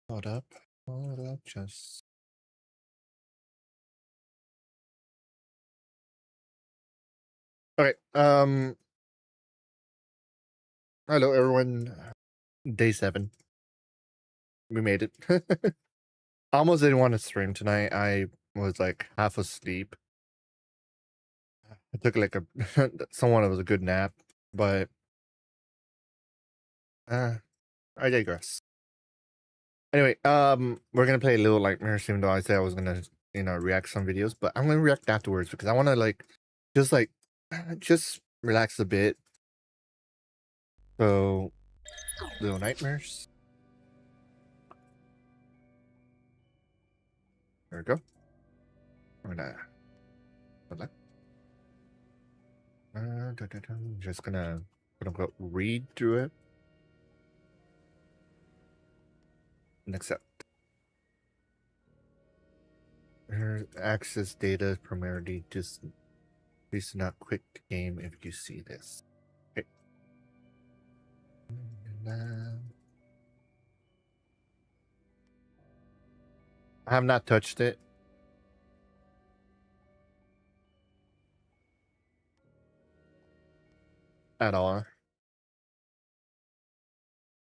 Hold up. Hold up. Just. Okay. Hello, everyone. Day 7. We made it. I almost didn't want to stream tonight. I was like half asleep. I took like a somewhat of a good nap, but I digress. Anyway, we're gonna play a little Nightmares, even though I said I was gonna, react some videos, but I'm gonna react afterwards because I want to just relax a bit. So, Little Nightmares. There we go. I'm gonna. Just gonna quote unquote read through it and accept. Access data primarily. Just please do not quit the game if you see this. Okay. I have not touched it at all.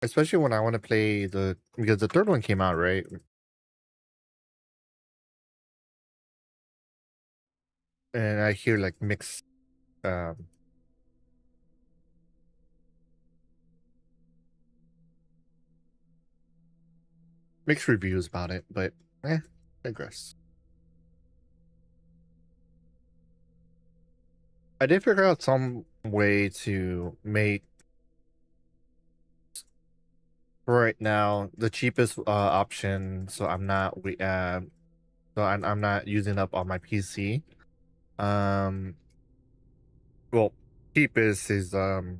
Especially when I want to play because the third one came out, right? And I hear like mixed mixed reviews about it, but digress. I did figure out some way to make right now the cheapest option, so I'm not I'm not using up on my PC. Well, cheapest is a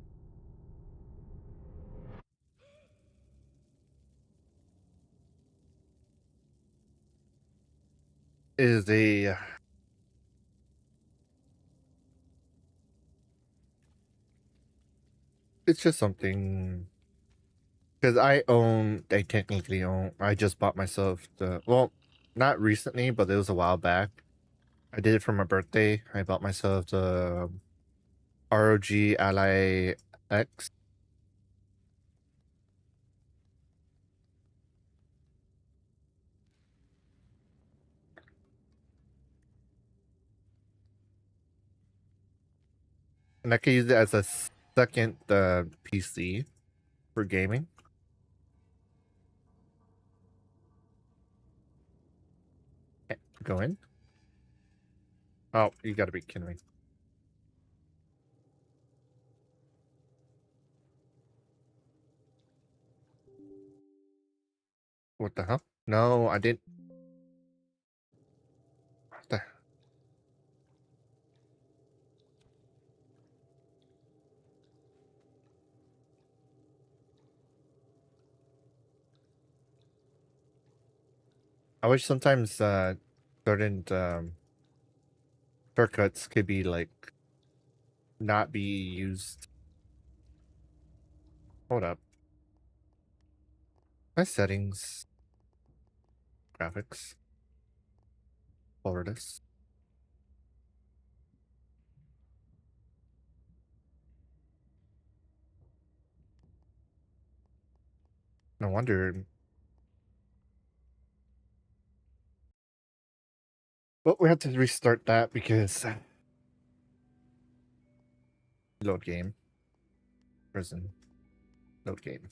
it's just something because I technically own. I just bought myself not recently, but it was a while back. I did it for my birthday. I bought myself the ROG Ally X. And I can use it as a second PC for gaming. Go in. Oh, you gotta be kidding me. What the hell? No, I didn't. What the... I wish sometimes certain shortcuts could be like not be used. Hold up. My settings, graphics, forward this. No wonder. But we have to restart that because load game, prison, load game.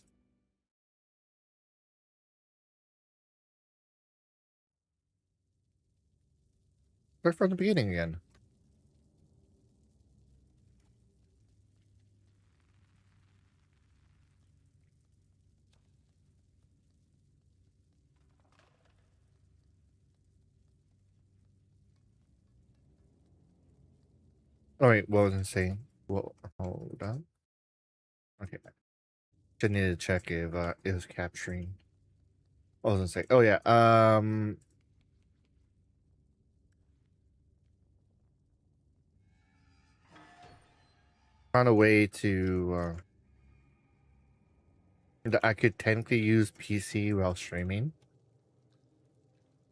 Start from the beginning again. Oh wait, what was I saying? Well, hold on. Okay, just need to check if it was capturing. What was I saying? Oh yeah, found a way to that I could technically use PC while streaming.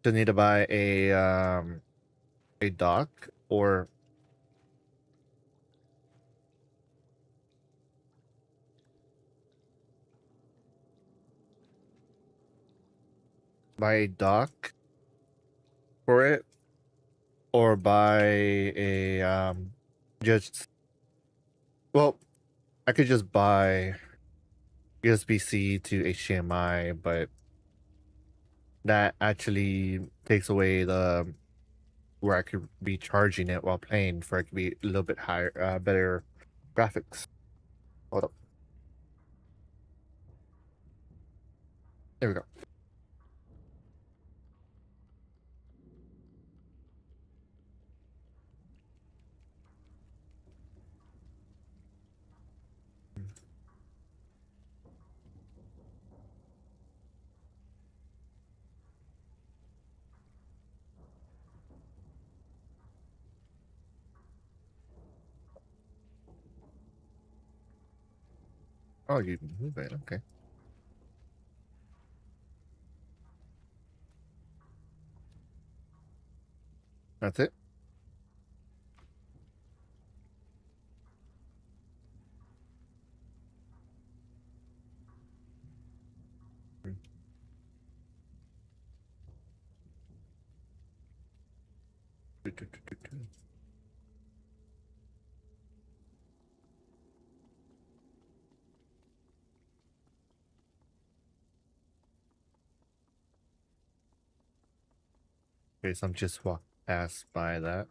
Just need to buy a dock or buy a dock for it, or buy a just well, I could just buy USB-C to HDMI, but that actually takes away the where I could be charging it while playing for it to be a little bit higher, better graphics. Hold up, there we go. Oh, you move it, okay. That's it. Okay, so I'm just walk past by that.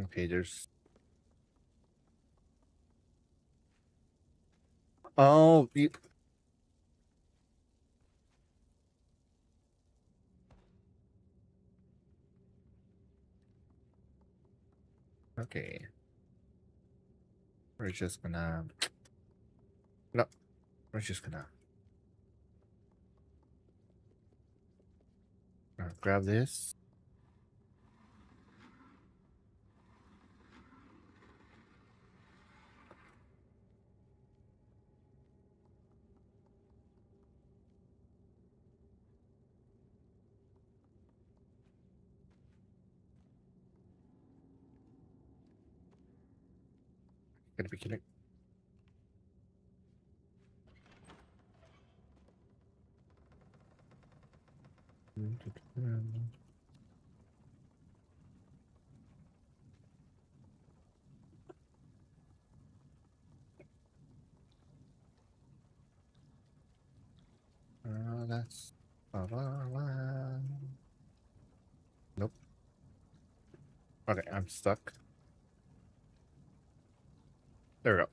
Okay, there's. Oh, okay. We're just gonna. No, we're just gonna grab this. Gotta be kidding. That's. Nope. Okay, I'm stuck. There we go.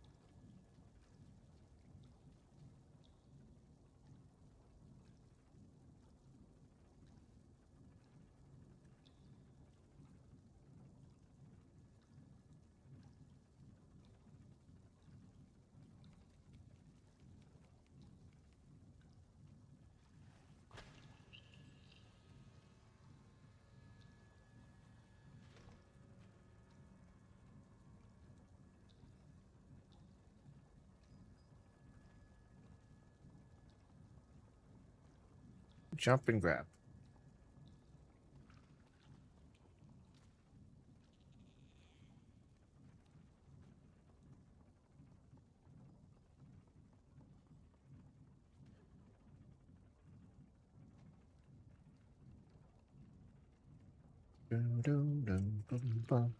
Jump and grab. Dun, dun, dun, dun, dun.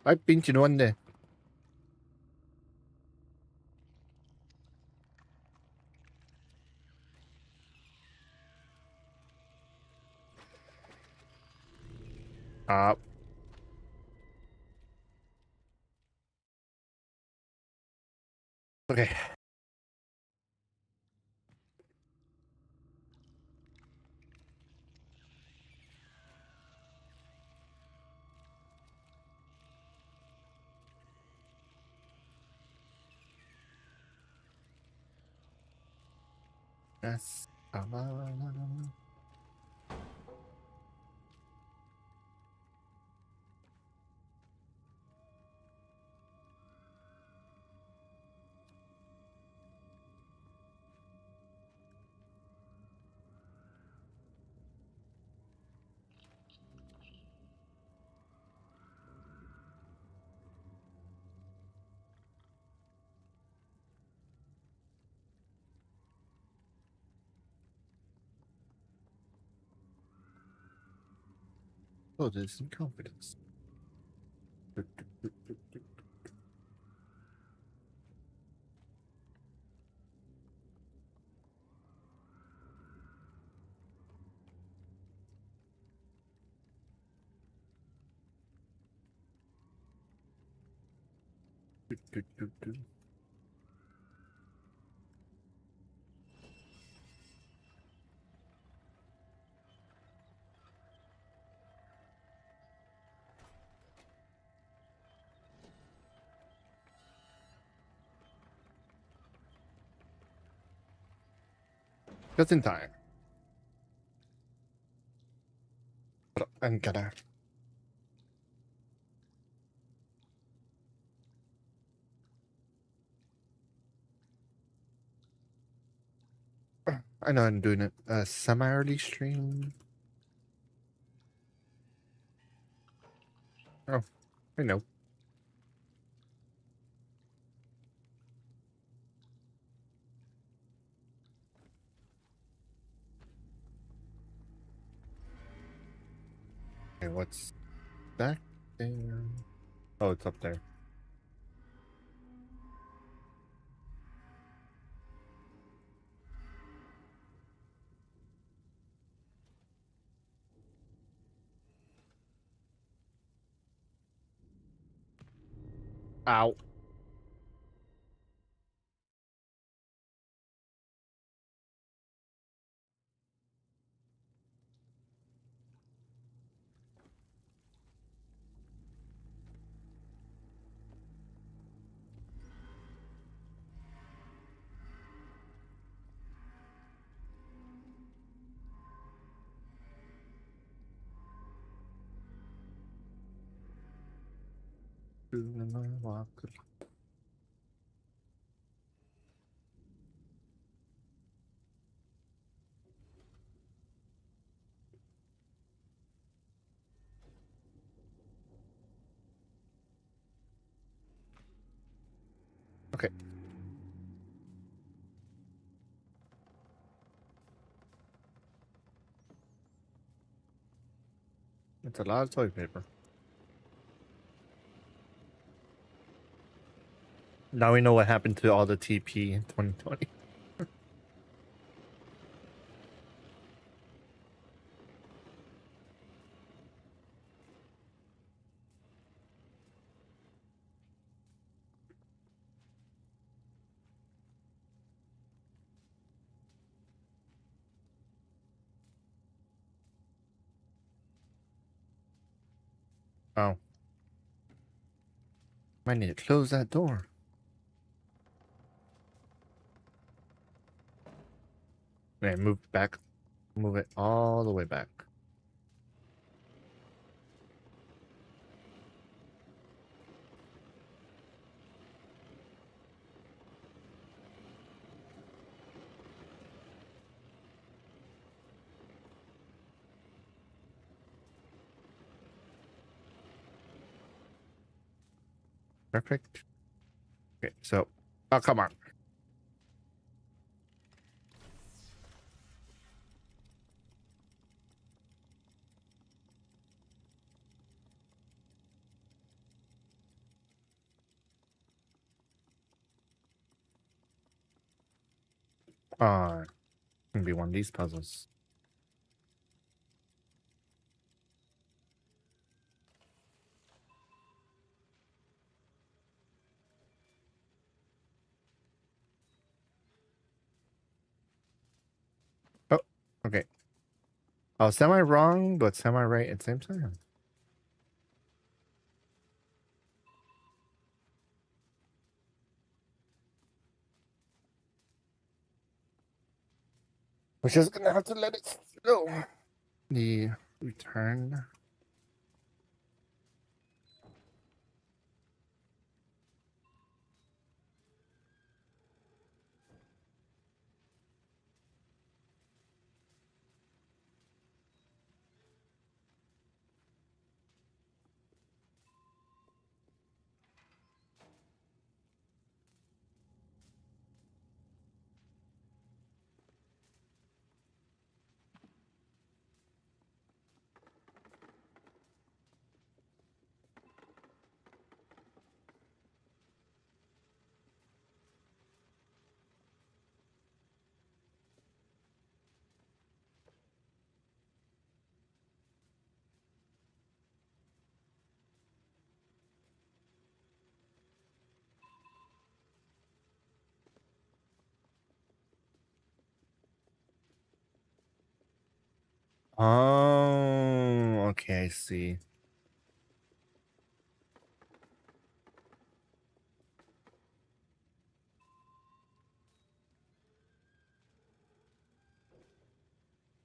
Ay, pinche duende. Ah. Okay. Yes. Oh, there's some confidence. Just in time. But I'm gonna. I know I'm doing it semi-early stream. Oh, I know. Okay, what's back there? Oh, it's up there. Ow. Okay. It's a lot of toilet paper. Now we know what happened to all the TP in 2020. Oh. I need to close that door. Man, move back. Move it all the way back. Perfect. Okay, so. Oh, come on. Gonna be one of these puzzles. Oh, okay. Oh, semi wrong, but semi right at the same time. We're just gonna have to let it go. The return. Oh, okay, I see.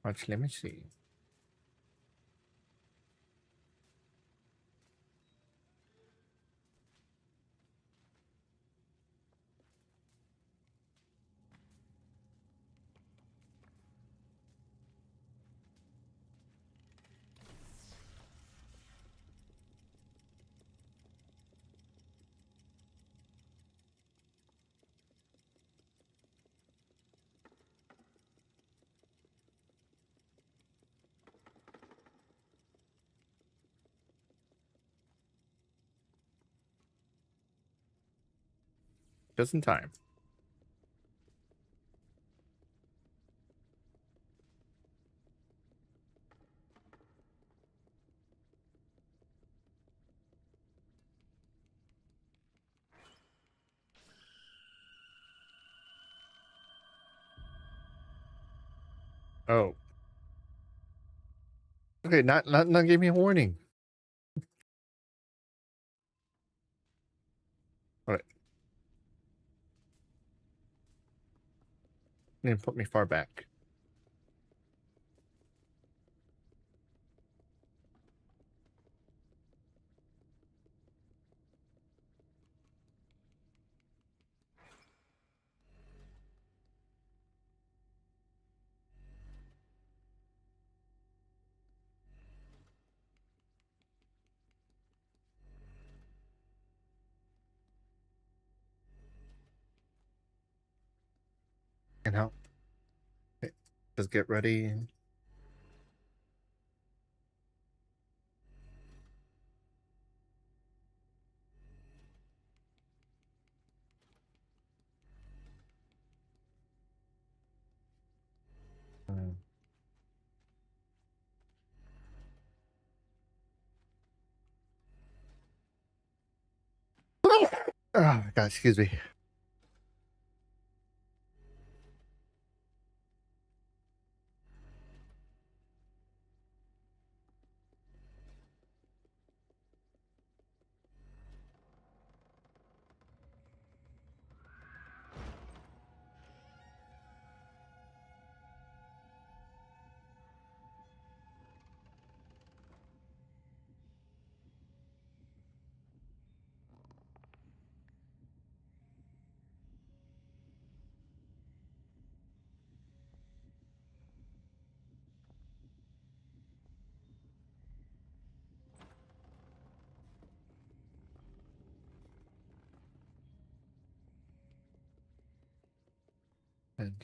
Watch, let me see. Just in time. Oh. Okay, not give me a warning. Alright. Then put me far back. And how? Okay, just get ready. Mm. Oh my god, excuse me. And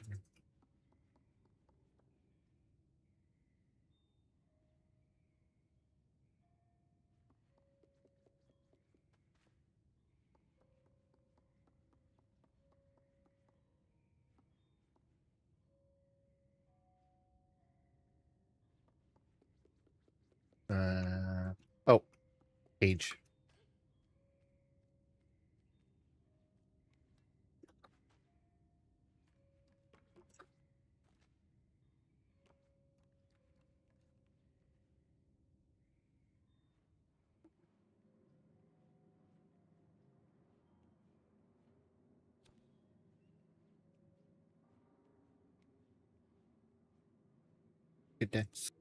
Age. Good dance.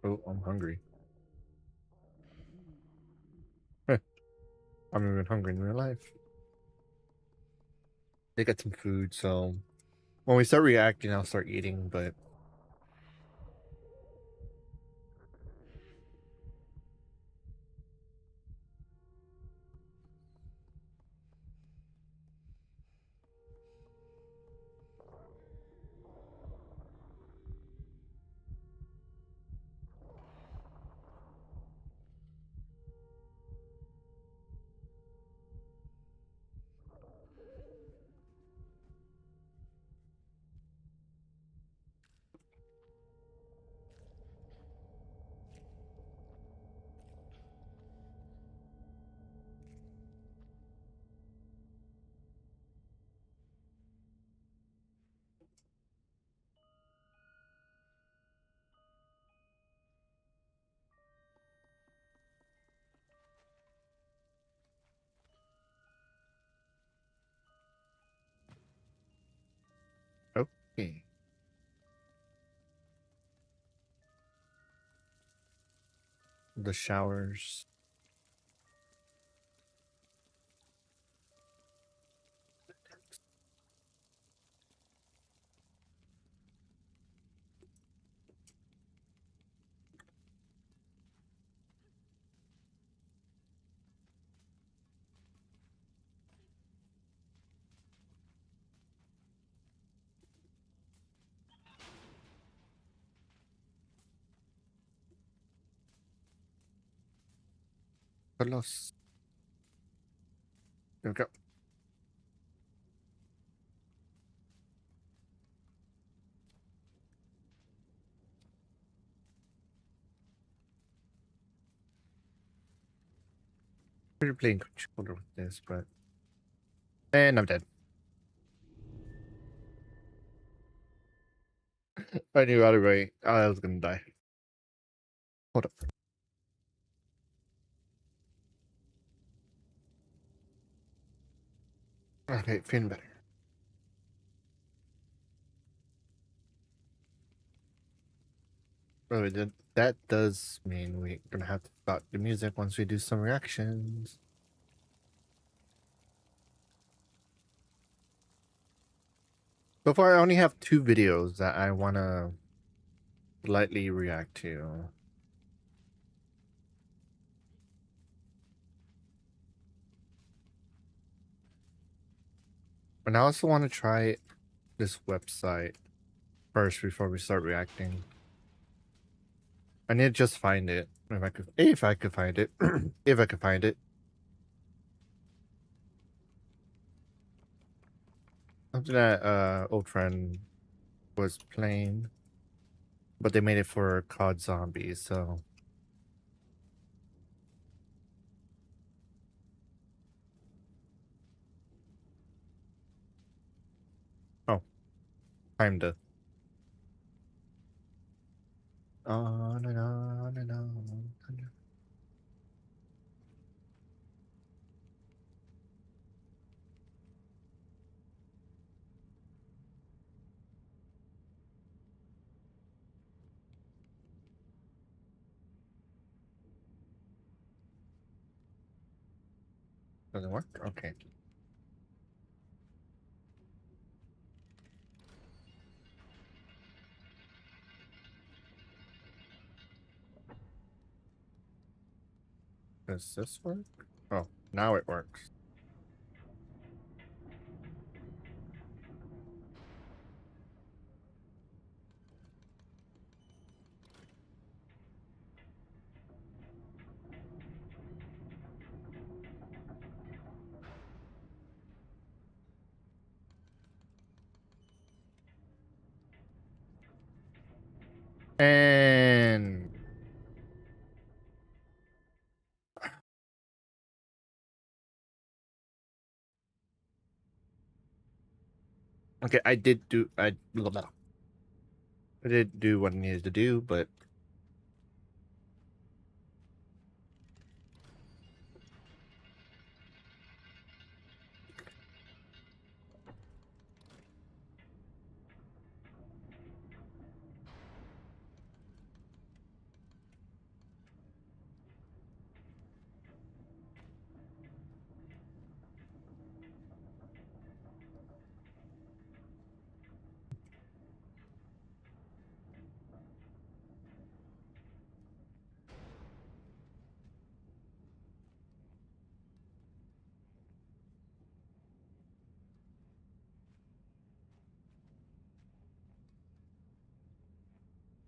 Oh, I'm hungry. Heh, I'm even hungry in real life. They got some food, so when we start reacting, I'll start eating, but okay. The showers. Carlos. There we go. We're playing controller with this, but and I'm dead. I knew right away I was gonna die. Hold up. Okay, feeling better. Oh, that does mean we're gonna have to stop the music once we do some reactions. So far, I only have 2 videos that I wanna lightly react to. And I also want to try this website first before we start reacting. I need to just find it. If I could find it. If I could find it. Something that old friend was playing. But they made it for COD Zombies, so oh, kinda. On and on and on. Doesn't work? Okay. Does this work? Oh, now it works. And okay, I did do blah, blah. I did do what I needed to do, but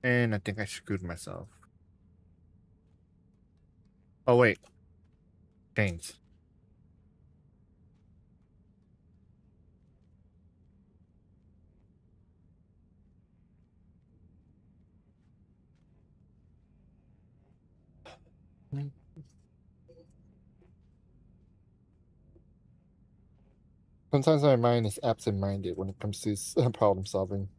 and I think I screwed myself. Oh wait, chains. Sometimes my mind is absent-minded when it comes to problem solving.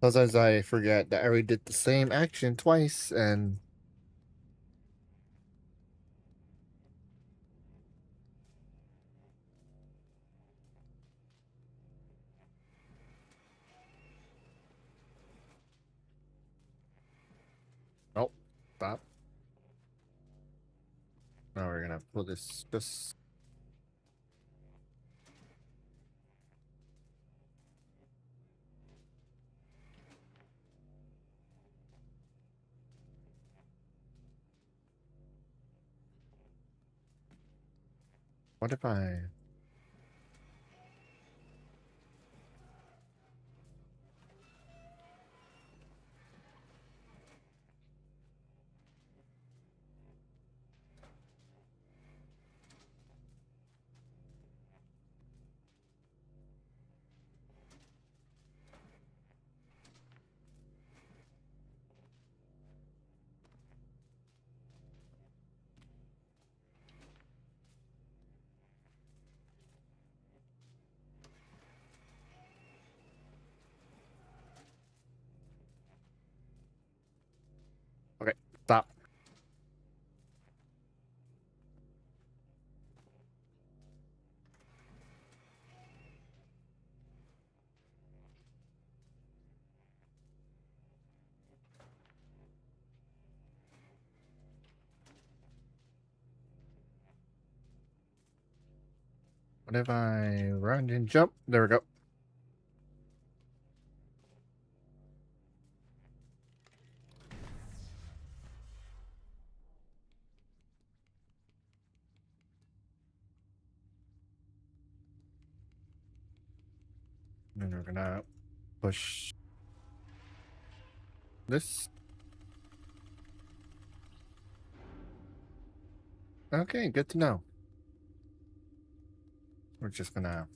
Sometimes I forget that I already did the same action twice, and oh, stop. Now we're gonna pull this. What if I? Okay, stop. What if I run and jump? There we go. And we're gonna push this. Okay, good to know. We're just gonna.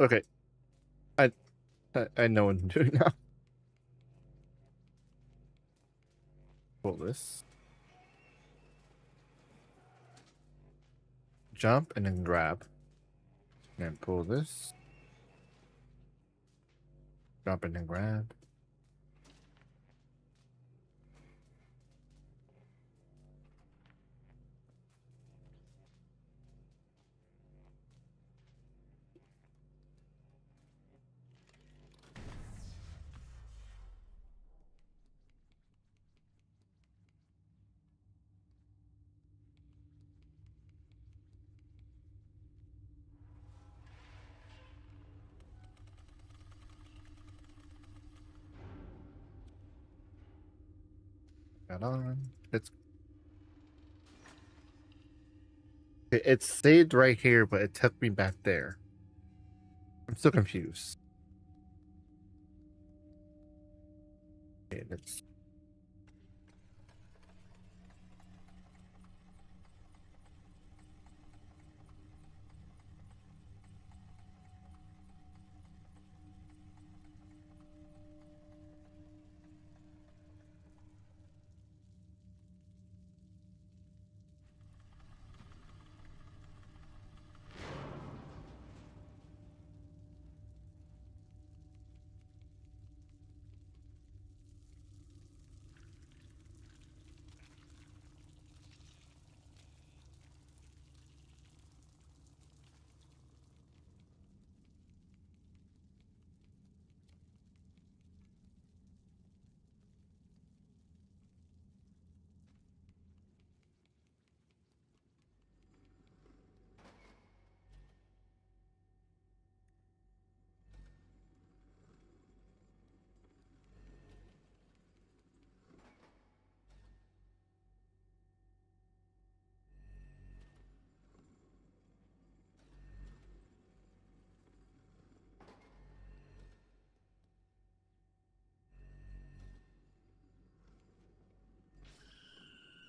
Okay, I, I know what I'm doing now. Pull this, jump, and then grab. And pull this, jump, and then grab. Got on. It's saved right here, but it took me back there. I'm still confused. Okay, let's.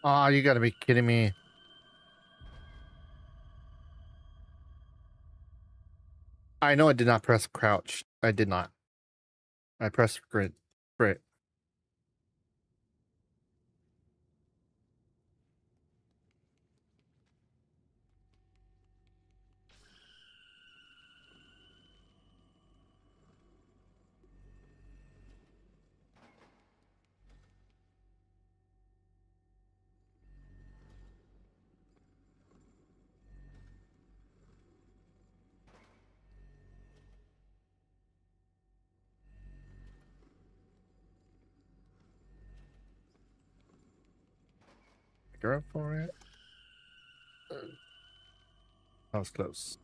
Oh, you gotta be kidding me. I know I did not press crouch. I did not. I pressed sprint. Sprint. Go for it. That was close.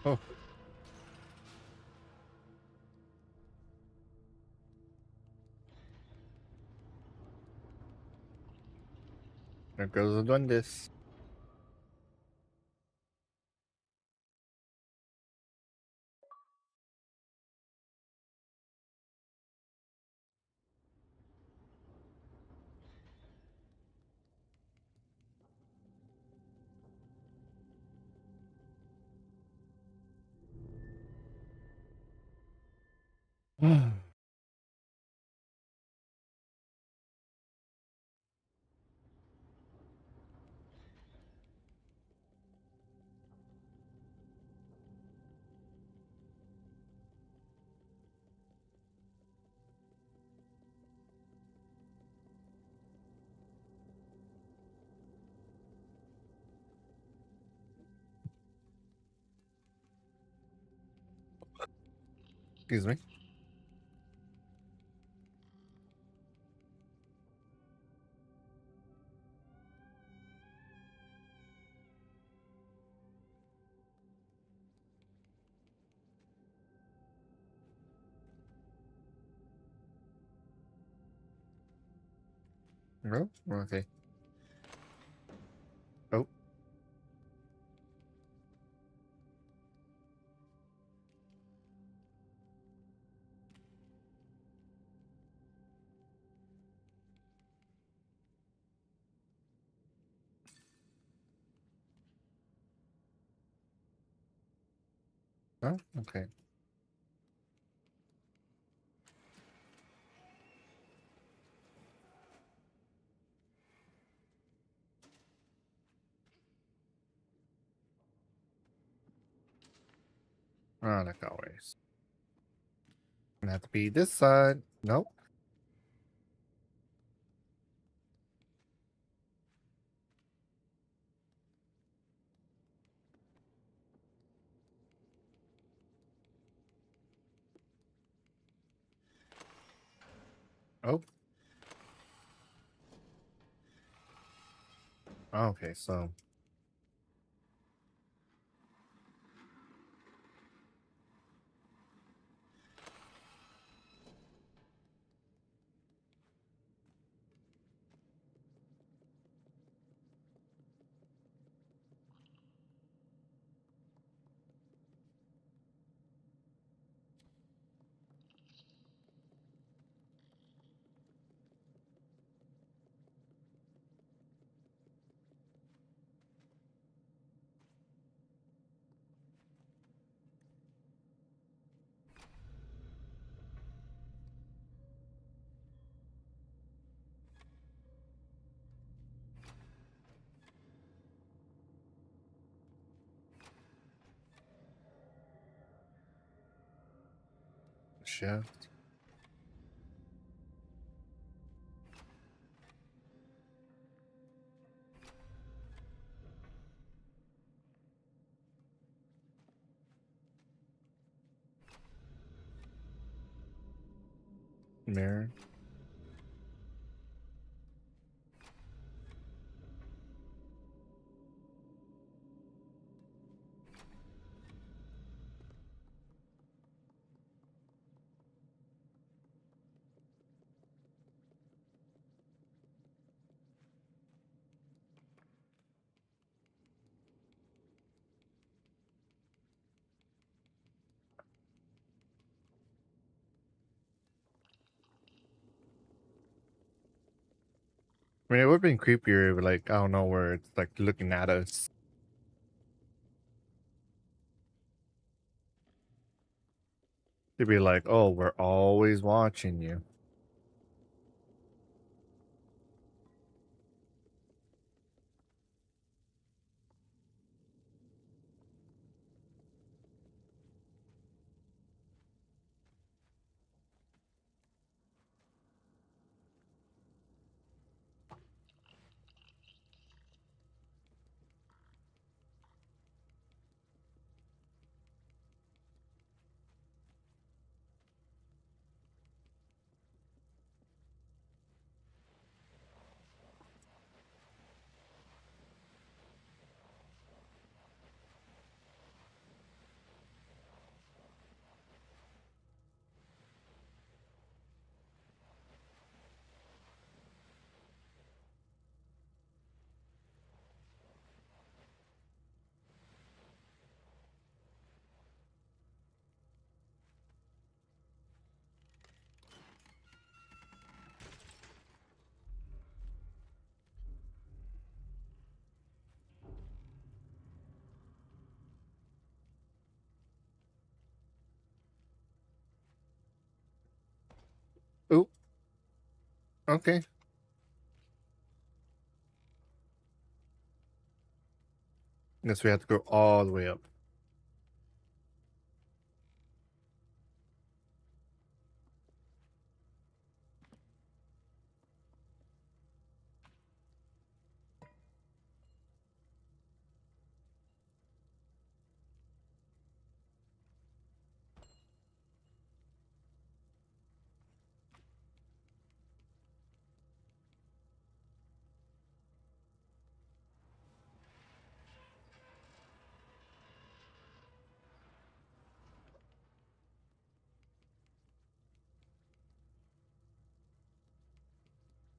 Oh, there goes the duendes. Excuse me. No? Okay. Oh. Oh, okay. Oh, like always. Gonna have to be this side. Nope. Oh. Okay, so shift. Mirror. I mean, it would have been creepier, if, like, I don't know, where it's like looking at us. They'd be like, "Oh, we're always watching you." Ooh, okay. Guess we have to go all the way up.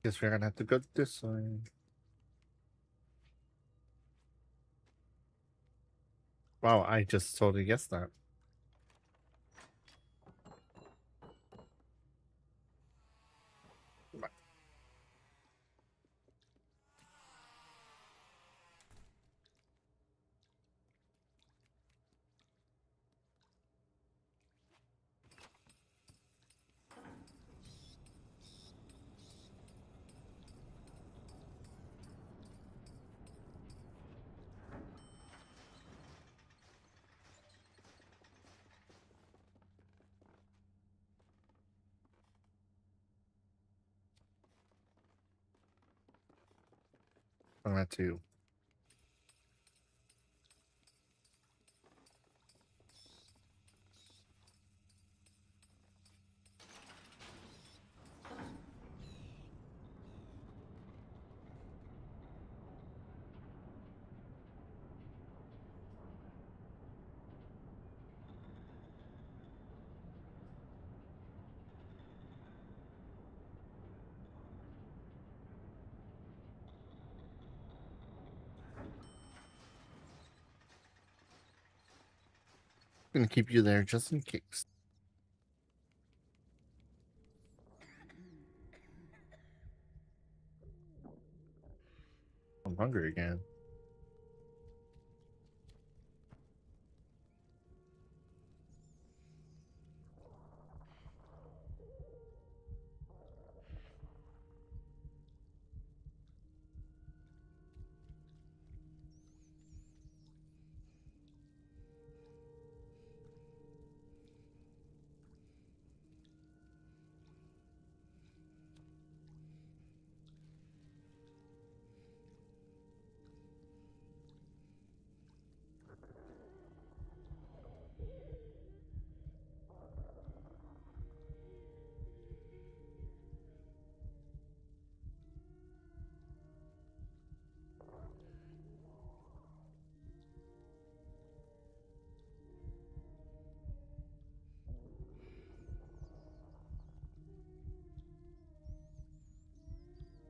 Guess we're gonna have to go this way. Wow, I just totally guessed that. I'm gonna have to. gonna keep you there just in case. I'm hungry again.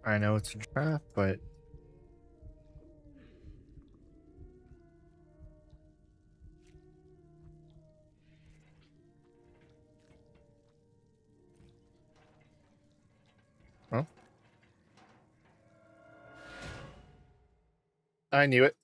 I know it's a trap, but well, I knew it.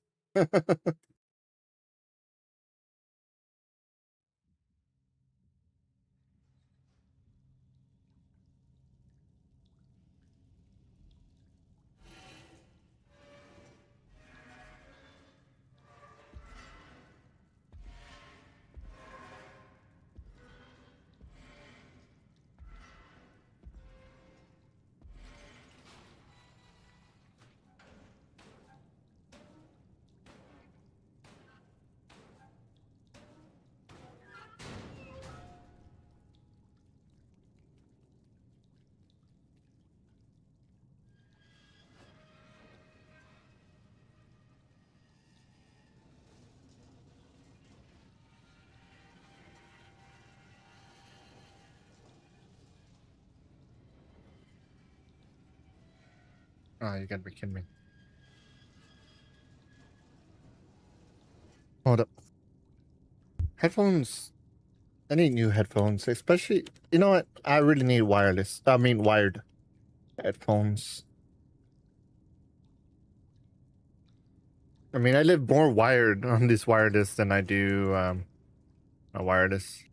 Oh, you gotta be kidding me. Hold up. Headphones. I need new headphones, especially. You know what? I really need wireless. I mean, wired headphones. I mean, I live more wired on this wireless than I do a wireless.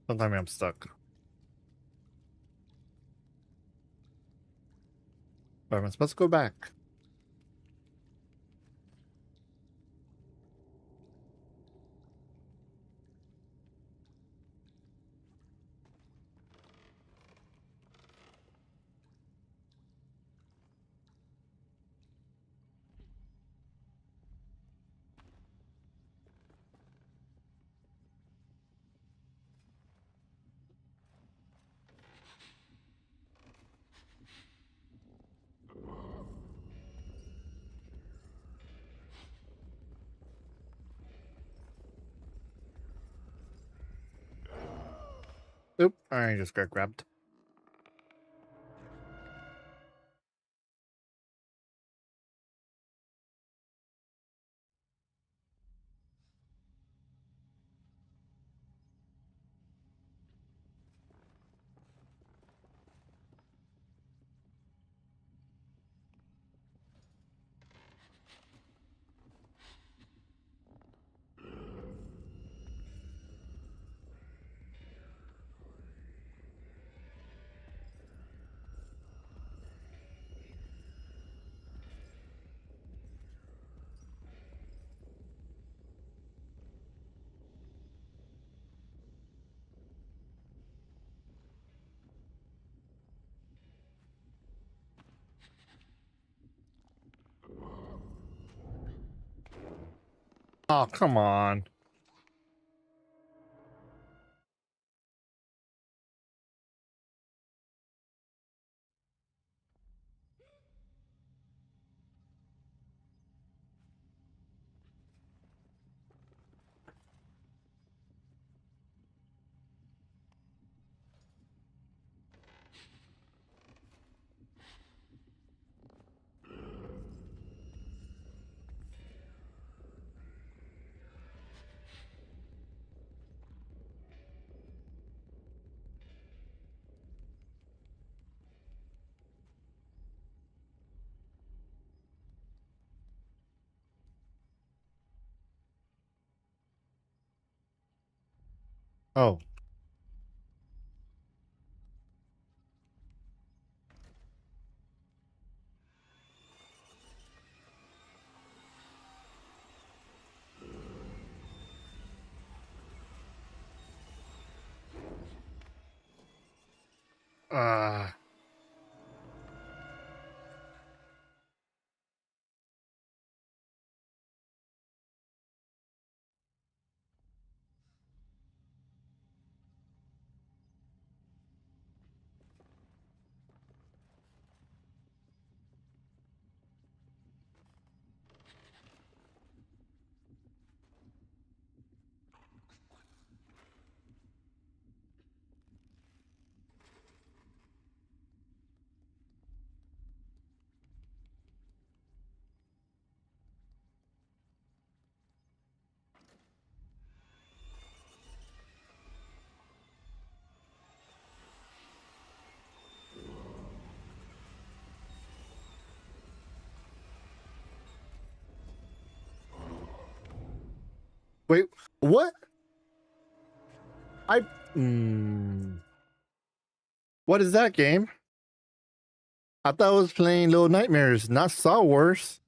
Don't tell me I'm stuck. But am I supposed to go back? Oop! I just got grabbed. Oh, come on. Oh. Uh, wait, what? I. Mm, what is that game? I thought I was playing Little Nightmares, not Star Wars.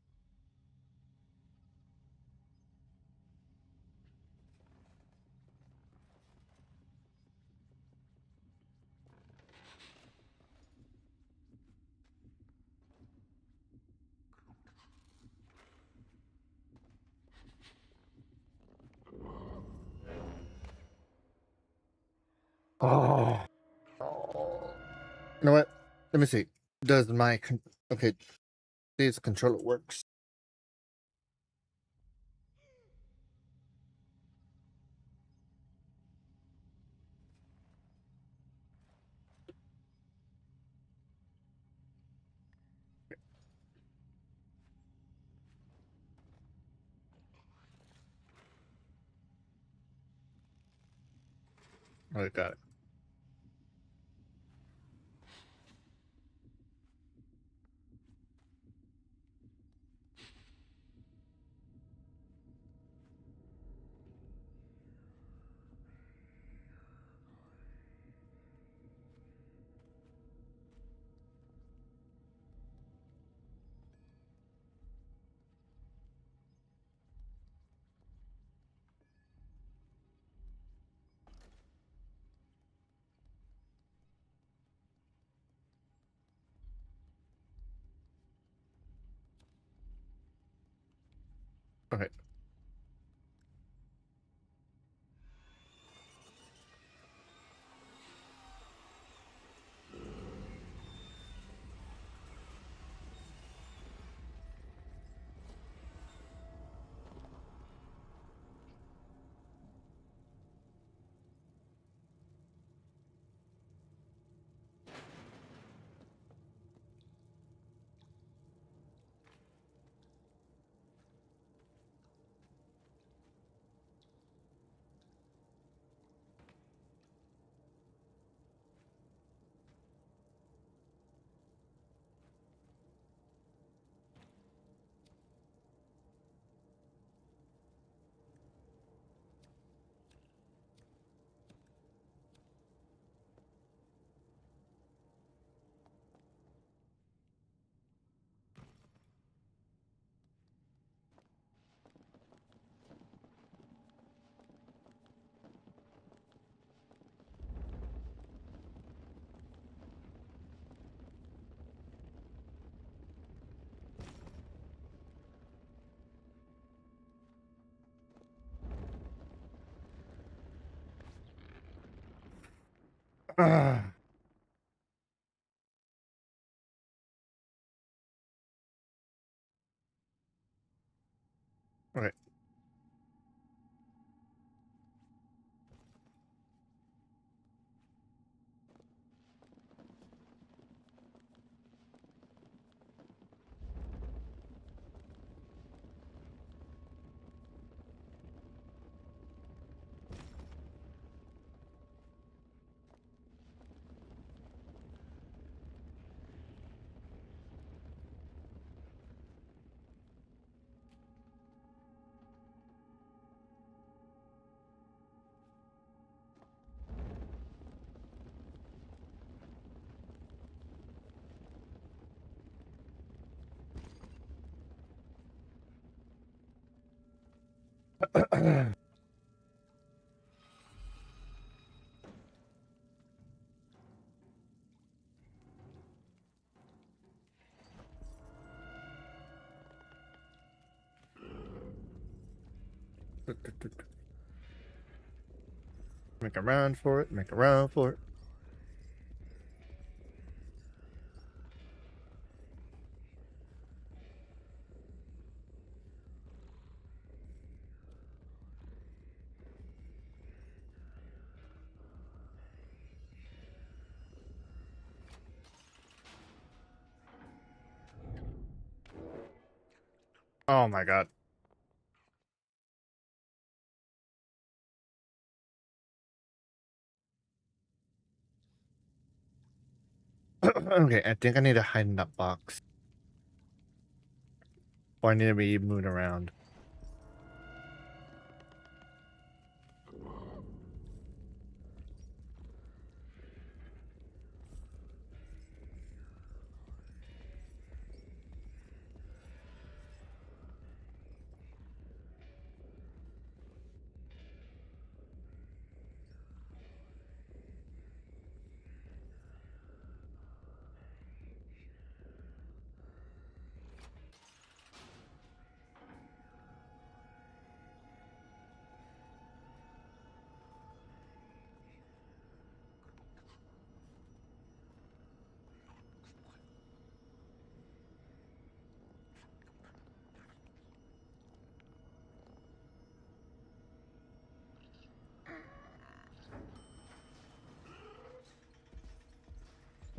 Oh. Oh. You know what? Let me see. Does my okay? This controller works. I got it. Okay. Ah. Okay. Make a round for it. Make a round for it. Oh my god. Okay, I think I need to hide in that box. Or I need to be moving around.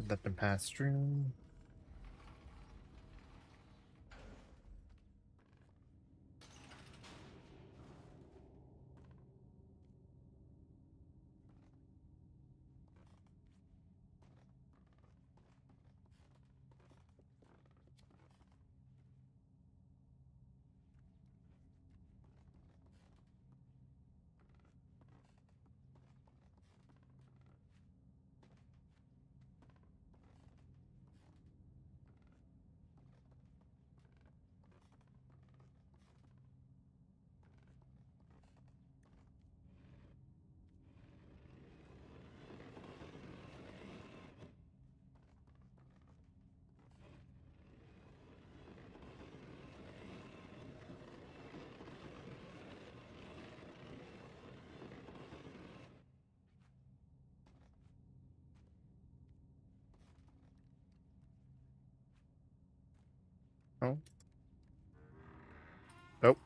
Let them pass through. Oh. Nope.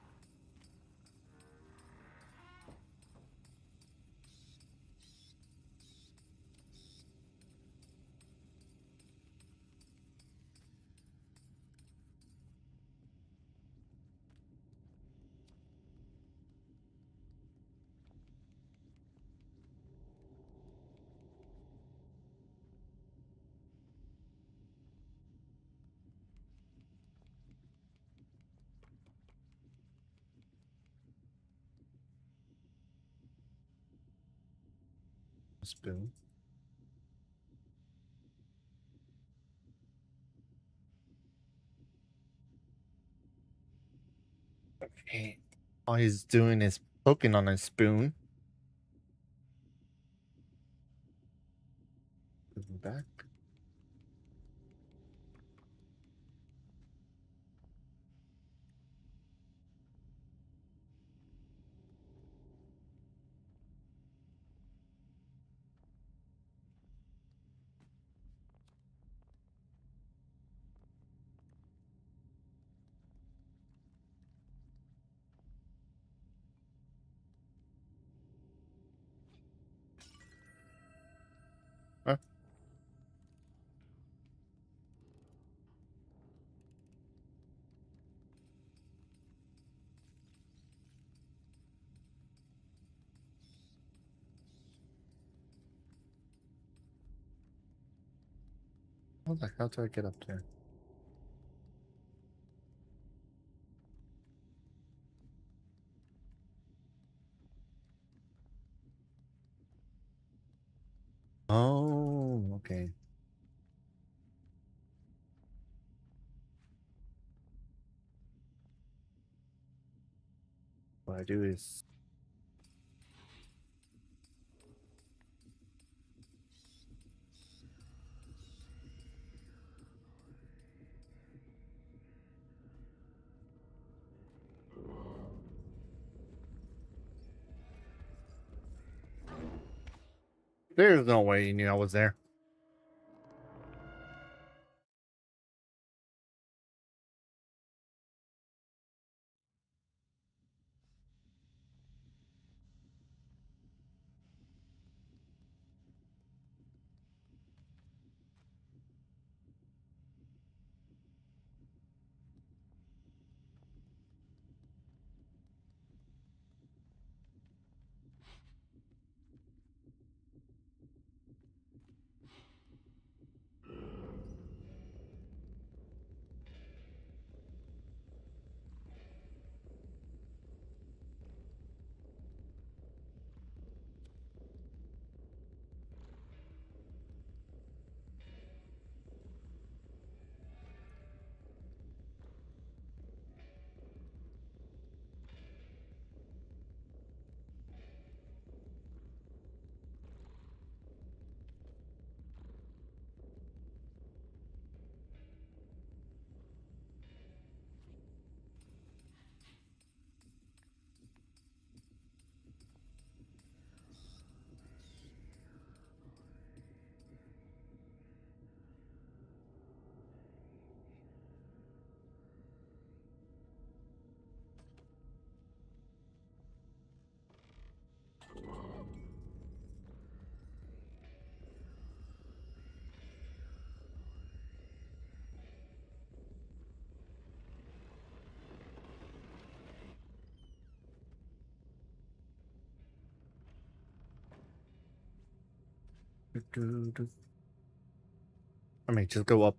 Spoon. Okay. All he's doing is poking on his spoon. Moving back. How the hell do I get up there? Oh, okay. What I do is there's no way you knew I was there. I mean, just go up.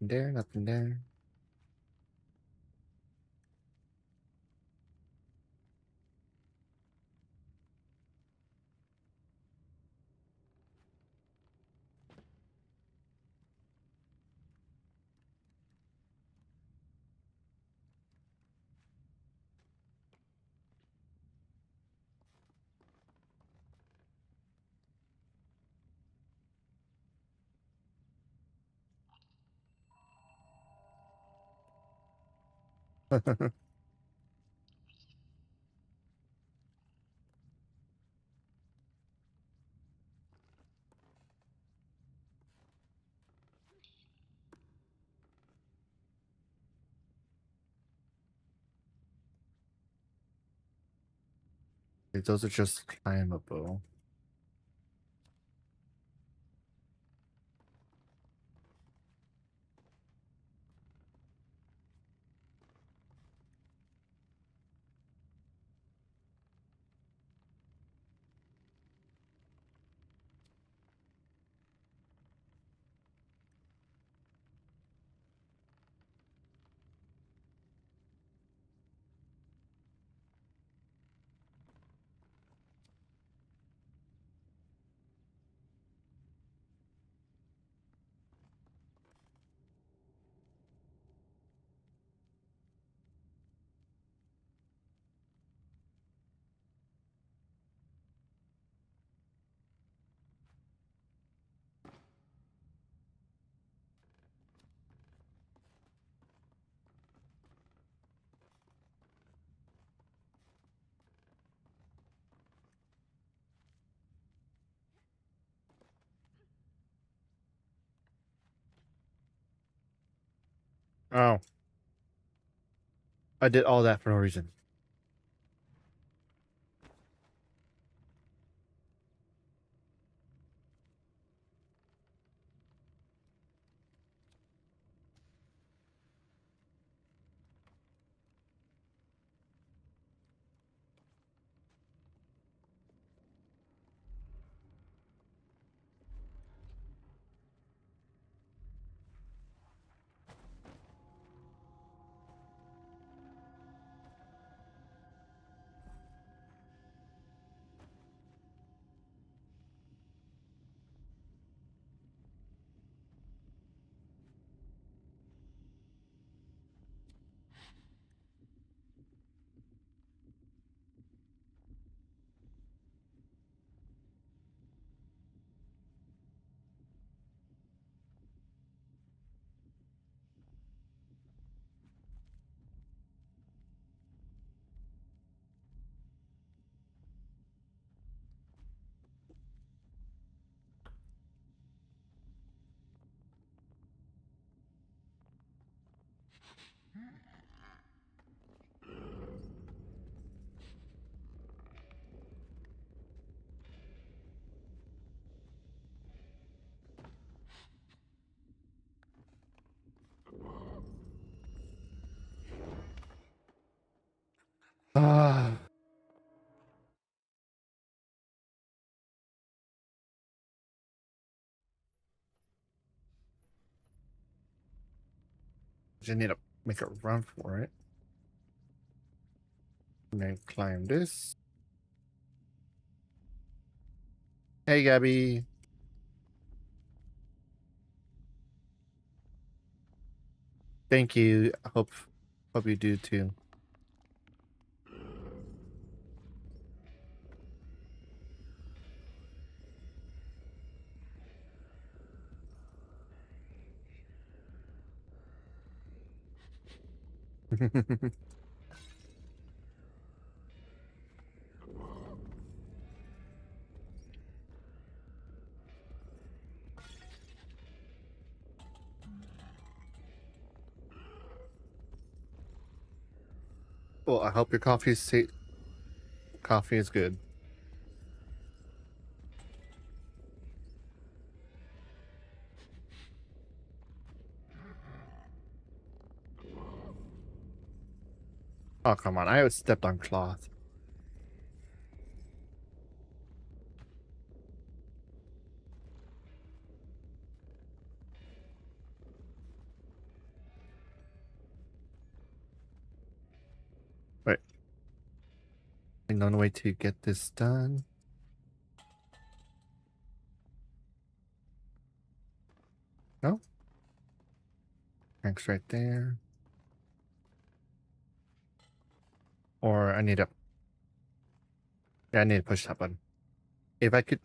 There, nothing there. Those are just climbable. Oh, I did all that for no reason. Ah, just need to make a run for it. And then climb this. Hey, Gabby. Thank you. I hope you do too. Well, I hope your coffee is good. Oh, come on. I stepped on cloth. Wait. Another way to get this done. No? Thanks right there. Or I need to... Yeah, I need to push that button. If I could...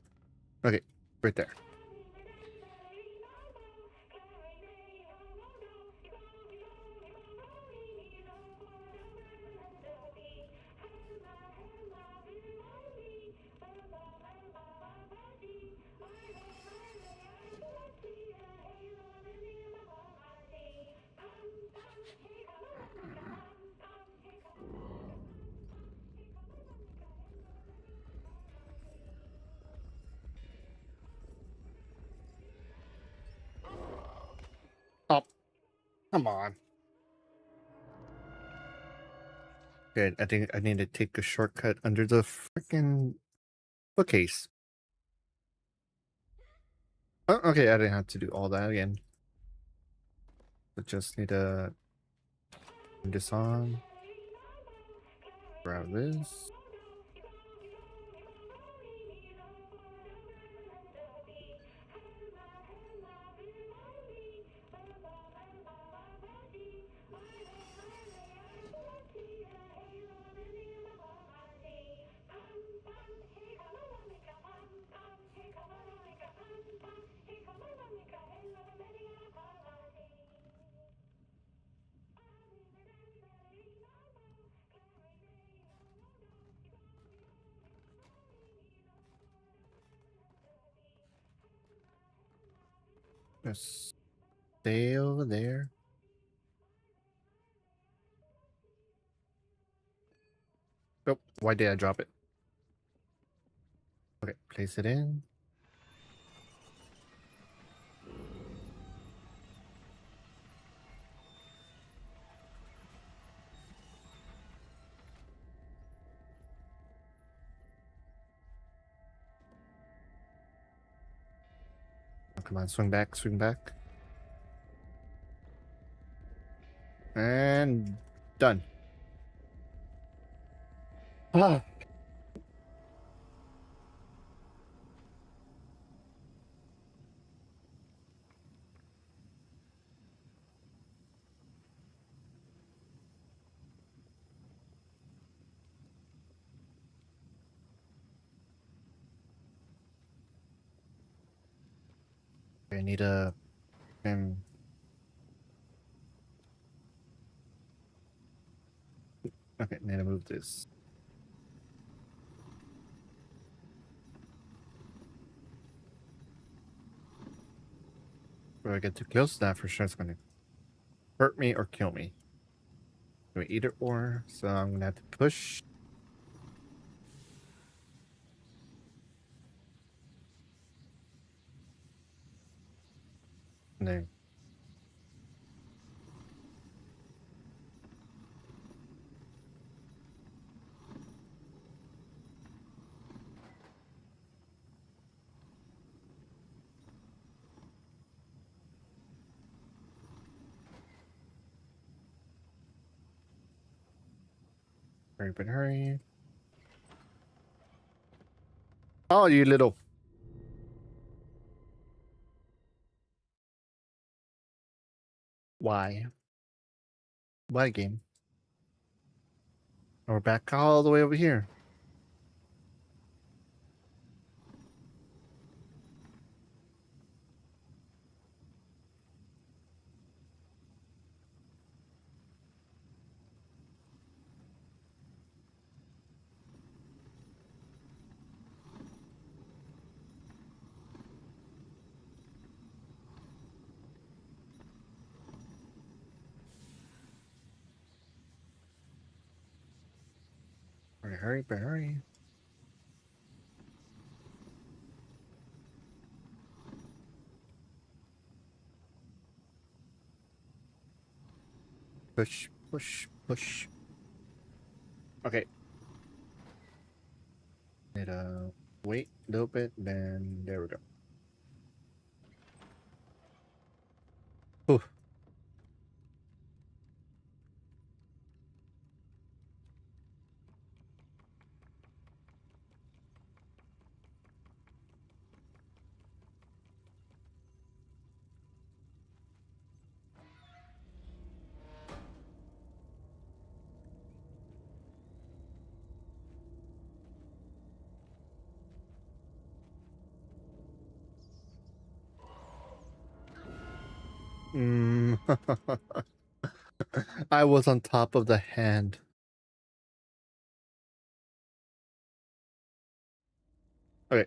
Okay, right there. Come on. Good. I think I need to take a shortcut under the freaking bookcase. Oh, okay, I didn't have to do all that again. I just need to turn this on. Grab this. Just stay over there. Oh, why did I drop it? Okay, place it in. Oh, come on, swing back, swing back. And done. Ah. I need a okay, need to move this. If I get too close, that for sure it's gonna hurt me or kill me. Either or, so I'm gonna have to push. And then hurry, but hurry. Oh, you little. Why? Why game? We're back all the way over here. Hurry, hurry, but hurry. Push, push, push. Okay. Need to wait a little bit, then there we go. Ooh. Mm. I was on top of the hand. Okay.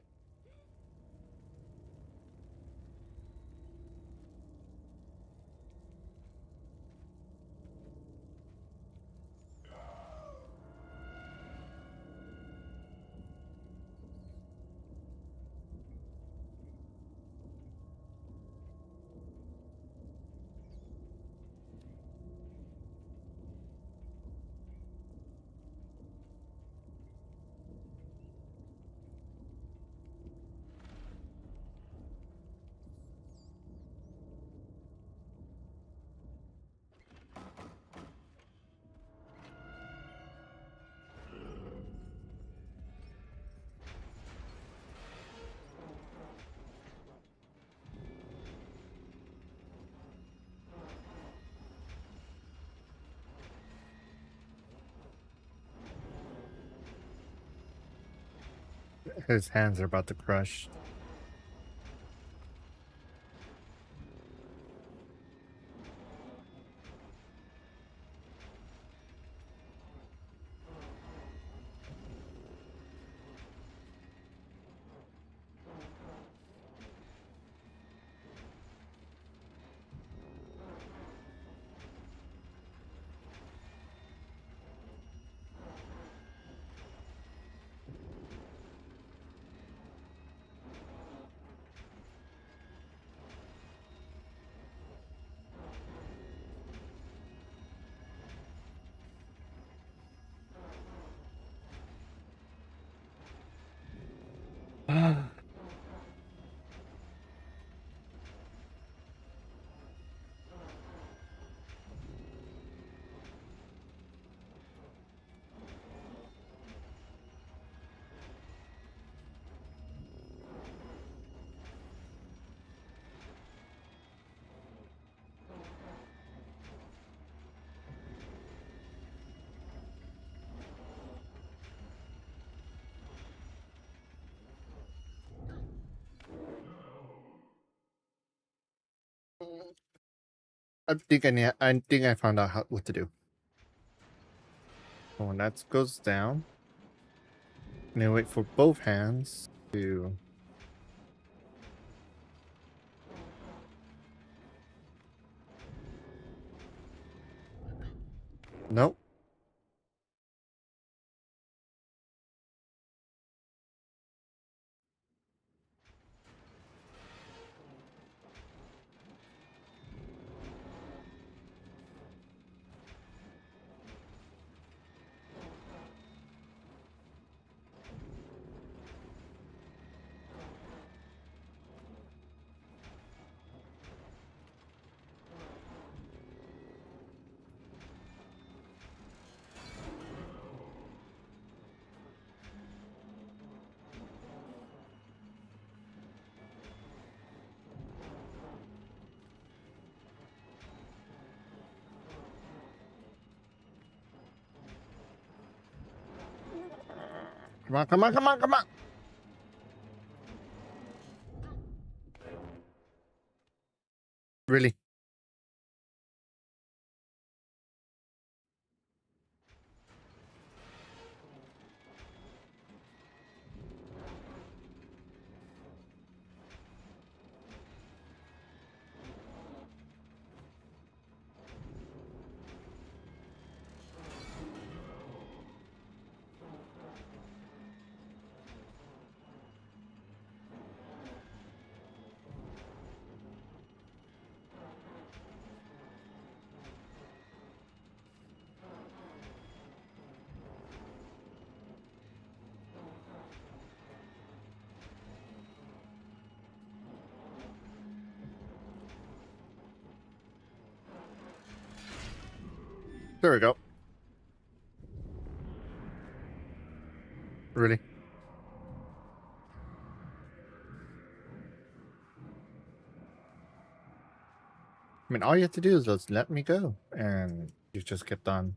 His hands are about to crush. I think I found out what to do. So when that goes down, and then wait for both hands to. Nope. Come on, come on, come on, come on. Really? There we go. Really? I mean, all you have to do is just let me go, and you just kept on.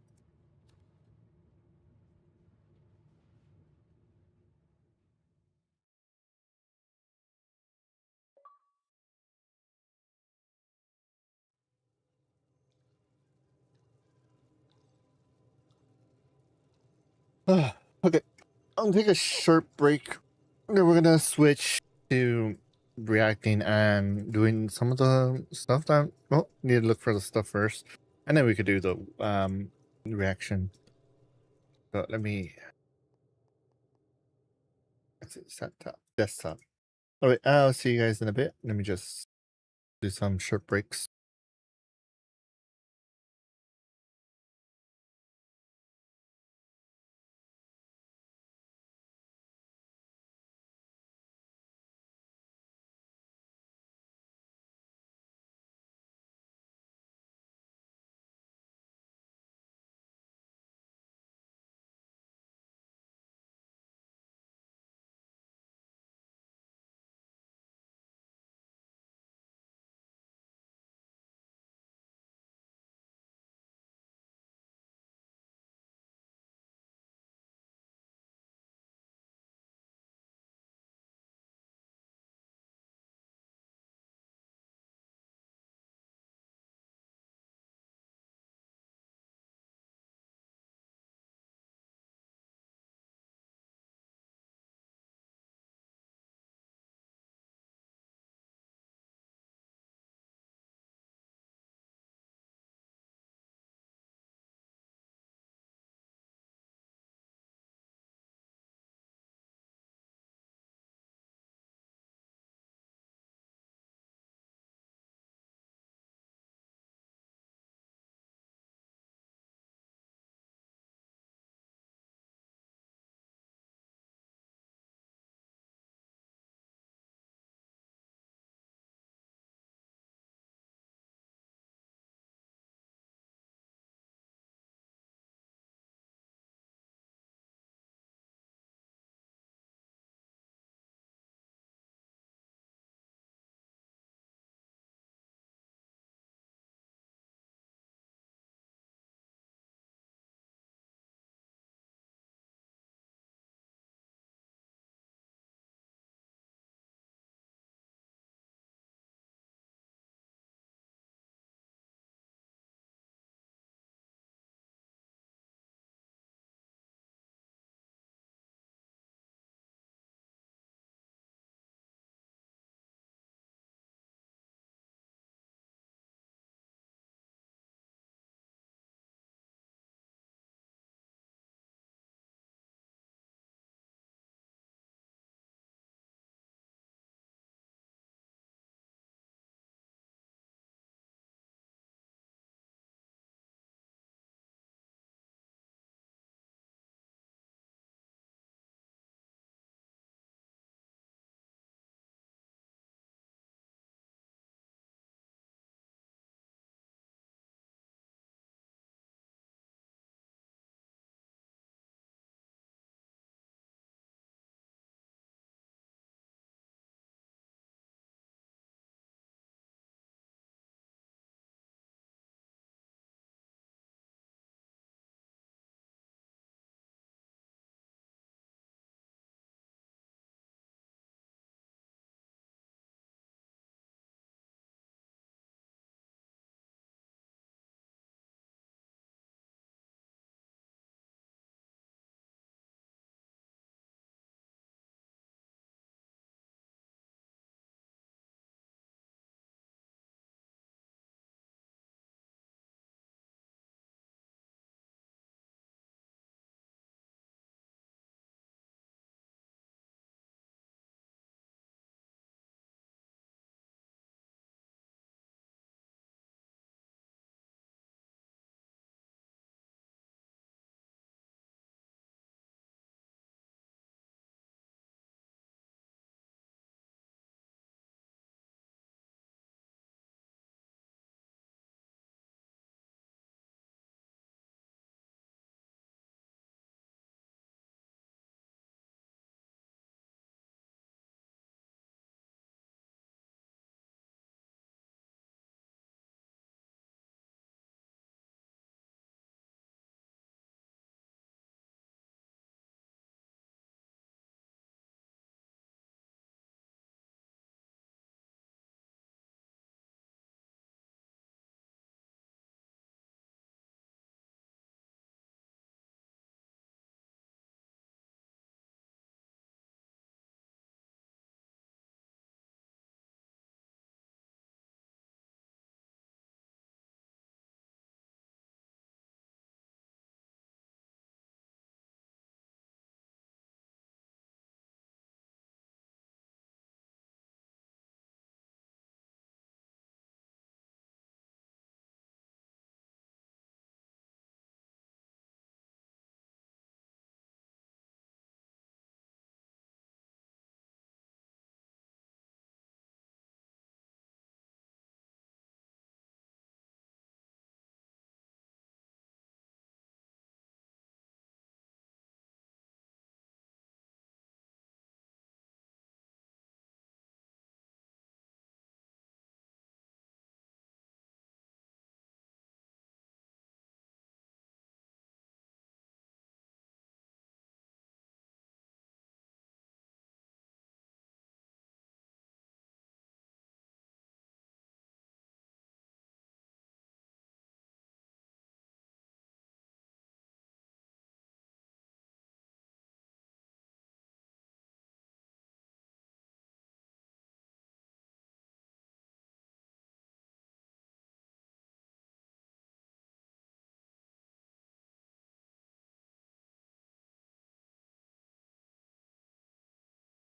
Okay, I'll take a short break. Then we're gonna switch to reacting and doing some of the stuff that need to look for the stuff first, and then we could do the reaction. So let me. Set top desktop. All right, I'll see you guys in a bit. Let me just do some short breaks.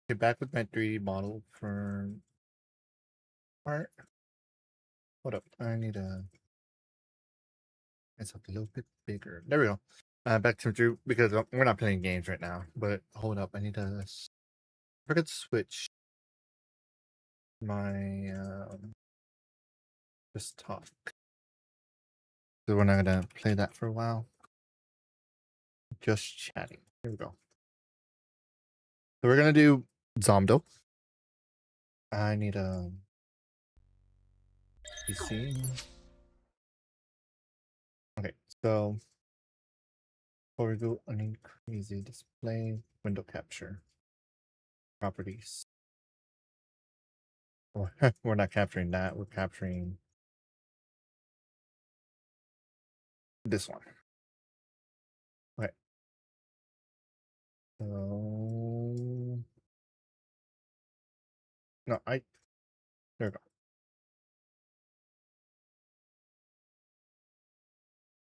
Okay, back with my 3D model for art. Hold up, I need a. It's a little bit bigger. There we go. Back to Drew because we're not playing games right now. But hold up, I need to. Forget to switch my just talk. So we're not gonna play that for a while. Just chatting. Here we go. So we're gonna do Zomdo. I need a PC. Okay, so before we go, I need crazy display window capture properties. We're not capturing that. We're capturing this one. Okay. So no, there we go.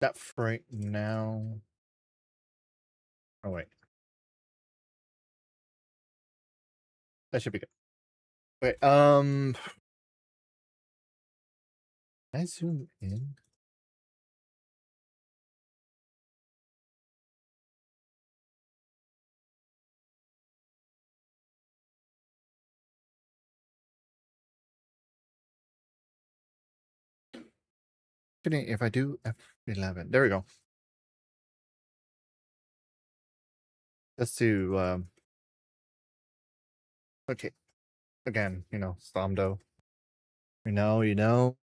That right now. Oh wait, that should be good. Wait, can I zoom in? If I do F11, there we go. Let's do okay. Again, Stomdo. You know.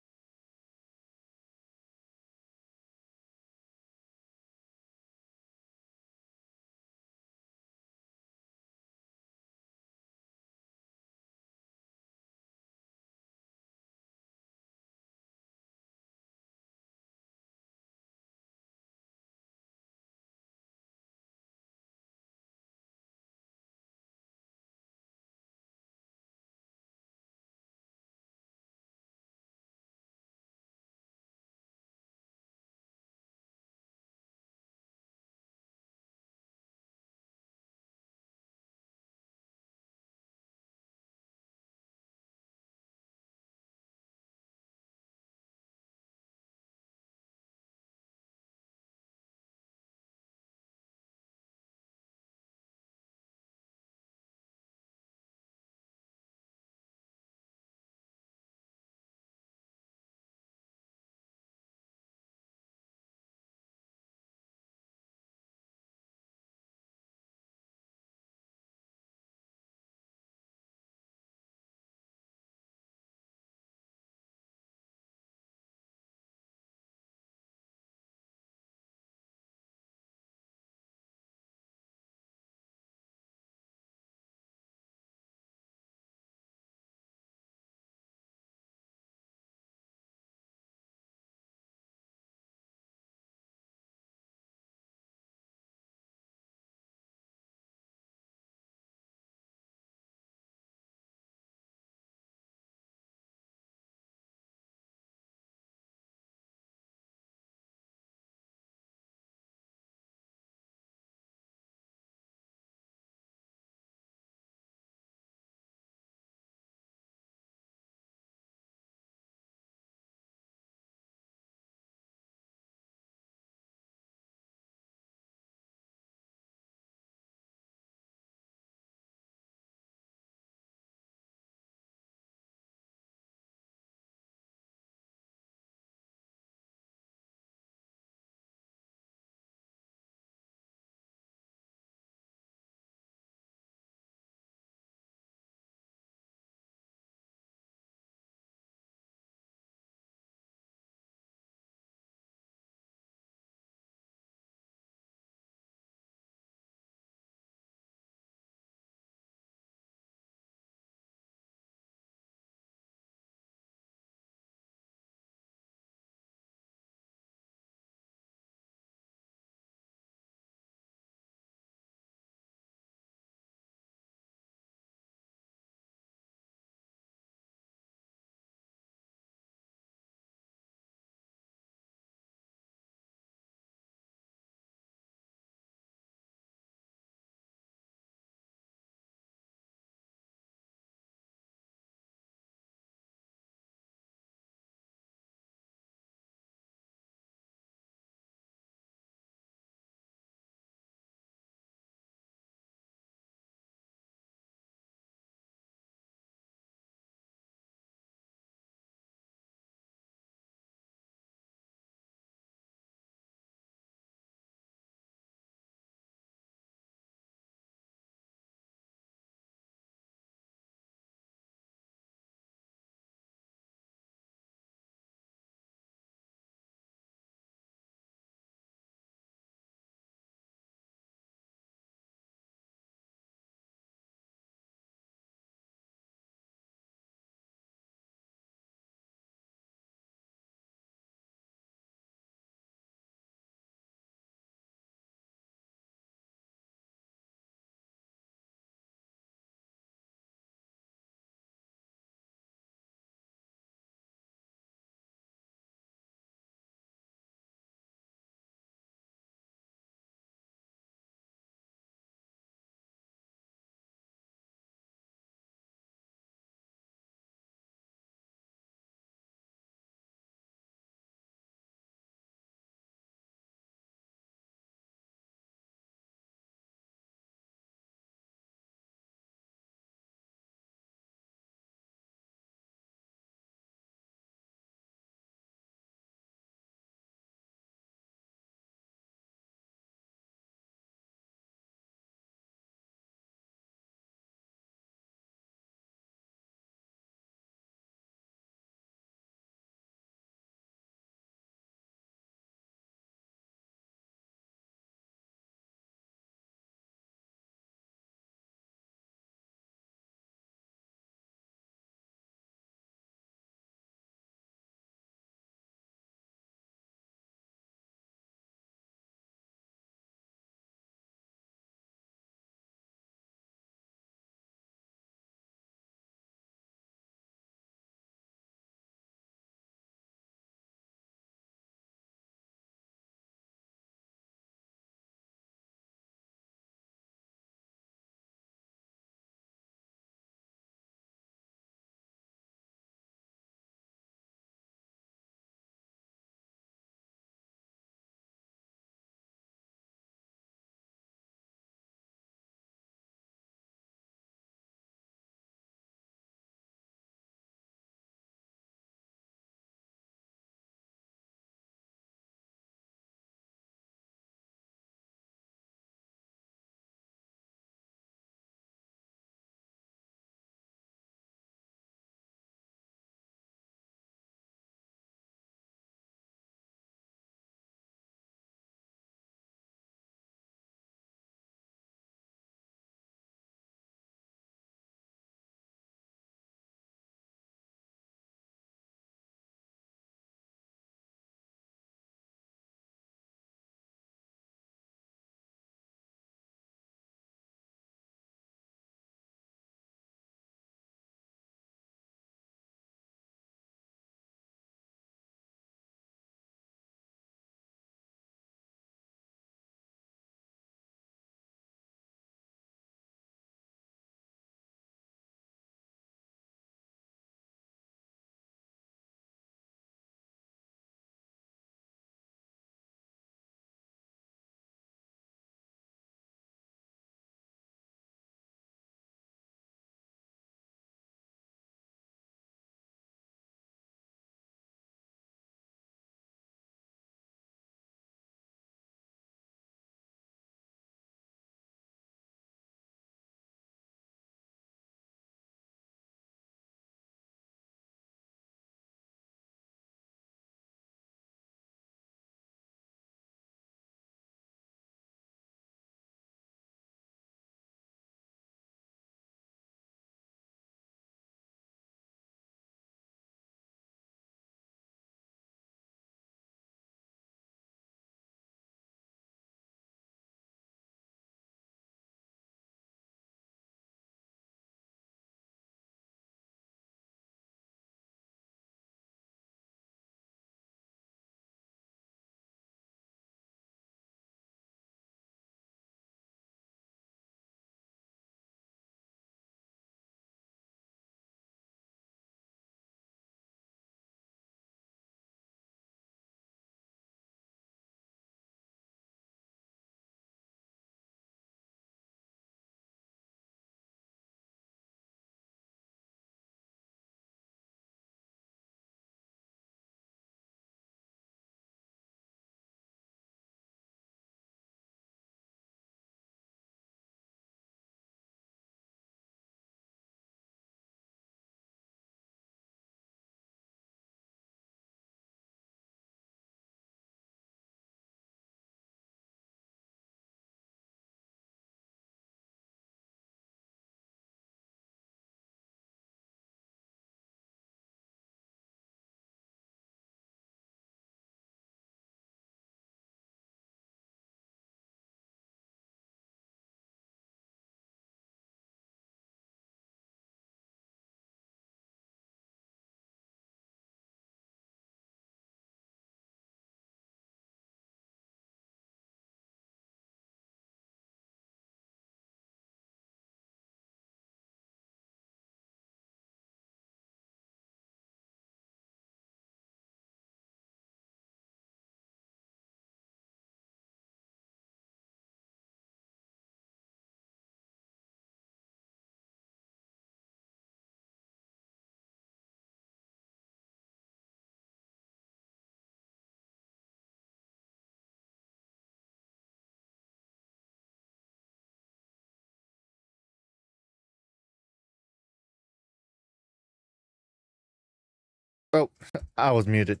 Oh, I was muted.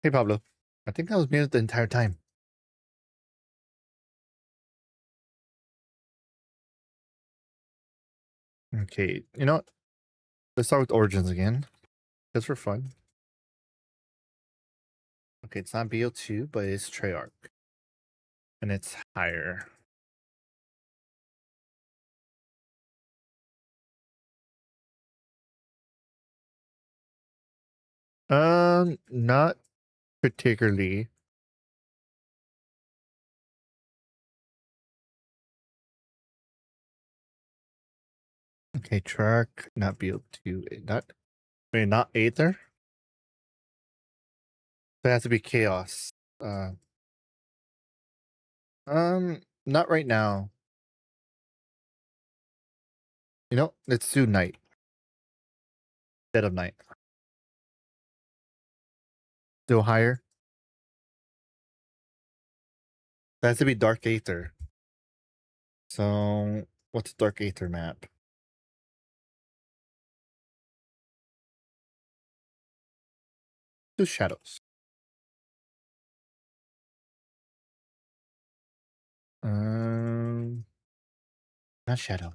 Hey, Pablo. I think I was muted the entire time. Okay, you know what? Let's start with Origins again. Just for fun. Okay, it's not BO2, but it's Treyarch. And it's higher. Not particularly. Okay, track, not BO2, not Aether. So it has to be Chaos. Uh, not right now. You know, let's do Night. Dead of Night. Still higher. It has to be Dark Aether. So, what's Dark Aether map? Do Shadows. Um, not Shadow.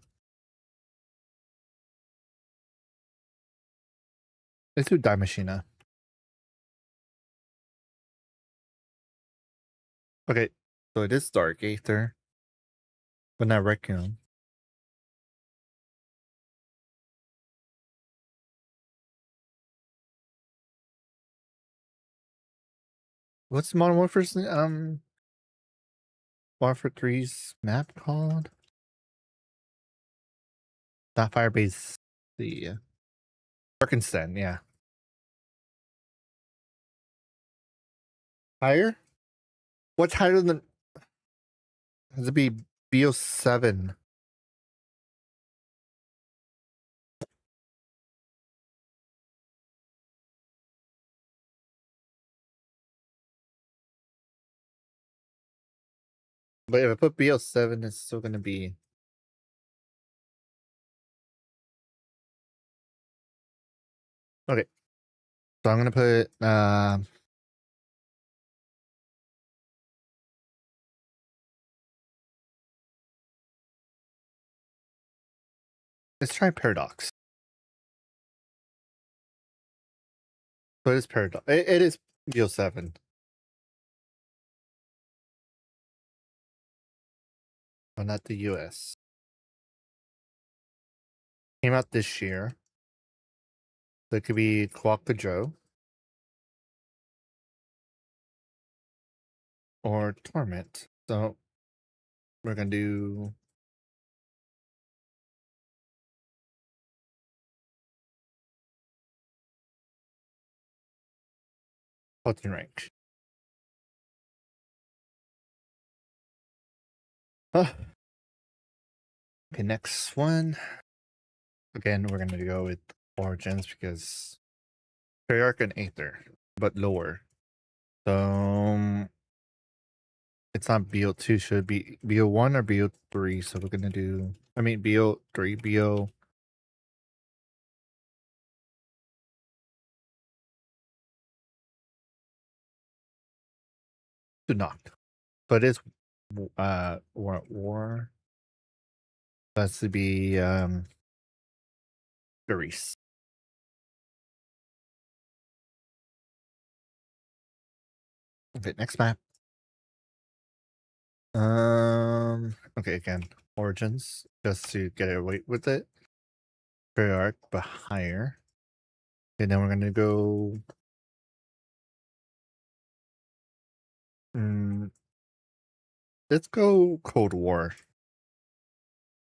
Let's do Die Machina. Okay, so it is Dark Aether, but not Requiem. What's Modern Warfare's Warfare 3's map called? Not Firebase. The Arkansas, yeah. Higher? What's higher than? Has to be BO7. But if I put BO7, it's still gonna be. Okay. So I'm gonna put let's try Paradox. So it is Paradox. It is BO7. But not the US. Came out this year. So it could be Clock the Joe or Torment. So we're gonna do Pulting Rank. Okay, next one. Again, we're gonna go with Origins because Treyarch and Aether, but lower. So it's not BO2, should be BO1 or BO3. So we're gonna do BO3, BO. Do not. But it's war. That's to be Greece. Okay, next map. Okay, again, Origins, just to get it right with it. Treyarch, but higher. And then we're gonna go. Let's go Cold War.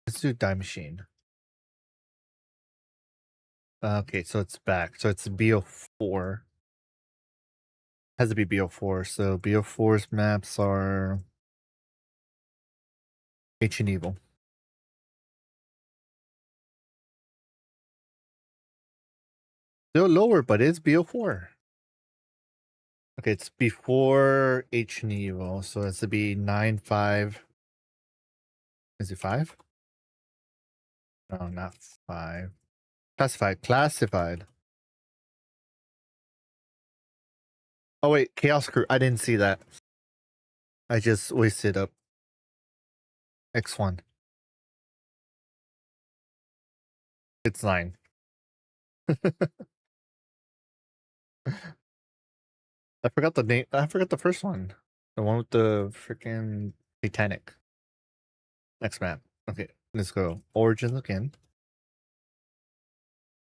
Let's do Die Machine. Okay, so it's back. So it's BO4. Has to be BO4. So BO4's maps are Ancient Evil. Still lower, but it's BO4. Okay, it's before Ancient Evil, so it has to be 9-5. Is it 5? No, not 5. Classified. Oh wait, Chaos Crew. I didn't see that. I just wasted up X1. It's 9. I forgot the name. I forgot the first one. The one with the freaking Titanic. Next map. Okay, let's go. Origins again.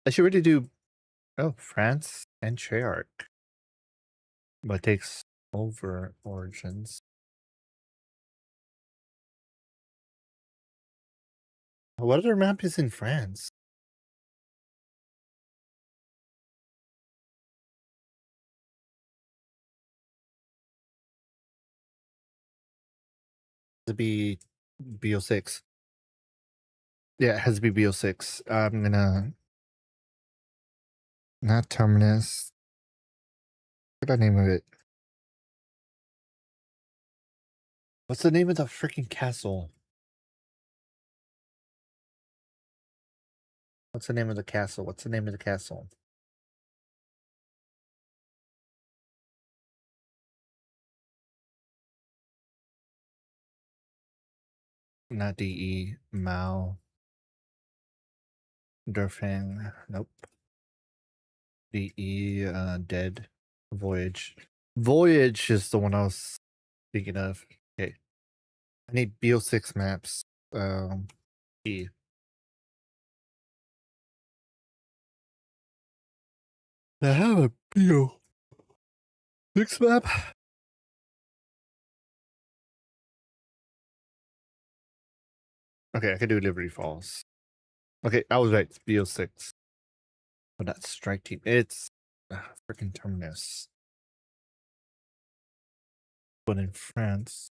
I should already do. Oh, France and Treyarch. But it takes over Origins. What other map is in France? To be BO6. Yeah, it has to be BO6. I'm gonna not Terminus. What's the name of it? What's the name of the freaking castle? What's the name of the castle? What's the name of the castle? Not DE. Mao. Durfang. Nope. DE. Dead. Voyage. Voyage is the one I was thinking of. Okay. I need BO6 maps. E. I have a BO6 map. Okay, I can do Liberty Falls. Okay, I was right. It's BO6. But that's Strike Team. It's freaking Terminus. But in France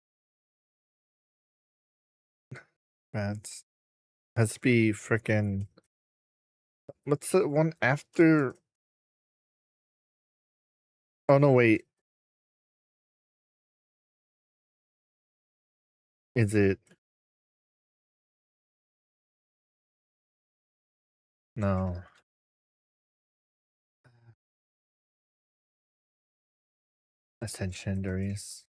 has to be freaking. What's the one after? Oh no, wait. Is it? No. Ascensionaries.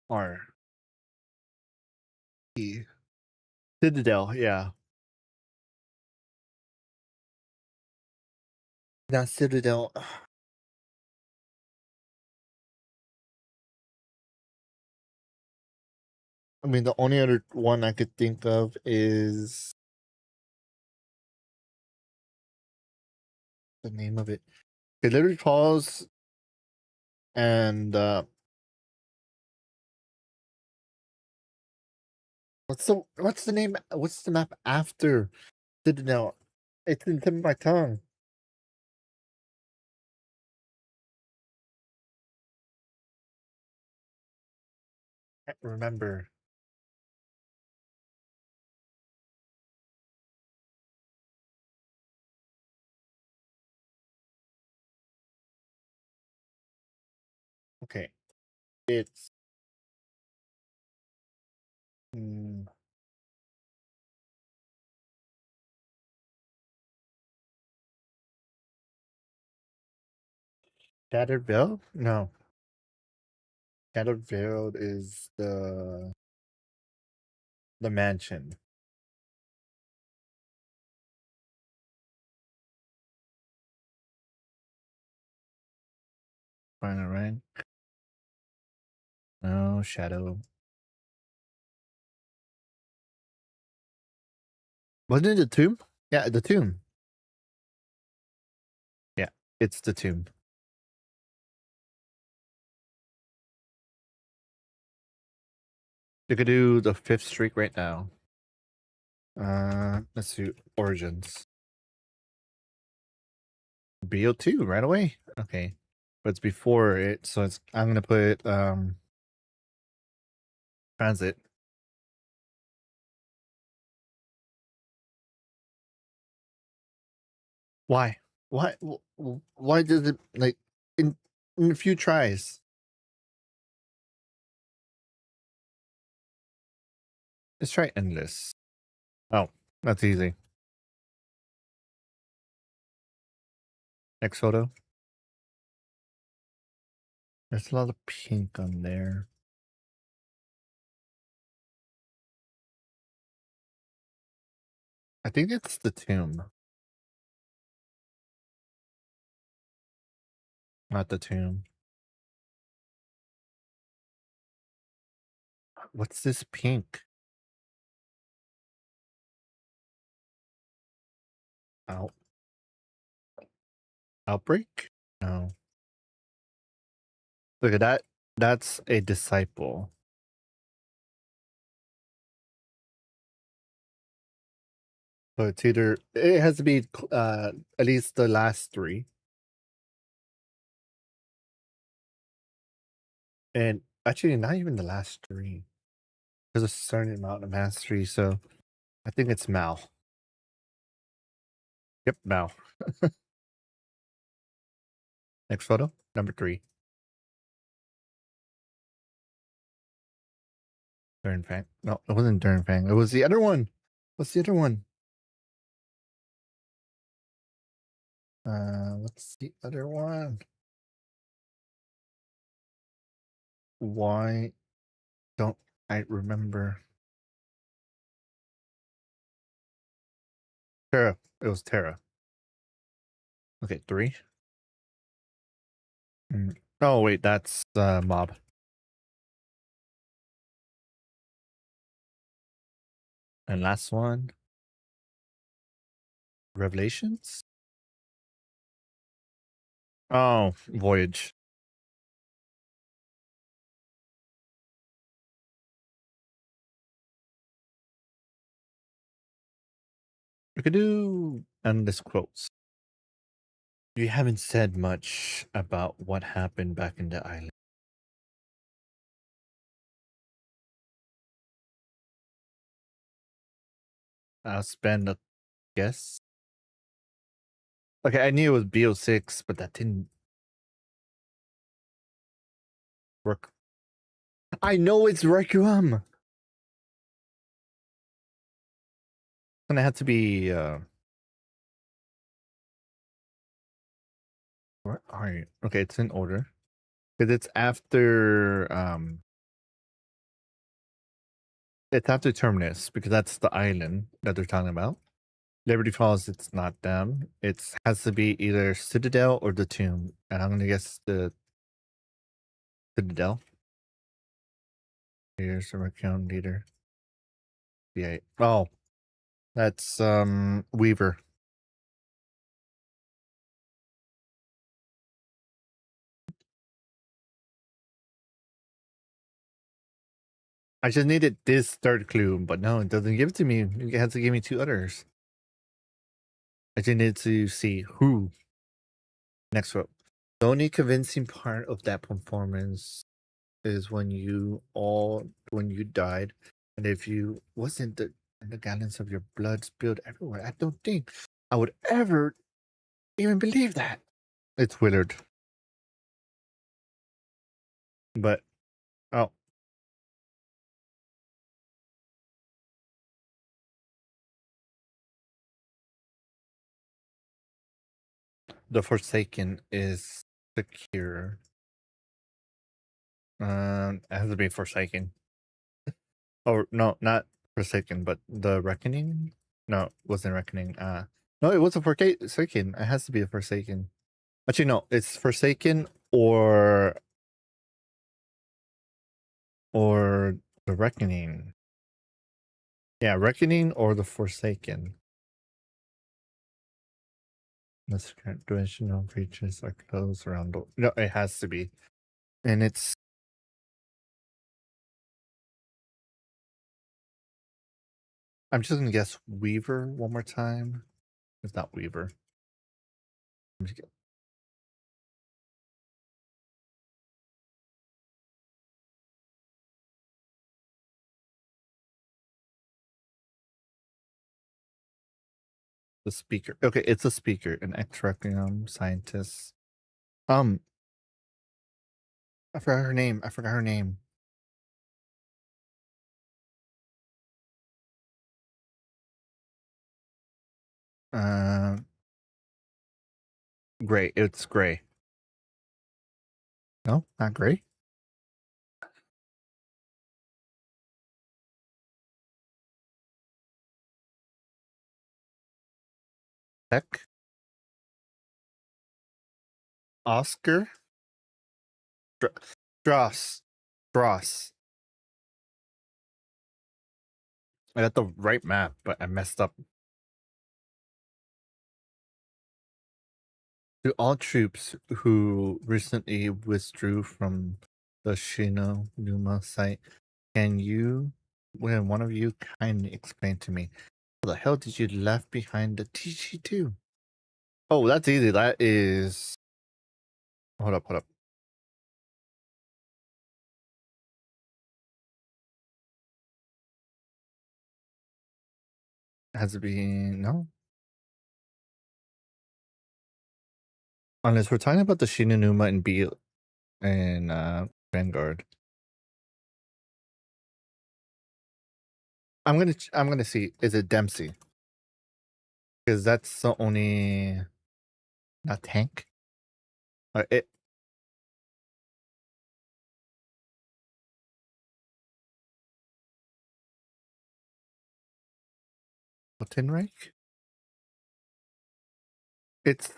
R. E. Citadel, yeah. Not Citadel. I mean, the only other one I could think of is the name of it. It literally calls and what's the name? What's the map after Citadel? It's in the tip of my tongue. I can't remember. Okay, it's Shattered Veil? No, Shattered Veil is the mansion. Final rank. No shadow. Wasn't it the tomb? Yeah, the tomb. Yeah, it's the tomb. You could do the 5th streak right now. Let's do Origins. BO2 right away. Okay, but it's before it, so it's. I'm gonna put transit. Why? Why? Why does it like in a few tries? Let's try endless. Oh, that's easy. Next photo. There's a lot of pink on there. I think it's the tomb. Not the tomb. What's this pink? Out Outbreak? No. Look at that. That's a disciple. So it's either it has to be at least the last three. And actually not even the last three. There's a certain amount of mastery, so I think it's Mal. Yep, Mal. Next photo, number 3. Durnfang. No, it wasn't Durnfang. It was the other one. What's the other one? What's the other one? Why don't I remember? Terra. It was Terra. Okay, 3. Oh wait, that's Mob. And last one, Revelations. Oh, Voyage. We could do endless quotes. You haven't said much about what happened back in the island. I'll spend a guess. Okay, I knew it was BO6, but that didn't work. I know it's Requiem. And it had to be where are you? Okay, it's in order. Because it's after Terminus, because that's the island that they're talking about. Liberty Falls, it's not them. It has to be either Citadel or the Tomb. And I'm gonna guess the Citadel. Here's the Requiem leader. Yeah. Oh, that's Weaver. I just needed this third clue, but no, it doesn't give it to me. It has to give me 2 others. I just need to see who. Next one. The only convincing part of that performance is when you died, and if you wasn't the gallons of your blood spilled everywhere. I don't think I would ever even believe that. It's Willard. But oh, the Forsaken is secure. It has to be Forsaken. Oh no, not Forsaken, but the Reckoning. No, it wasn't Reckoning. No, it was a Forsaken. It has to be a Forsaken. Actually, no, it's Forsaken or the Reckoning. Yeah, Reckoning or the Forsaken. This current dimensional creatures are closed around. No, it has to be, and it's. I'm just gonna guess Weaver one more time. It's not Weaver. The speaker. Okay, it's a speaker, an ex-Requiem scientist. I forgot her name. Uh, gray. It's gray. No, not gray. Heck. Oscar. Dross. Dross. I got the right map, but I messed up. To all troops who recently withdrew from the Numa site, can you, when one of you kindly explain to me, how the hell did you left behind the TG2? Oh, that's easy. That is. Hold up, hold up. Has it been no? Unless we're talking about the Shinonuma and B and Vanguard. I'm gonna see. Is it Dempsey? Because that's the only not tank. It Tinreich? It's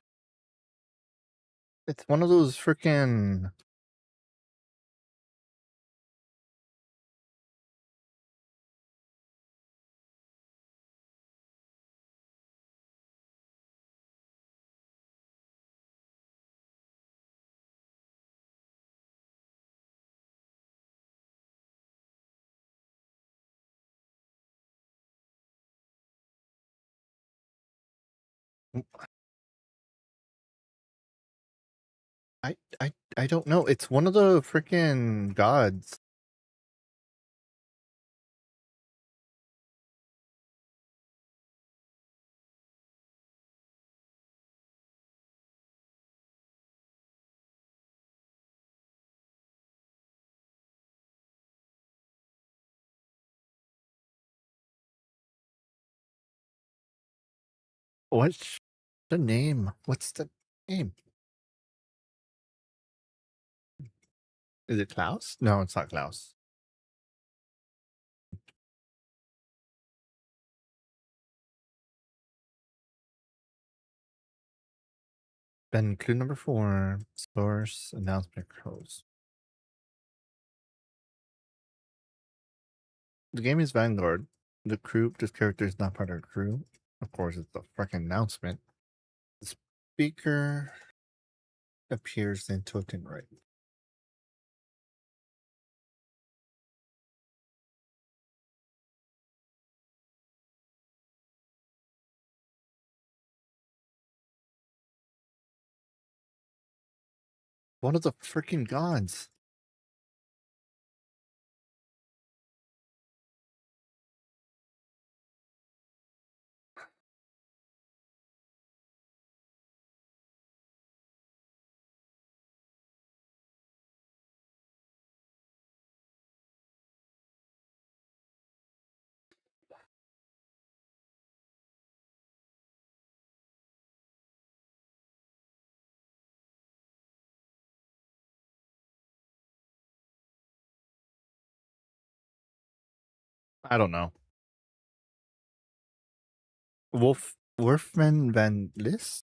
it's one of those freaking. I don't know. It's one of the freaking gods. What's the name? What's the name? Is it Klaus? No, it's not Klaus. Then clue number 4. Source announcement close. The game is Vanguard. The crew, this character is not part of the crew. Of course, it's the freaking announcement. The speaker appears in Token right. One of the freaking gods. I don't know. Wolfman Van List?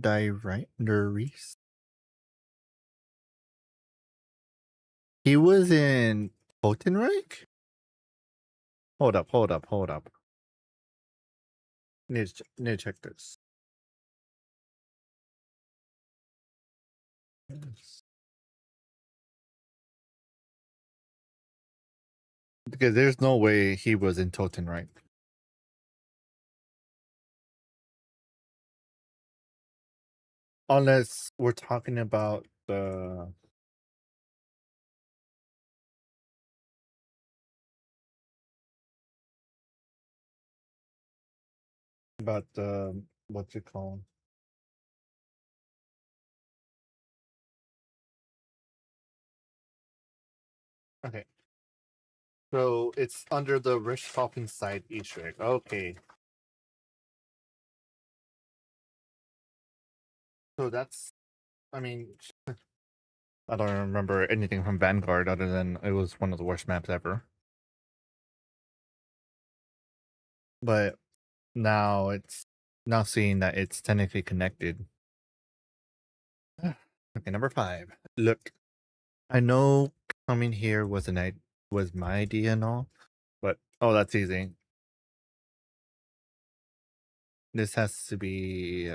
Der Reese? He was in Totenreich? Hold up, hold up, hold up. Need to check this. Yes. Because there's no way he was in Totenreich. Unless we're talking about the what's it called? Okay. So it's under the Richthofen side Easter egg. Okay. So that's, I mean, I don't remember anything from Vanguard other than it was one of the worst maps ever. But now now seeing that it's technically connected. Okay, number 5. Look, I know coming here was was my idea and all, but oh, that's easy. This has to be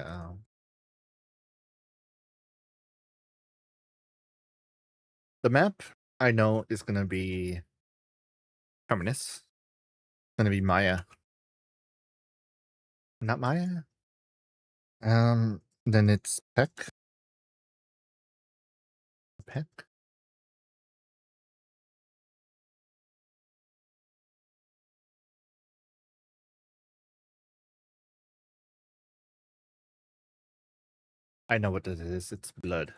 the map. I know is gonna be Terminus. Gonna be Maya, not Maya. Then it's Peck. Peck. I know what this is. It's blood.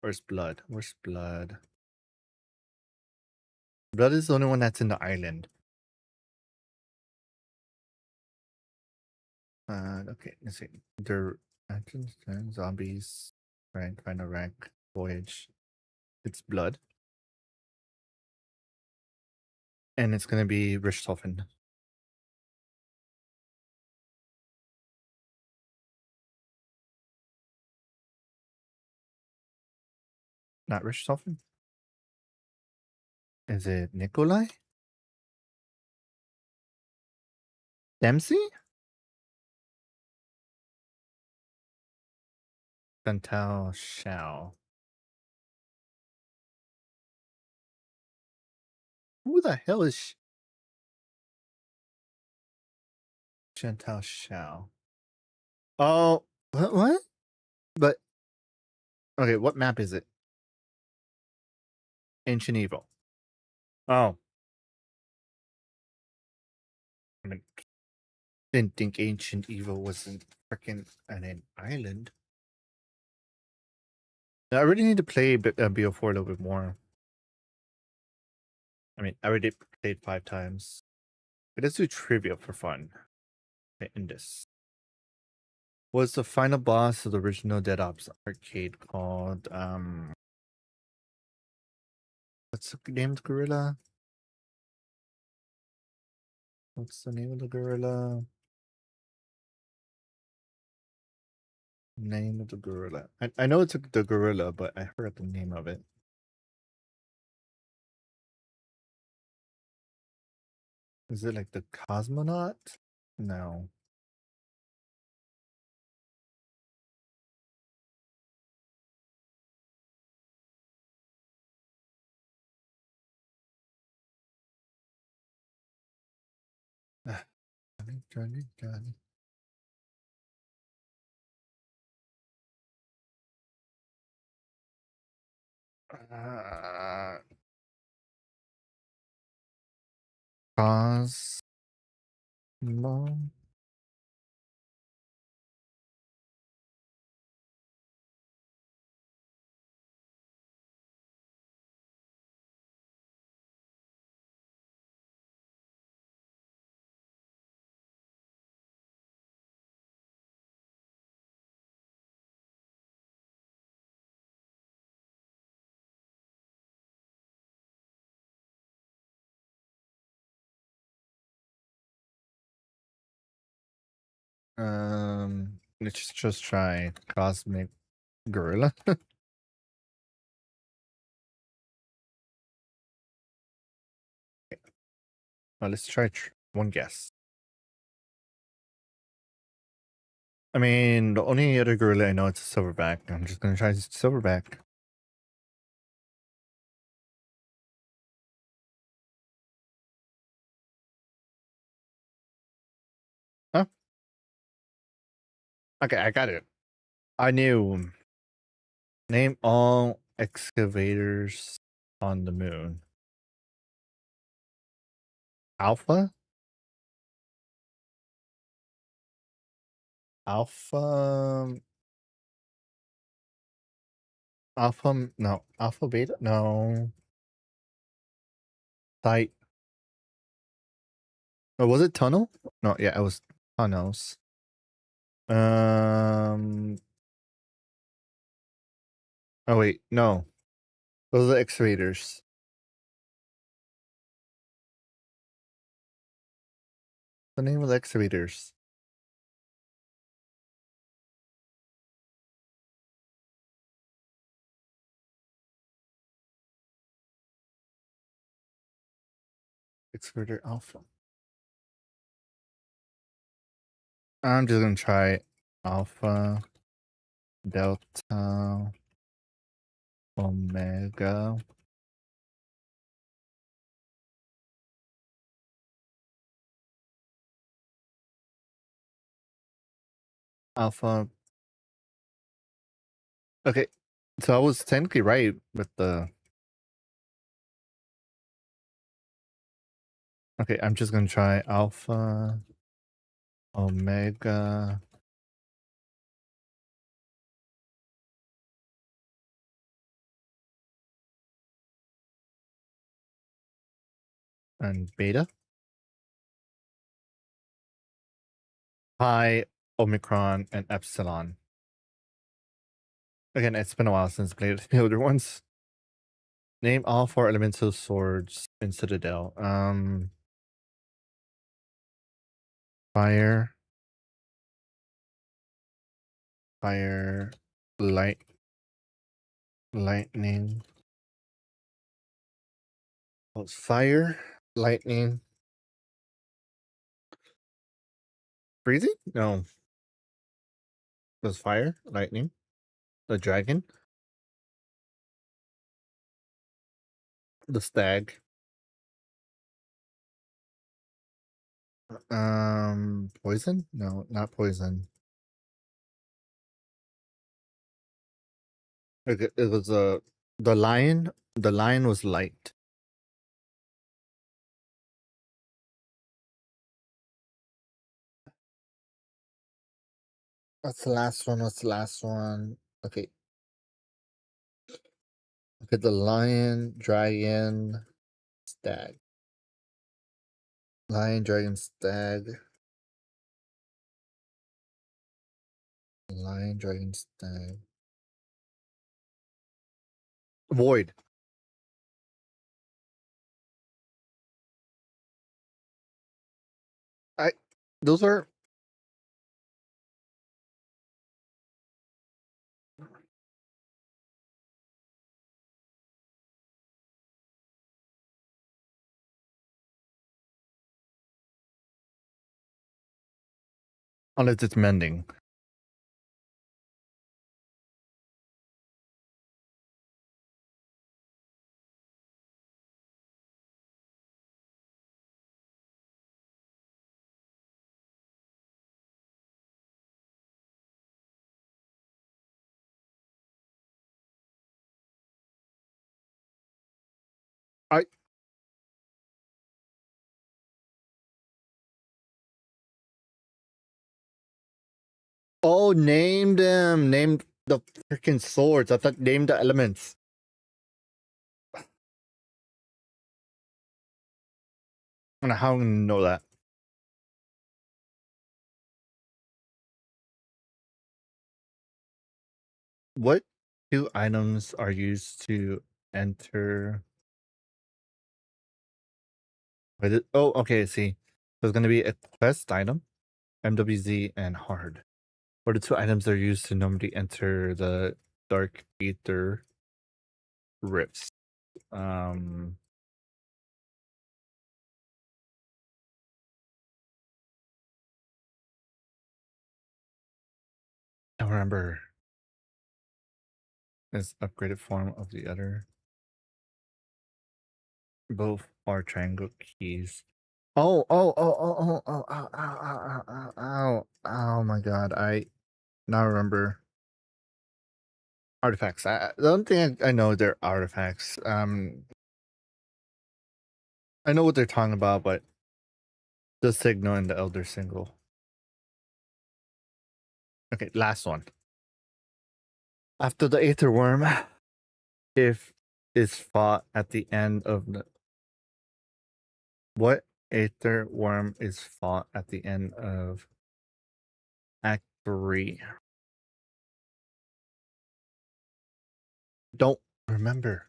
Where's blood? Where's blood? Blood is the only one that's in the island. Okay, let's see. The actions, zombies, rank, final rank, voyage. It's blood. And it's gonna be Richthofen. Not Richthofen? Is it Nikolai? Dempsey? Chantal Shao. Who the hell is Chantal Shao? Oh, what? But okay, what map is it? Ancient Evil. Oh, I mean, didn't think Ancient Evil was in freaking an island. I really need to play BO4 a little bit more. I mean, I already played 5 times. But let's do trivia for fun. In this. Was the final boss of the original Dead Ops arcade called what's the name of the gorilla? What's the name of the gorilla? Name of the gorilla. I know it's the gorilla, but I forgot the name of it. Is it like the cosmonaut? No. Johnny. Cosmo. Let's just try Cosmic Gorilla. Well, let's try one guess. I mean, the only other gorilla I know is a silverback. I'm just gonna try silverback. Huh? Okay, I got it. I knew. Name all excavators on the moon. Alpha? Alpha? Alpha? No. Alpha, beta? No. Tight. Oh, was it tunnel? No, yeah, it was tunnels. Oh wait, no. Those are the excavators. The name of the excavators. Excavator Alpha. I'm just gonna try Alpha, Delta, Omega. Alpha. Okay, so I was technically right with the. Okay, I'm just gonna try Alpha, Omega, and Beta. Pi, Omicron, and Epsilon. Again, it's been a while since I played the other ones. Name all 4 elemental swords in Citadel. Fire, fire, light, lightning. Oh, fire, lightning, freezing? No, it was fire, lightning, the dragon, the stag. Poison? No, not poison. Okay, it was the lion. The lion was light. What's the last one? What's the last one? Okay. Okay, the lion, dragon, stag. Lion, dragon, stag. Lion, dragon, stag. Void. I those are unless it's mending. I oh name them. Name the freaking swords. I thought name the elements. I don't know how I'm gonna know that. What 2 items are used to enter? Oh, okay. See, there's gonna be a quest item, MWZ, and hard. What are the 2 items that are used to normally enter the dark ether rifts? I don't remember. Is upgraded form of the other. Both are triangle keys. Oh my god, I now remember. Artifacts. The only thing I know they're artifacts. I know what they're talking about, but the signal and the elder single. Okay, last one. After the aether worm, if is fought at the end of the What aether worm is fought at the end of Act 3? Don't remember.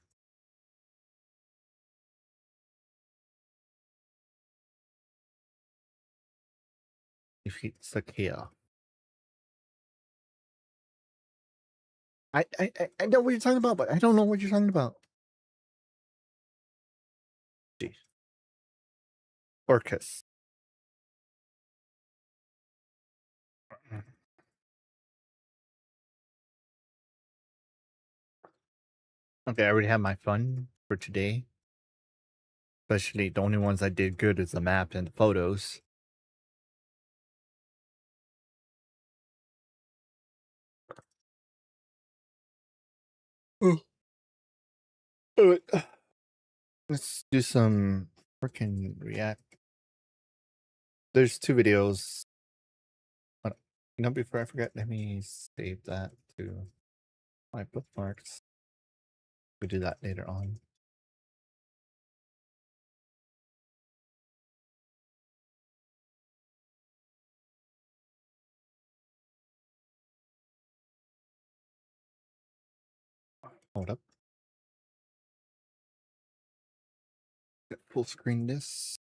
Defeat Sakia. I know what you're talking about, but I don't know what you're talking about. Jeez. Orcus. Okay, I already have my fun for today. Especially the only ones I did good is the map and the photos. Oh. Alright. Let's do some freaking react. There's 2 videos. Before I forget, let me save that to my bookmarks. We do that later on. Hold up. Full screen this.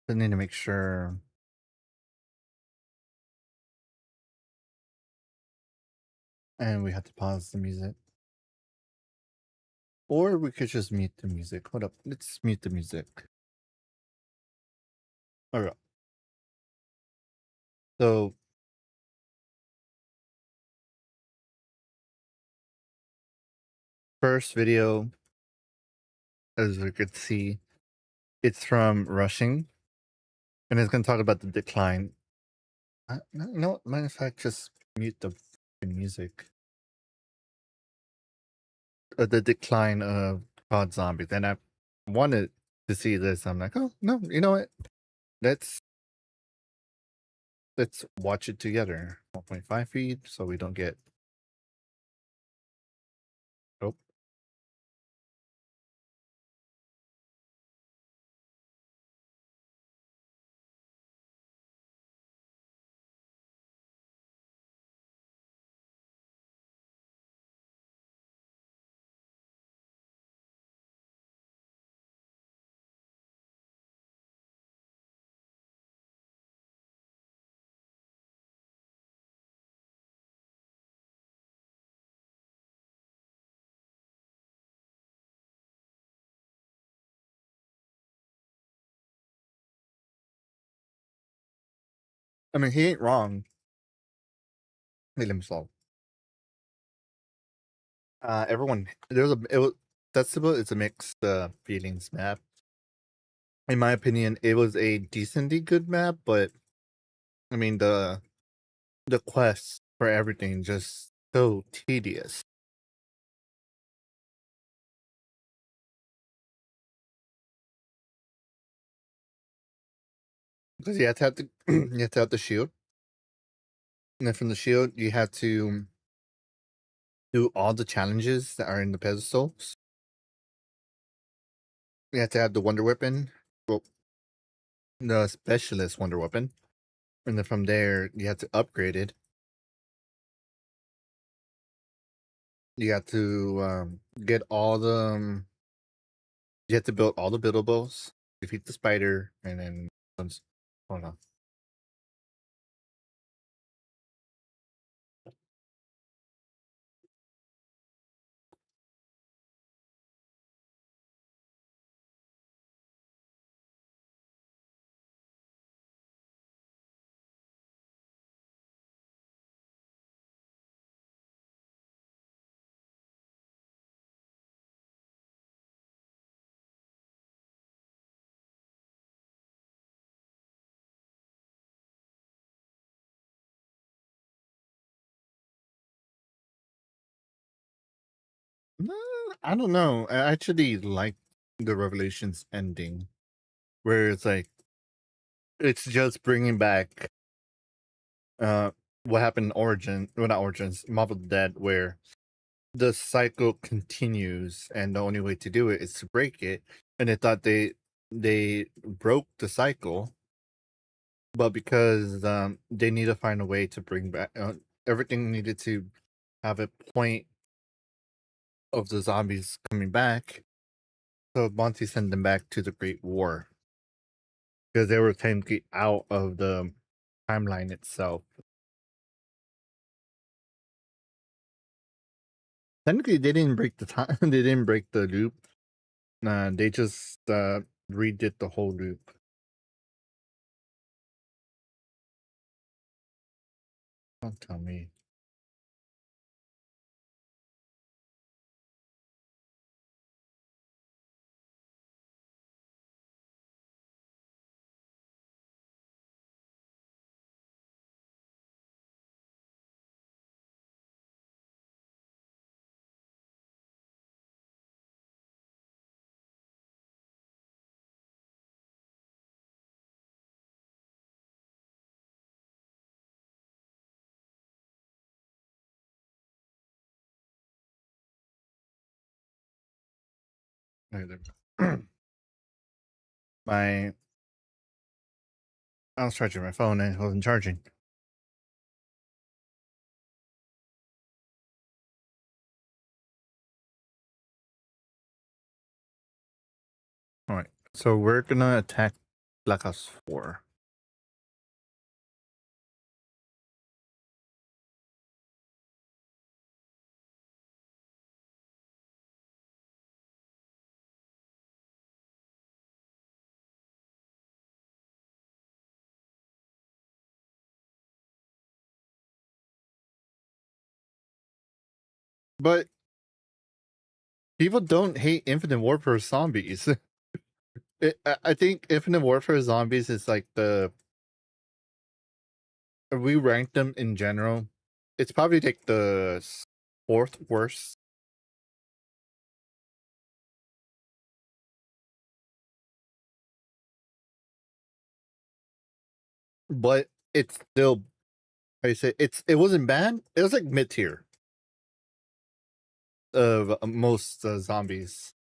I need to make sure. And we have to pause the music. Or we could just mute the music. Hold up. Let's mute the music. Alright. So first video, as you could see, it's from Rushing. And it's going to talk about the decline. You know what? Matter of fact, just mute the music. The decline of COD Zombies. And I wanted to see this. I'm like, oh, no, you know what? Let's watch it together. 1.5 feed so we don't get. Oh. I mean, he ain't wrong. Wait, let me solve. Everyone, it's a mixed feelings map. In my opinion, it was a decently good map, but I mean the quest for everything just so tedious. Because you have to have the you have to have the shield, and then from the shield you have to do all the challenges that are in the pedestals. You have to have the wonder weapon, well, the specialist wonder weapon, and then from there you have to upgrade it. You have to get all the. You have to build all the buildables, defeat the spider, and then hold on. I don't know. I actually like the Revelations ending, where it's like it's just bringing back what happened in Origin, well, not Origins, Mob of the Dead, where the cycle continues, and the only way to do it is to break it. And they thought they broke the cycle, but because they need to find a way to bring back everything needed to have a point of the zombies coming back. So Monty sent them back to the Great War because they were technically out of the timeline itself. Technically, they didn't break the time. They didn't break the loop. They just redid the whole loop. Don't tell me. my I was charging my phone and it wasn't charging. All right, so we're gonna attack Black Ops 4. But people don't hate Infinite Warfare zombies. I think Infinite Warfare zombies is like if we rank them in general, it's probably like the fourth worst. But it's still, I say it wasn't bad. It was like mid tier of most zombies.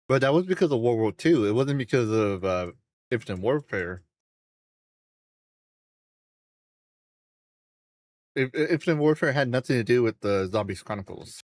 But that was because of World War II. It wasn't because of Infinite Warfare. Infinite Warfare had nothing to do with the Zombies Chronicles.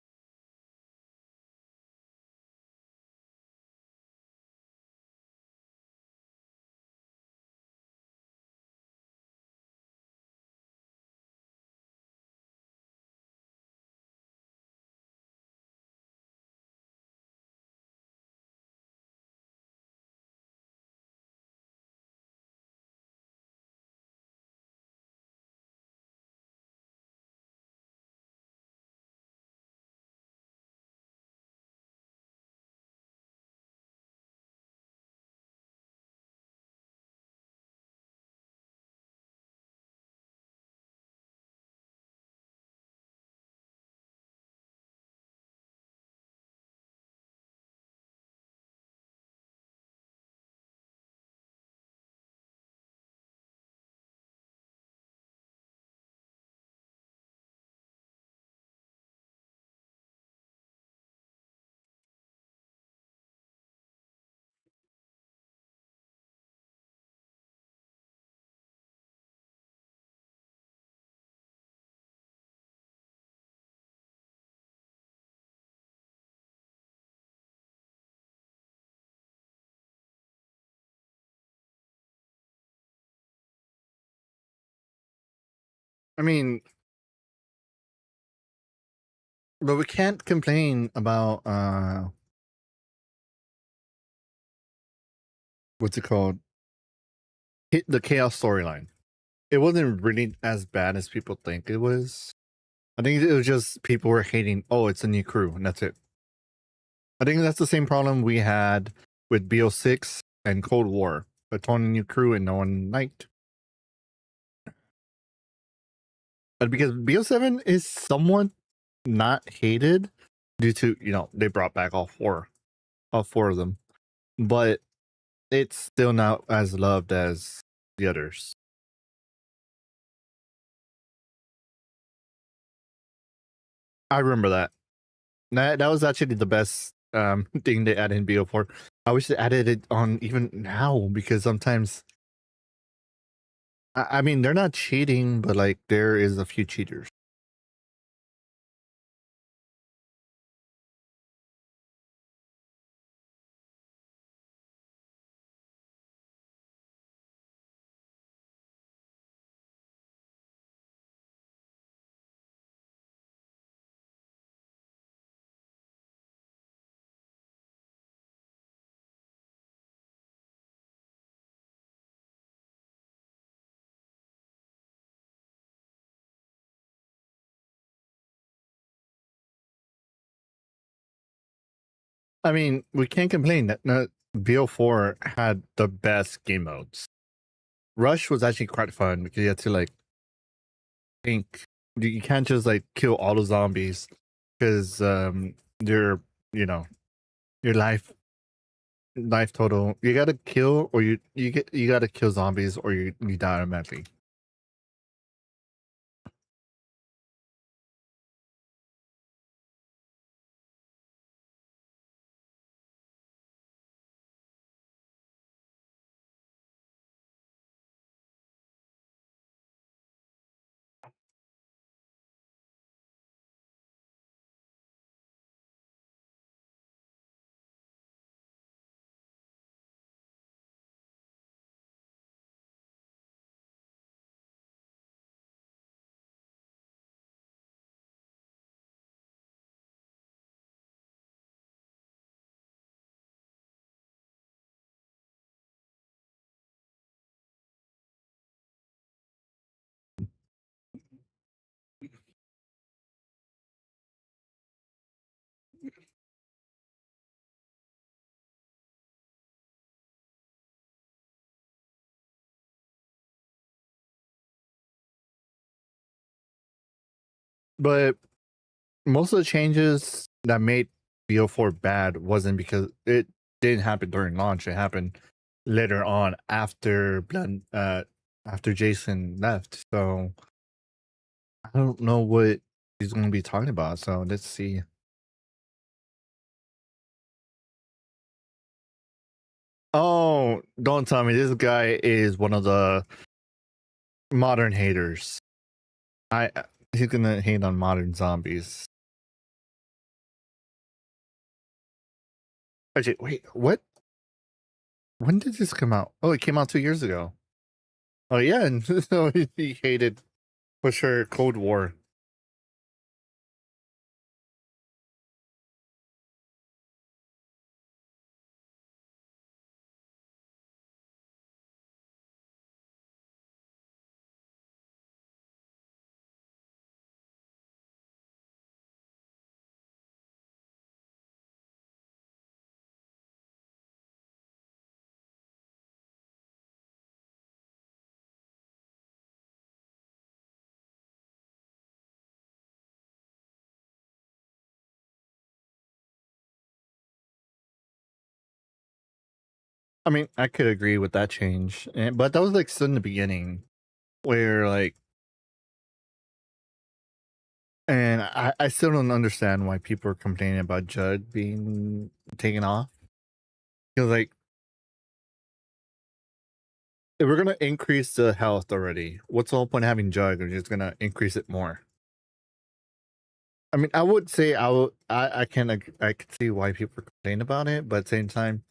I mean, but we can't complain about what's it called? The Chaos storyline. It wasn't really as bad as people think it was. I think it was just people were hating, oh, it's a new crew, and that's it. I think that's the same problem we had with BO6 and Cold War. A totally new crew and no one liked. But because BO7 is somewhat not hated due to they brought back all four of them, but it's still not as loved as the others. I remember that. That was actually the best thing they added in BO4. I wish they added it on even now because sometimes I mean they're not cheating, but like there is a few cheaters. I mean, we can't complain that BO4 had the best game modes. Rush was actually quite fun because you had to like think. You can't just like kill all the zombies because your you know your life total. You gotta kill or you gotta kill zombies or you die automatically. But most of the changes that made BO4 bad wasn't because it didn't happen during launch. It happened later on after Jason left. So I don't know what he's going to be talking about. So let's see. Oh, don't tell me this guy is one of the modern haters. I He's gonna hate on modern zombies. Actually, wait, what? When did this come out? Oh, it came out 2 years ago. Oh yeah, and so he hated for sure Cold War. I mean, I could agree with that change, but that was like still in the beginning, where like, and I still don't understand why people are complaining about Judd being taken off. Because like, if we're gonna increase the health already, what's the whole point of having Judd? We're just gonna increase it more. I mean, I would say I can I could see why people complain about it, but at the same time,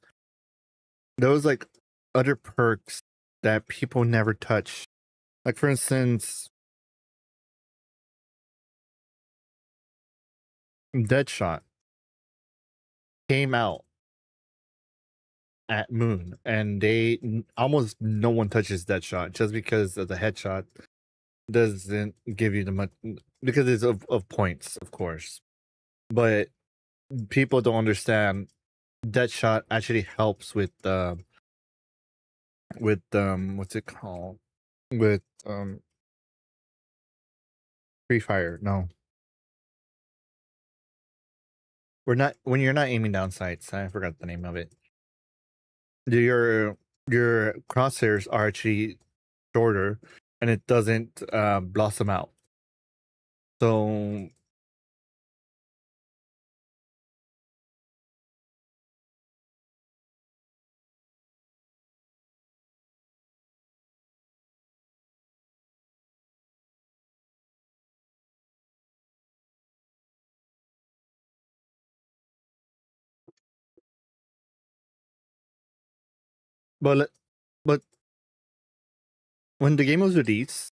those like other perks that people never touch. Like for instance, Deadshot came out at Moon, and almost no one touches Deadshot just because of the headshot doesn't give you the much because it's of points, of course. But people don't understand Deadshot actually helps with what's it called with Free Fire. No, We're not when you're not aiming down sights. I forgot the name of it. Your crosshairs are actually shorter, and it doesn't blossom out. So, but but when the game was released,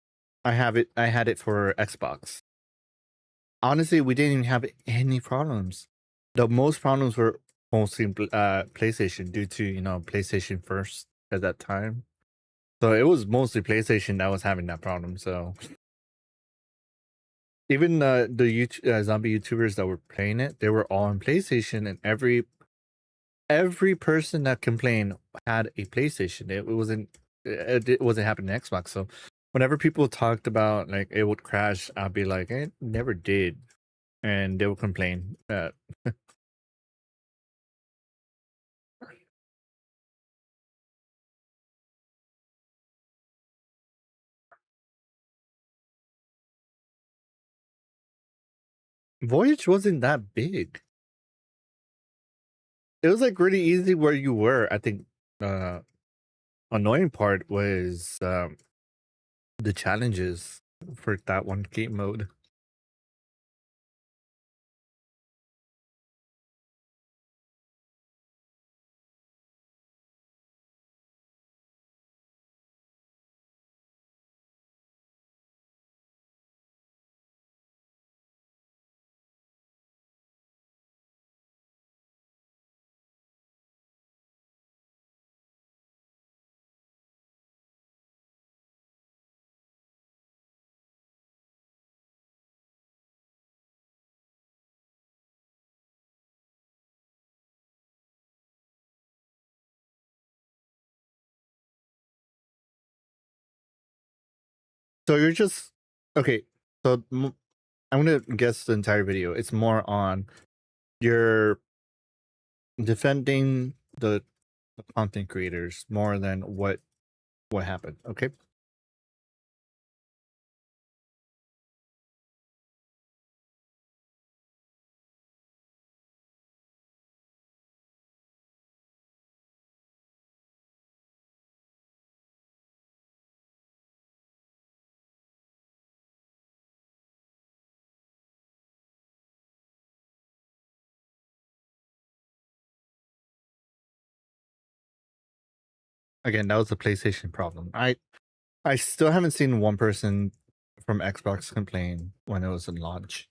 I had it for Xbox. Honestly, we didn't even have any problems. The most problems were mostly PlayStation due to PlayStation first at that time. So it was mostly PlayStation that was having that problem. So even the zombie YouTubers that were playing it, they were all on PlayStation, and every person that complained had a PlayStation. It wasn't happening on Xbox. So whenever people talked about like it would crash, I'd be like, it never did, and they would complain. Voyage wasn't that big. It was like really easy where you were. I think uh annoying part was the challenges for that one game mode. So you're just okay. So I'm gonna guess the entire video. It's more on you're defending the content creators more than what happened. Okay. Again, that was a PlayStation problem. I still haven't seen one person from Xbox complain when it was in launch.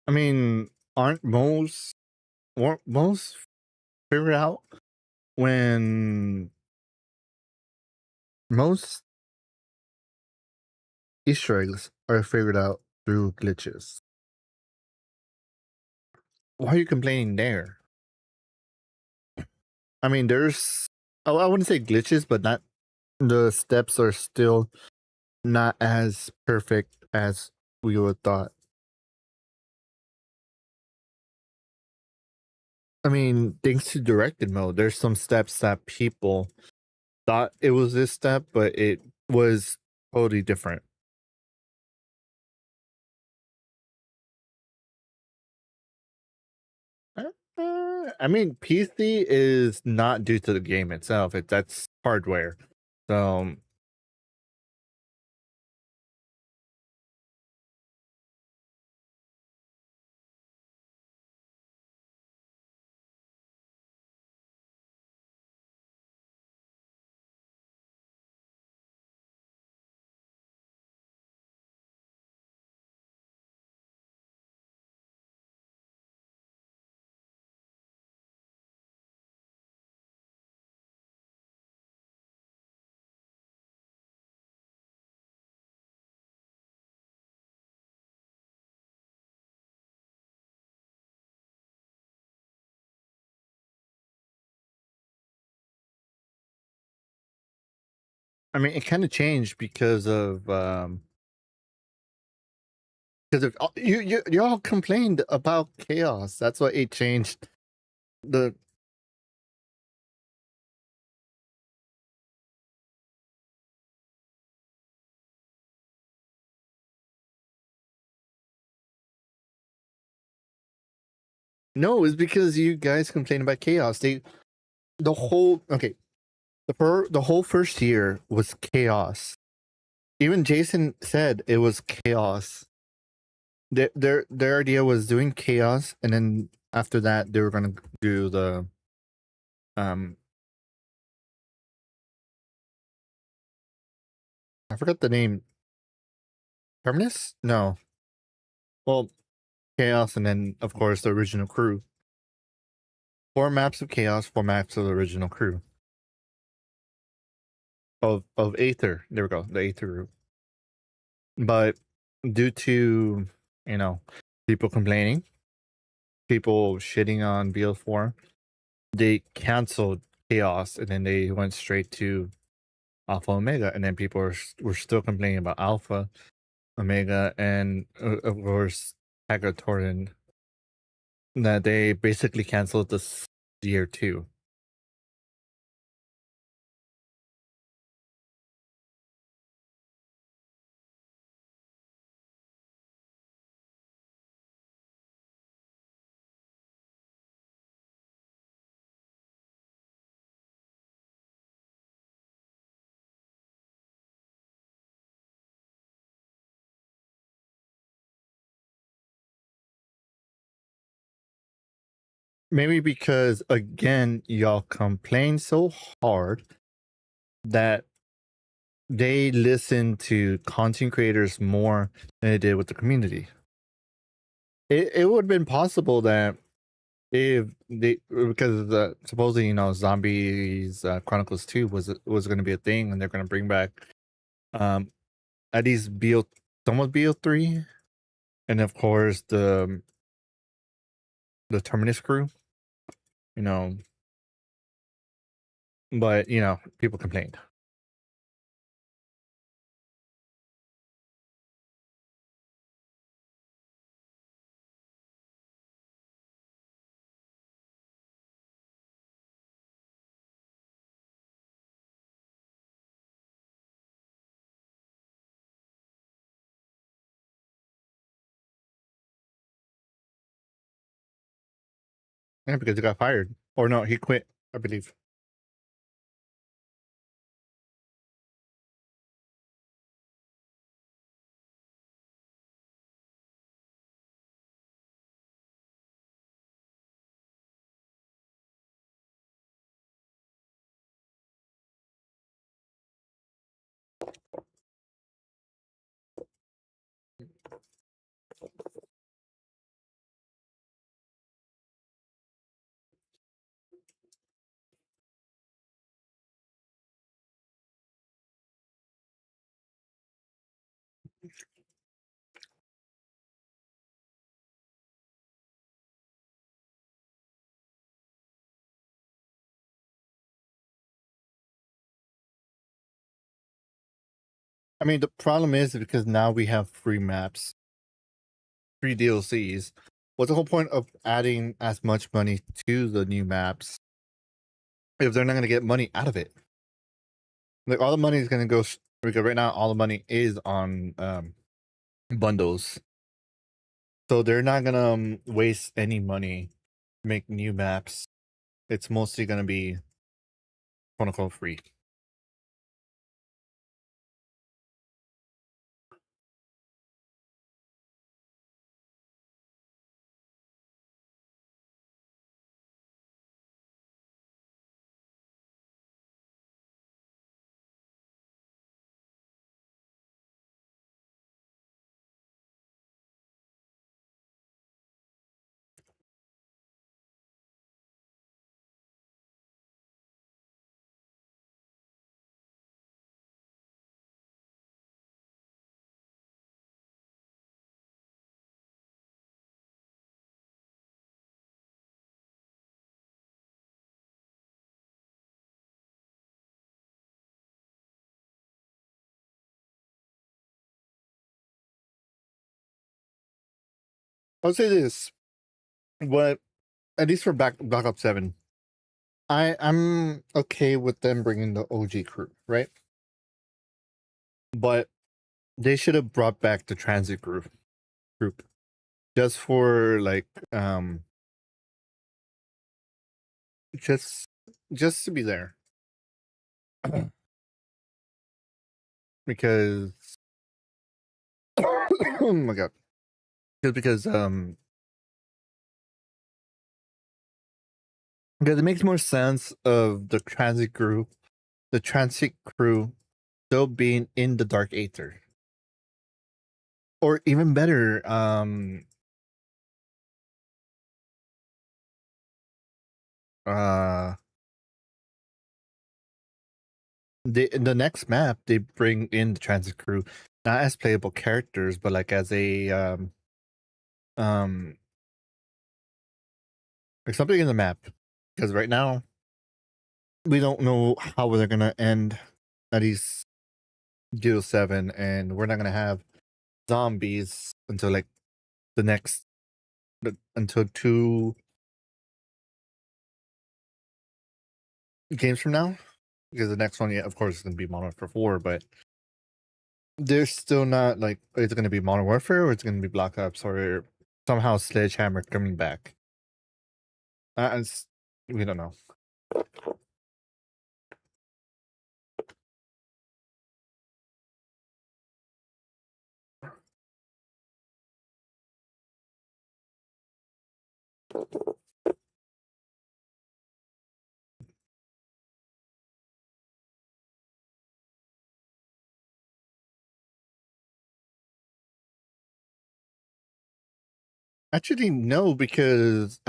I mean, aren't most figured out when most Easter eggs are figured out through glitches? Why are you complaining there? I mean, there's I wouldn't say glitches, but not the steps are still not as perfect as we would thought. I mean, thanks to directed mode, there's some steps that people thought it was this step, but it was totally different. I mean, PC is not due to the game itself. That's hardware. So I mean, it kind of changed because of y'all complained about chaos. That's why it changed. The No, it's because you guys complained about chaos. The whole okay, the whole first year was chaos. Even Jason said it was chaos. Their idea was doing chaos, and then after that they were gonna do the um I forgot the name. Terminus? No. Well, chaos, and then of course the original crew. 4 maps of chaos, 4 maps of the original crew of Aether. There we go, the Aether group. But due to you know people complaining, people shitting on BL4, they canceled chaos, and then they went straight to Alpha Omega, and then people were still complaining about Alpha Omega, and of course Hagatorin, that they basically canceled this year too. Maybe because again, y'all complain so hard that they listen to content creators more than they did with the community. It would have been possible that if they, because supposedly Zombies Chronicles 2 was going to be a thing, and they're going to bring back um at least somewhat BO3, and of course the Terminus crew, you know, but people complained. Yeah, because he got fired, or no, he quit, I believe. I mean, the problem is because now we have free maps, free DLCs. What's the whole point of adding as much money to the new maps if they're not going to get money out of it? Like, all the money is going to go, because right now all the money is on bundles, so they're not going to waste any money to make new maps. It's mostly going to be quote unquote free. I'll say this, but at least for Black Ops 7, I'm okay with them bringing the OG crew, right? But they should have brought back the transit group just for like just just to be there because oh my god, just because it makes more sense of the transit crew still being in the Dark Aether, or even better, uh the next map they bring in the transit crew not as playable characters but like as a um like something in the map, because right now we don't know how they're gonna end at least Duel 7, and we're not gonna have zombies until like the next until 2 games from now, because the next one, yeah, of course, is gonna be Modern Warfare 4, but they're still not like it's gonna be Modern Warfare or it's gonna be Black Ops or somehow Sledgehammer coming back. We don't know. Actually, no, because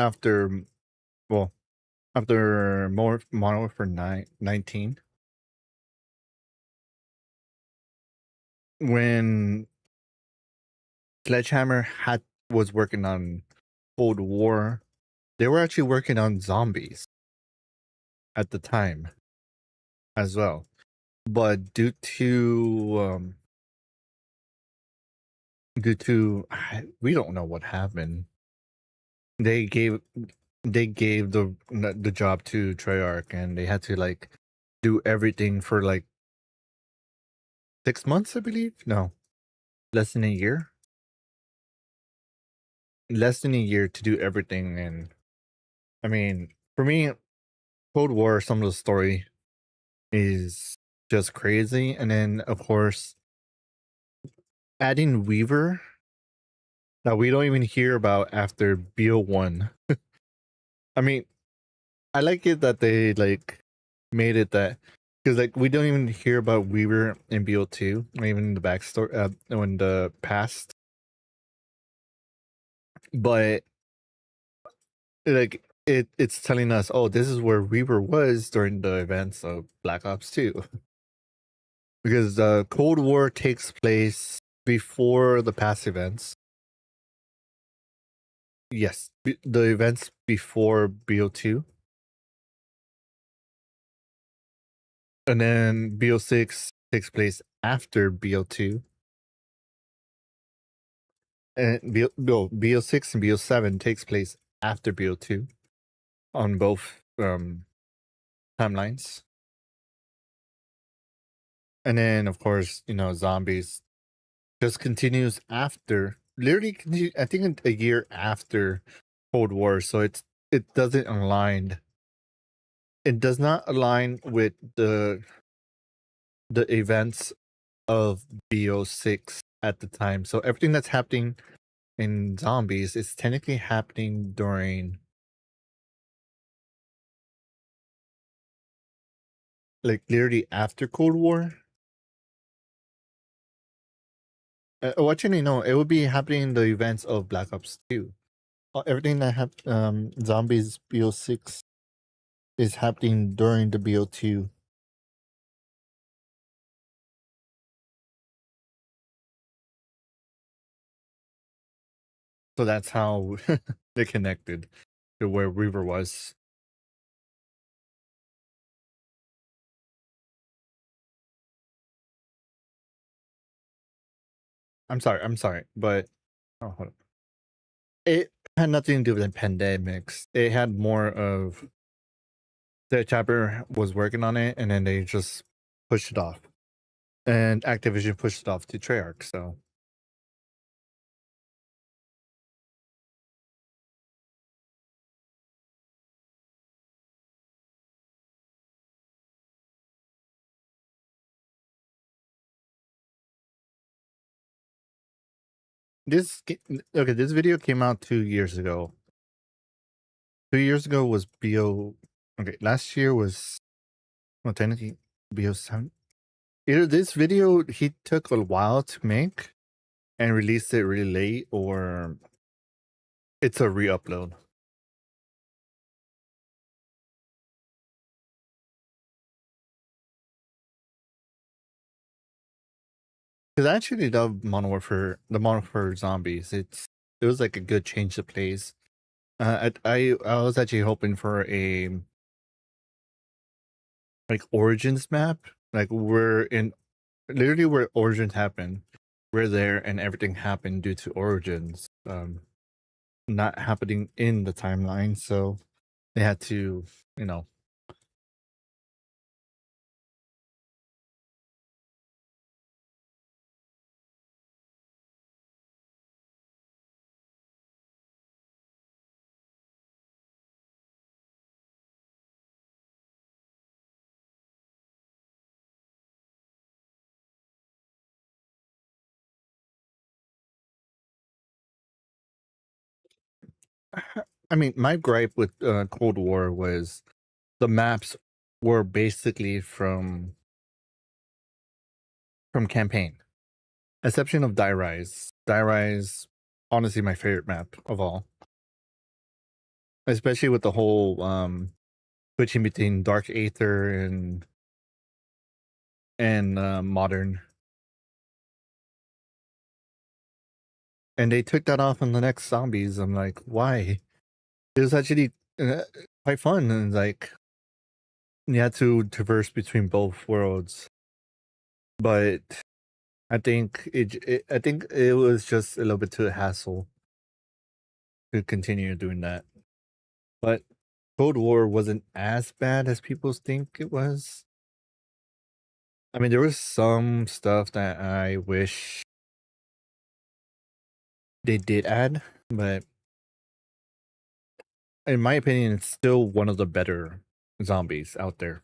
well, after more Modern Warfare 19, when Sledgehammer was working on Cold War, they were actually working on zombies at the time as well. But due to we don't know what happened, they gave the job to Treyarch, and they had to like do everything for like 6 months, I believe. No, less than a year. Less than a year to do everything, and I mean, for me, Cold War, some of the story is just crazy, and then of course adding Weaver that we don't even hear about after BO1. I mean, I like it that they like made it that, because like we don't even hear about Weaver in BO2, or even in the backstory, in the past. But like it's telling us, oh, this is where Weaver was during the events of Black Ops 2, because the Cold War takes place before the past events. Yes, the events before BO2, and then BO6 takes place after BO2, and BO6 and BO7 takes place after BO2 on both timelines. And then, of course, zombies just continues after, literally, I think a year after Cold War. So it doesn't align. It does not align with the events of BO6 at the time. So everything that's happening in zombies is technically happening during, like, literally after Cold War. Actually, no, it would be happening in the events of Black Ops 2. Everything that zombies BO6 is happening during the BO2. So that's how they connected to where Weaver was. I'm sorry, but oh, hold on. It had nothing to do with the pandemics. It had more of the chapter was working on it, and then they just pushed it off, and Activision pushed it off to Treyarch. So okay, this video came out 2 years ago. 2 years ago was BO. Okay, last year was, well, technically BO7. Either this video he took a while to make and released it really late, or it's a re-upload. Because I actually love Modern Warfare, the Modern Warfare Zombies. It was like a good change of pace. I was actually hoping for a like Origins map, like we're in literally where Origins happened. We're there, and everything happened due to Origins not happening in the timeline. So they had to, you know. I mean, my gripe with Cold War was the maps were basically from campaign, exception of Die Rise. Die Rise, honestly, my favorite map of all, especially with the whole switching between Dark Aether and Modern. And they took that off on the next Zombies. I'm like, why? It was actually quite fun, and like you had to traverse between both worlds. But I think I think it was just a little bit too hassle to continue doing that. But Cold War wasn't as bad as people think it was. I mean, there was some stuff that I wish they did add, but in my opinion, it's still one of the better zombies out there.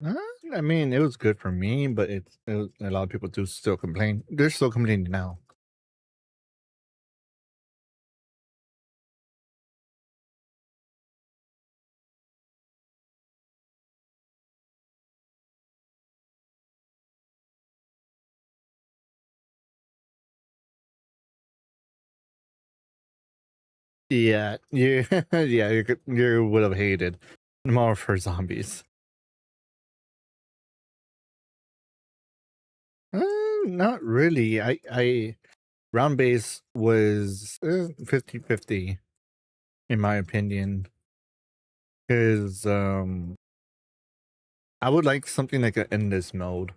Uh, I mean, it was good for me, but it was, a lot of people do still complain. They're still complaining now. Yeah, you, yeah, you would have hated more for zombies. Not really. I round base was 50-50 in my opinion, because I would like something like an endless mode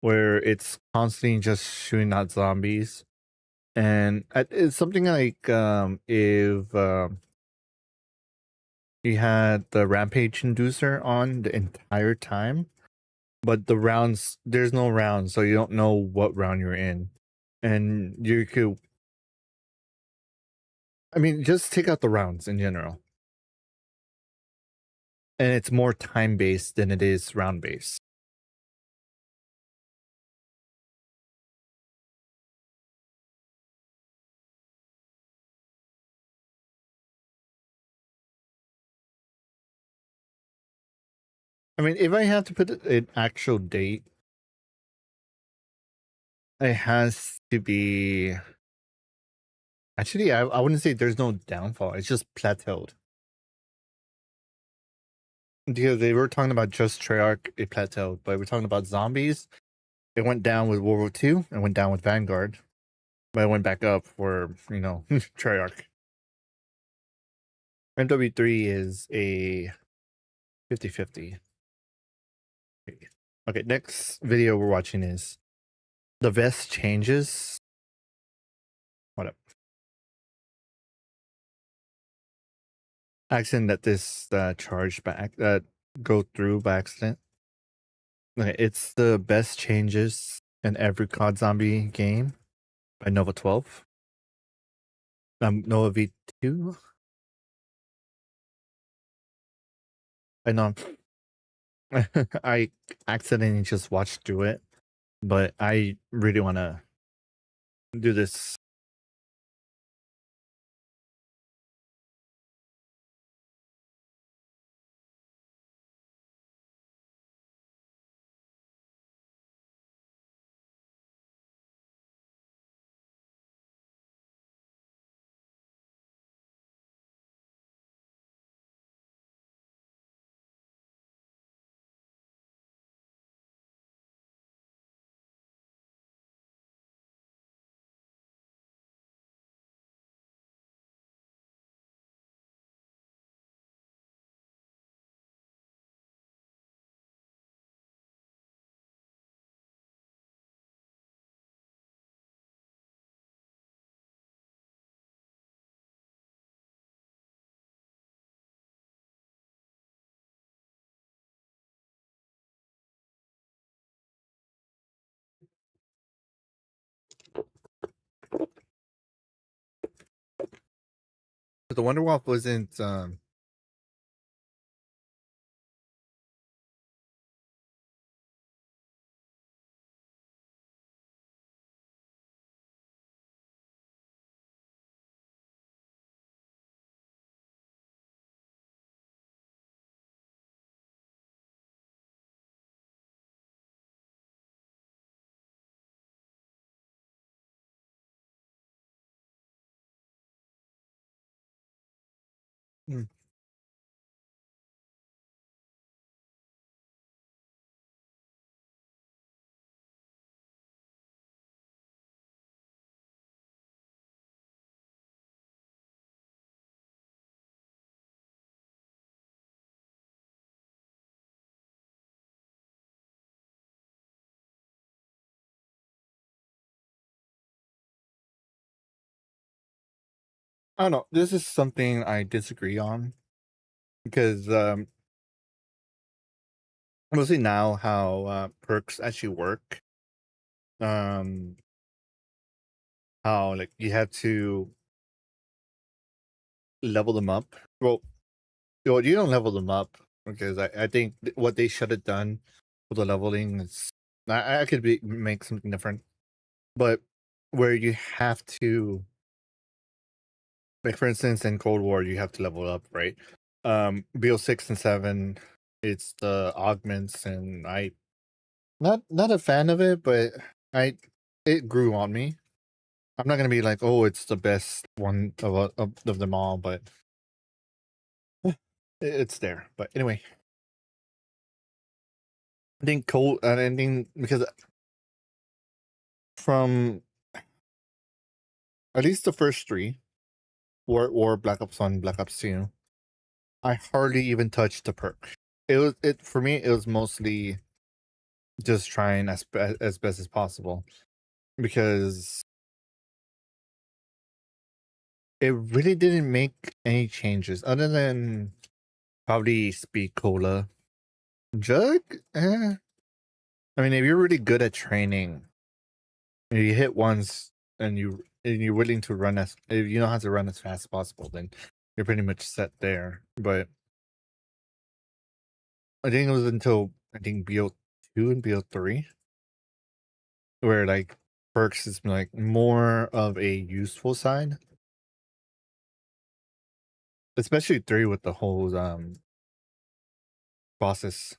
where it's constantly just shooting at zombies, and it's something like if you had the rampage inducer on the entire time, but the rounds, there's no rounds, so you don't know what round you're in, and you could, I mean, just take out the rounds in general, and it's more time based than it is round based. I mean, if I have to put an actual date, it has to be. Actually, I wouldn't say there's no downfall. It's just plateaued. Because they were talking about just Treyarch, it plateaued. But we're talking about zombies. It went down with World War II and went down with Vanguard. but I went back up for Treyarch. MW3 is a 50-50. Okay, next video we're watching is the vest changes. What up? Accident that this charge back go through by accident. Okay, it's the best changes in every COD Zombie game by Nova 12. Nova V2. I know I accidentally just watched through it, but I really want to do this. The Wonderwalk wasn't hmm. I don't know. This is something I disagree on because mostly now how perks actually work. Um, how like you have to level them up. Well, you don't level them up because I think what they should have done with the leveling is I could make something different, but where you have to, like for instance in Cold War you have to level up, right? BO6 and 7, it's the augments, and I not a fan of it, but I it grew on me. I'm not gonna be like, oh, it's the best one of them all, but it's there. But anyway, I think because from at least the first three, or Black Ops 1, Black Ops 2, I hardly even touched the perk. It for me. It was mostly just trying as best as possible because it really didn't make any changes other than probably Speed Cola. Jug. I mean, if you're really good at training, if you hit once and you're willing to run if you know how to run as fast as possible, then you're pretty much set there. But I think it was until I think BO2 and BO3 where like perks is like more of a useful side, especially 3 with the whole process.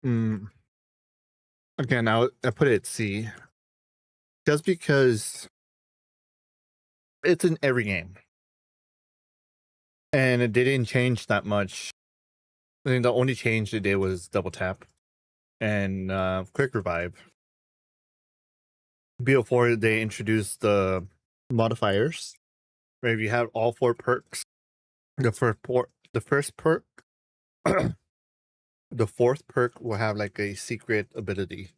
Mm, again, I put it at C just because it's in every game, and it didn't change that much. I think the only change they did was double tap and quick revive. BO4 they introduced the modifiers where if you have all four perks, the first perk, the fourth perk will have like a secret ability.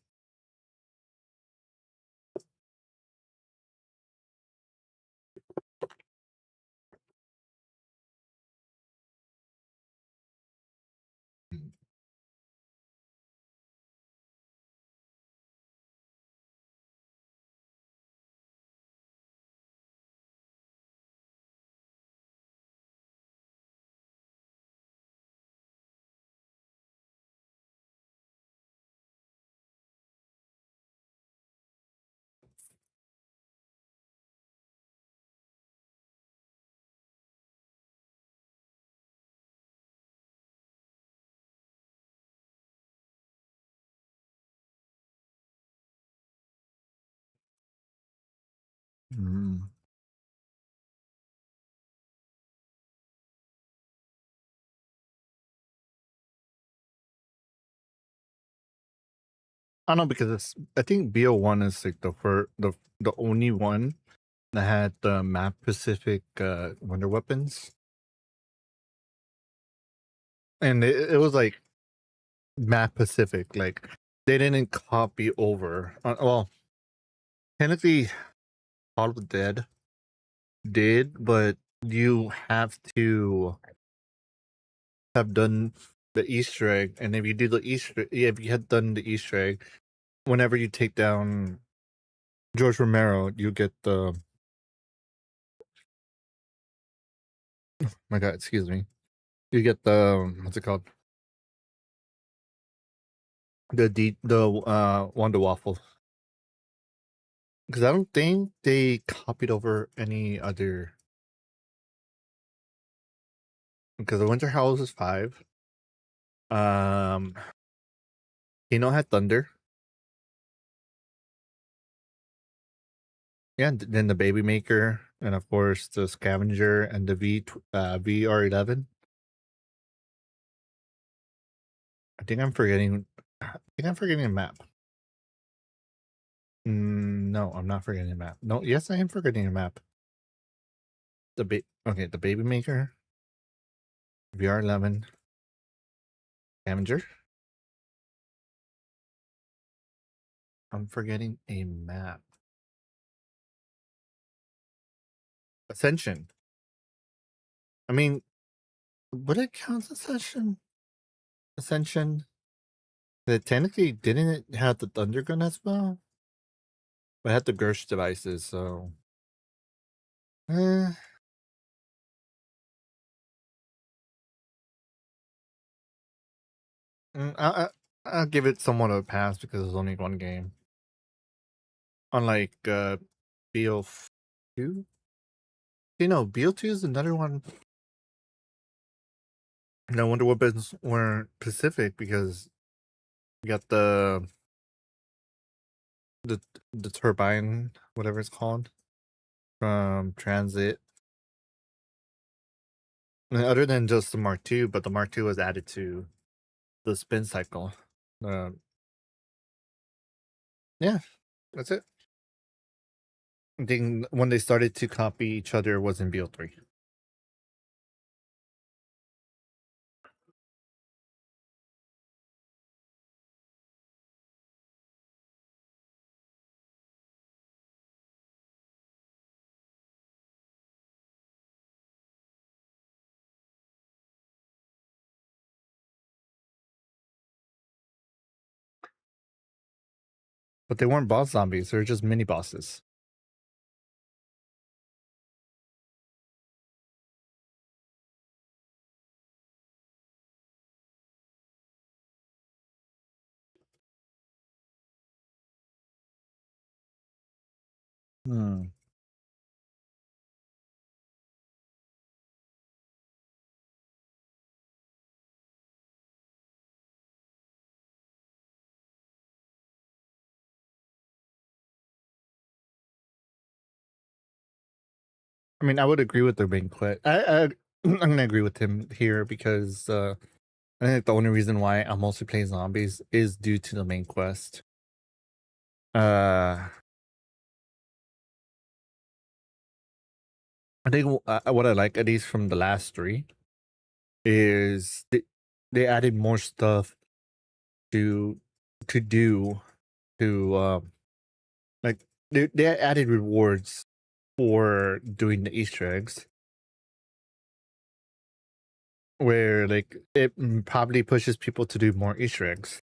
Mm. I don't know because I think BO1 is like the only one that had the map specific wonder weapons, and it was like map specific. Like they didn't copy over. Well, technically, Call of the Dead did, but you have to have done the Easter egg, and if you do the Easter, yeah, if you had done the Easter egg, whenever you take down George Romero, you get the. My God, excuse me. You get the what's it called? The Wonder Waffle. Because I don't think they copied over any other. Because the Winter House is 5. Um, Kino had Thunder. Yeah, then the Baby Maker, and of course the Scavenger and the VR11. I think I'm forgetting. I think I'm forgetting a map. No, I'm not forgetting a map. No, yes, I am forgetting a map. The Baby Maker, VR11, Scavenger. I'm forgetting a map. Ascension. I mean, would it count as Ascension? Ascension. That technically didn't it have the Thunder Gun as well? But it had the Gersh devices, so. Eh, mm, I, I, I'll give it somewhat of a pass because it's only one game. Unlike BO2? You know, BO2 is another one. No wonder weapons weren't Pacific because you got the the turbine, whatever it's called, from Transit. And other than just the Mark II, but the Mark II was added to the spin cycle. Uh, yeah, that's it. I think when they started to copy each other was in BO3. But they weren't boss zombies, they were just mini bosses. Hmm. I mean, I would agree with the main quest. I'm gonna agree with him here because I think the only reason why I mostly play zombies is due to the main quest. Uh, I think what I like, at least from the last three, is they added more stuff to do to like they added rewards for doing the Easter eggs, where like it probably pushes people to do more Easter eggs.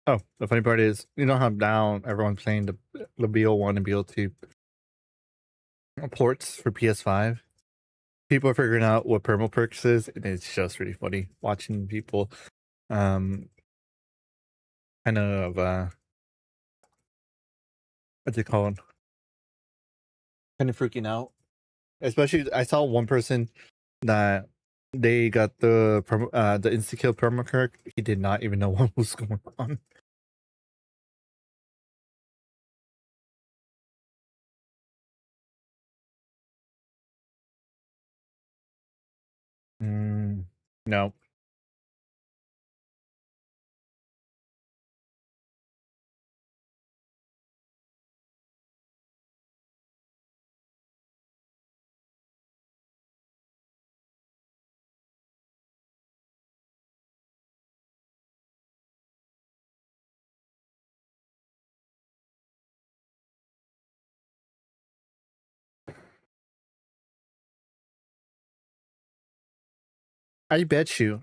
Oh, the funny part is, you know how now everyone's playing the BO1 and BO2 ports for PS5. People are figuring out what perma perks is, and it's just really funny watching people um kind of what's it called? Kind of freaking out. Especially I saw one person that they got the insta kill perma perk. He did not even know what was going on. No. I bet you,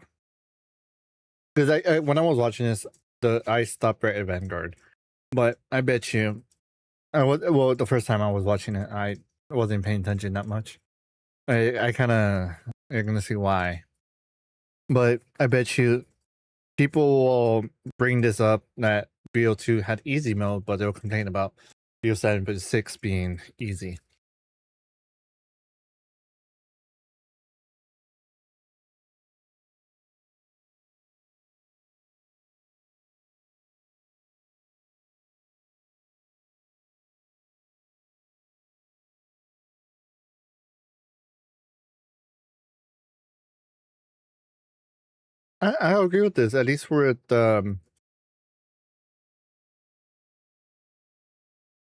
because I when I was watching this, I stopped right at Vanguard, but I bet you, I was well the first time I was watching it, I wasn't paying attention that much. I kind of you're gonna see why, but I bet you people will bring this up that BO2 had easy mode, but they'll complain about BO7.6 being easy. I agree with this. At least we're at and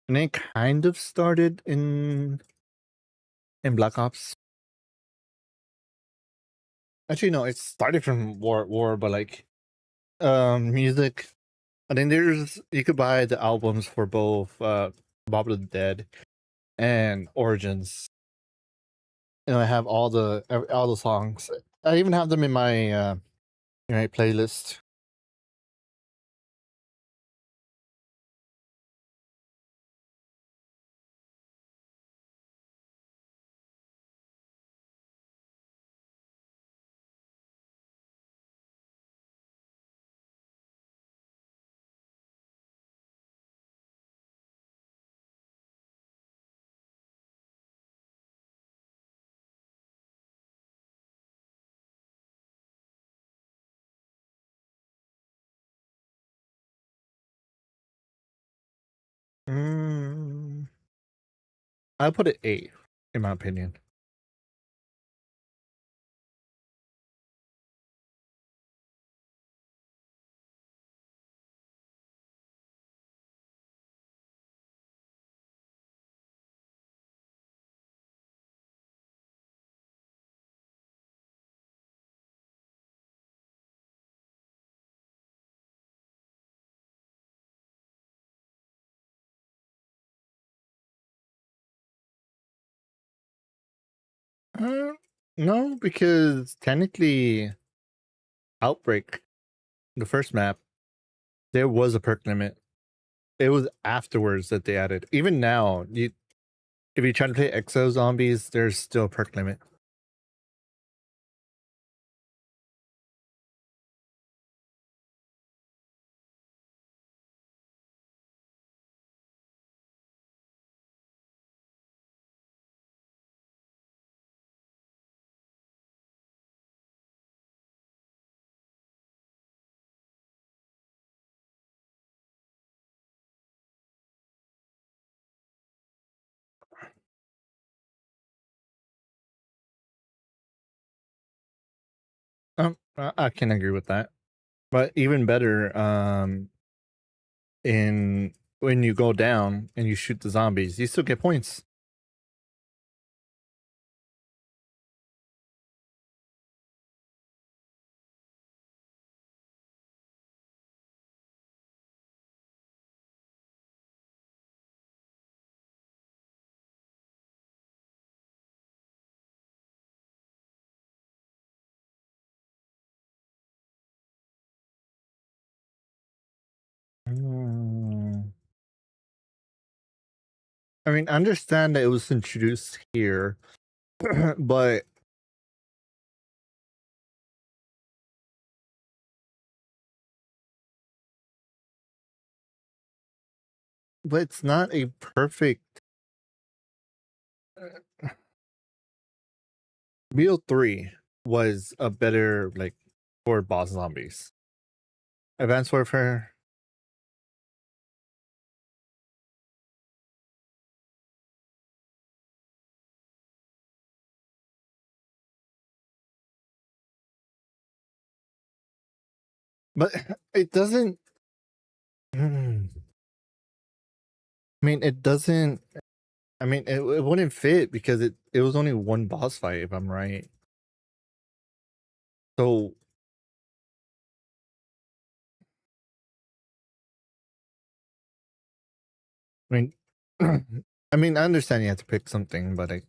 it kind of started in Black Ops. Actually, no, it started from War, but like music. I think there's you could buy the albums for both Bob the Dead and Origins. And I have all the songs. I even have them in my playlist. Mm, I put it 8, in my opinion. No, because technically, Outbreak, the first map, there was a perk limit. It was afterwards that they added. Even now, if you try to play Exo Zombies, there's still a perk limit. I can agree with that. But even better, in when you go down and you shoot the zombies, you still get points. Mm. I mean, I understand that it was introduced here, but it's not a perfect. Wheel 3 was a better like for boss zombies. Advanced Warfare. But it doesn't. I mean, it doesn't. I mean, it wouldn't fit because it was only one boss fight, if I'm right. So, I mean, I mean, I understand you have to pick something, but it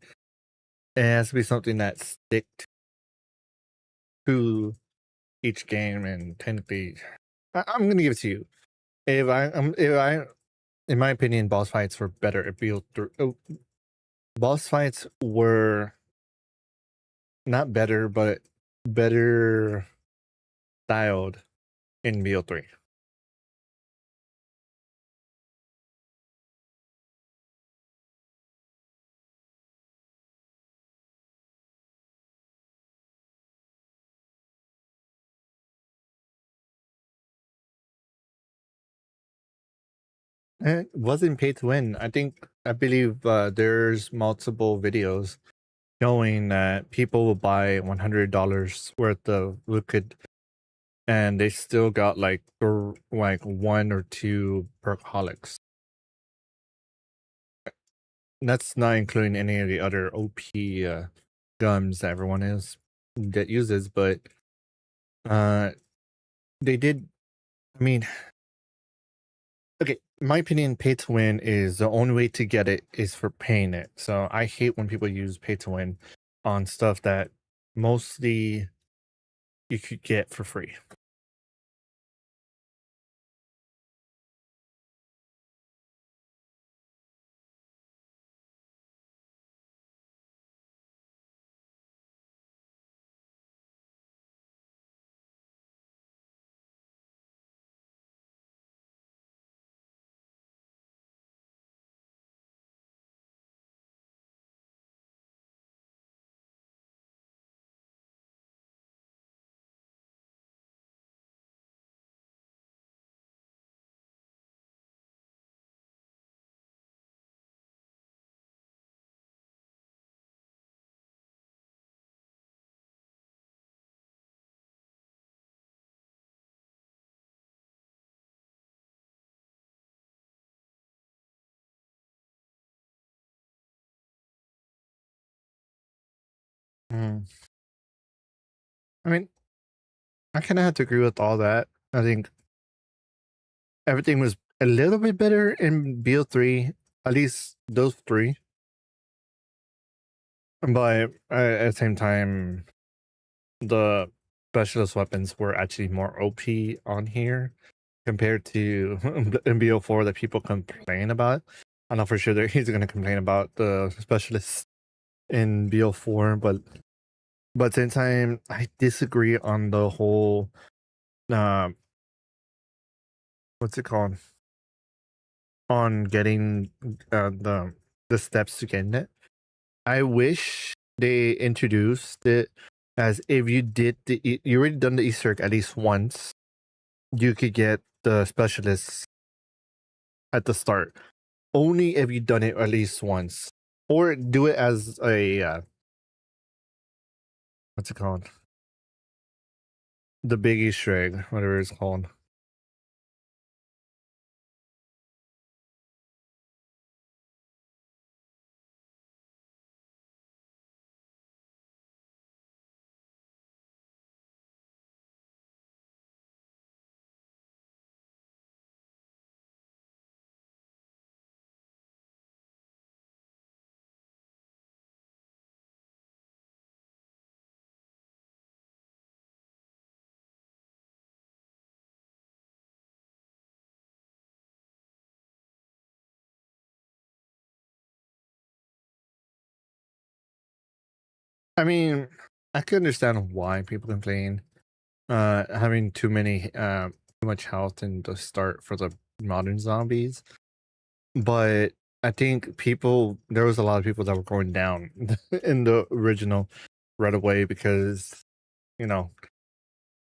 has to be something that stick to each game. And technically, I'm gonna give it to you. If I, in my opinion, boss fights were better. If you boss fights were not better, but better styled in BO3. It wasn't pay to win. I believe there's multiple videos showing that people will buy $100 worth of liquid, and they still got like one or two perkaholics. That's not including any of the other OP gums that everyone is that uses, but uh, they did. I mean, okay, my opinion, pay to win is the only way to get it is for paying it. So I hate when people use pay to win on stuff that mostly you could get for free. Mm. I mean, I kind of have to agree with all that. I think everything was a little bit better in BO3, at least those three. but at the same time, the specialist weapons were actually more OP on here compared to in BO4 that people complain about. I know for sure that he's going to complain about the specialists in BO4, but at the same time, I disagree on the whole uh, what's it called, on getting the steps to getting it. I wish they introduced it as if you did you already done the Easter egg at least once, you could get the specialists at the start. Only if you done it at least once, or do it as a what's it called? The big Easter egg, whatever it's called. I mean, I can understand why people complain. Having too much health in the start for the modern zombies, but I think there was a lot of people that were going down in the original right away because you know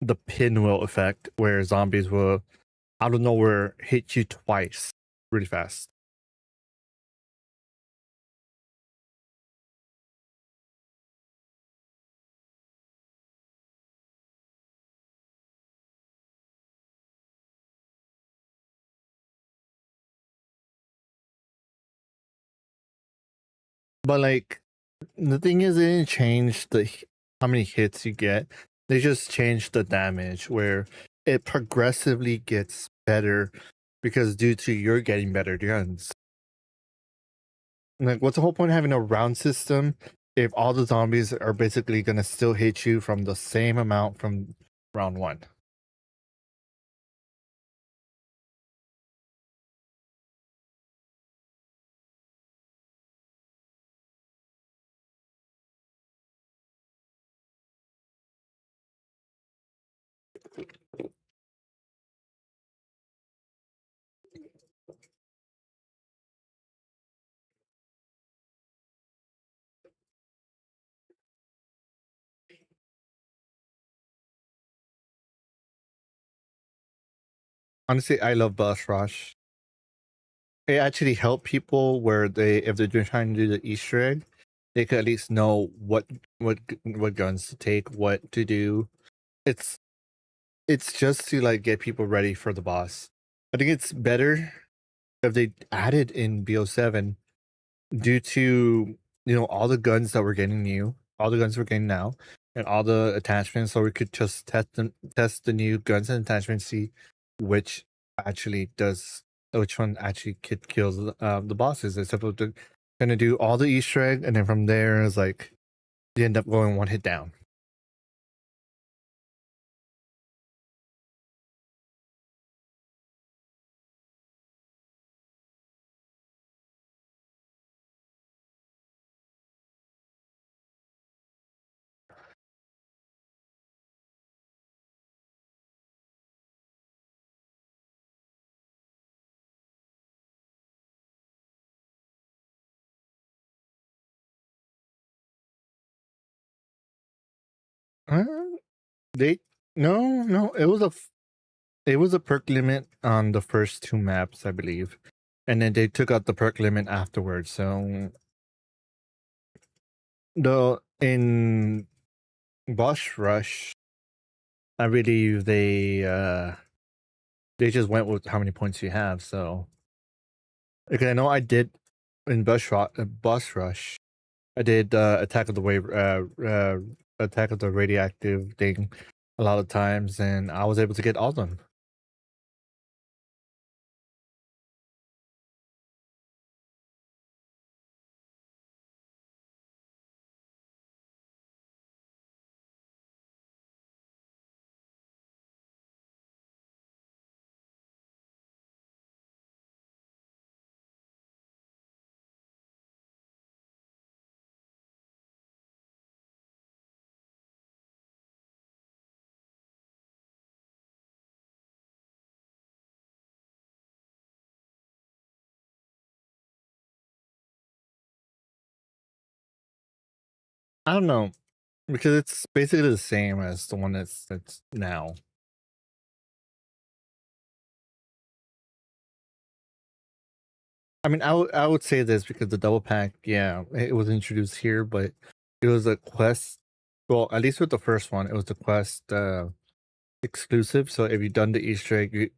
the pinwheel effect, where zombies will out of nowhere hit you twice really fast. But like the thing is, they didn't change how many hits you get. They just changed the damage where it progressively gets better because due to you're getting better guns. Like, what's the whole point of having a round system if all the zombies are basically gonna still hit you from the same amount from round one? Honestly, I love Bus Rush. It actually helped people where if they're trying to do the Easter egg, they could at least know what guns to take, what to do. It's it's just to like get people ready for the boss. I think it's better if they added in BO7 due to all the guns that we're getting all the guns we're getting now, and all the attachments, so we could just test the new guns and attachments, see which actually does which one actually kills the bosses. It's supposed to gonna do all the Easter egg, and then from there is like you end up going one hit down. Uh, they no, it was a perk limit on the first two maps, I believe, and then they took out the perk limit afterwards. So the in Boss Rush, I believe they just went with how many points you have. So because I know I did in Boss Rush, I did Attack of the Radioactive thing a lot of times, and I was able to get all of them. I don't know because it's basically the same as the one that's now. I mean, I would say this because the double pack, yeah, it was introduced here, but it was a quest. Well, at least with the first one, it was the quest exclusive. So if you done the Easter egg, you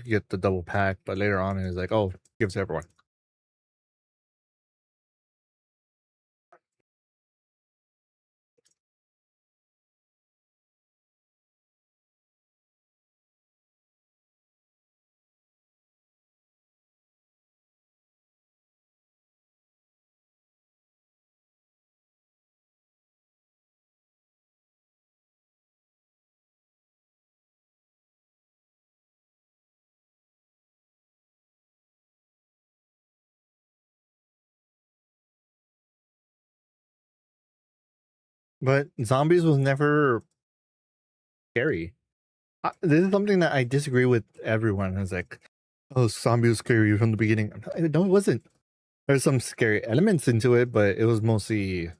get the double pack. But later on, it's like, oh, gives everyone. But zombies was never scary. This is something that I disagree with everyone. It's like, oh, zombie was scary from the beginning. No, it wasn't. There's some scary elements into it, but it was mostly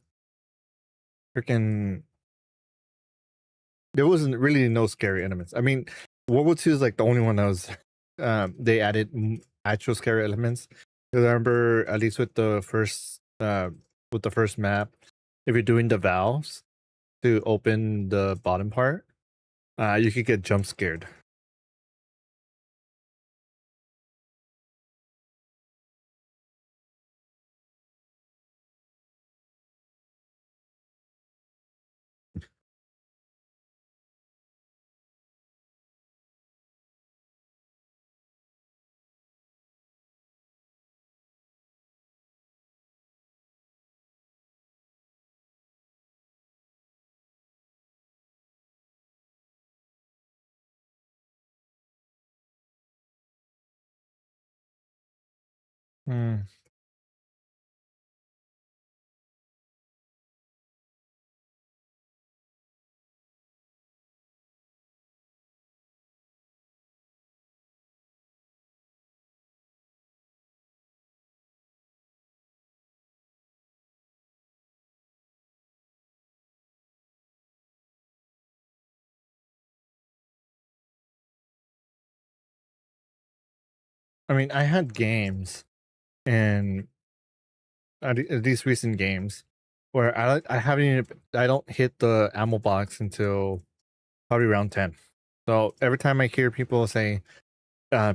freaking. There wasn't really no scary elements. I mean, World War II is like the only one that was. They added actual scary elements. 'Cause I remember at least with the first map, if you're doing the valves to open the bottom part, you could get jump scared. Hmm. I mean, I had games and these recent games where I haven't even, I don't hit the ammo box until probably round 10. So every time I hear people say uh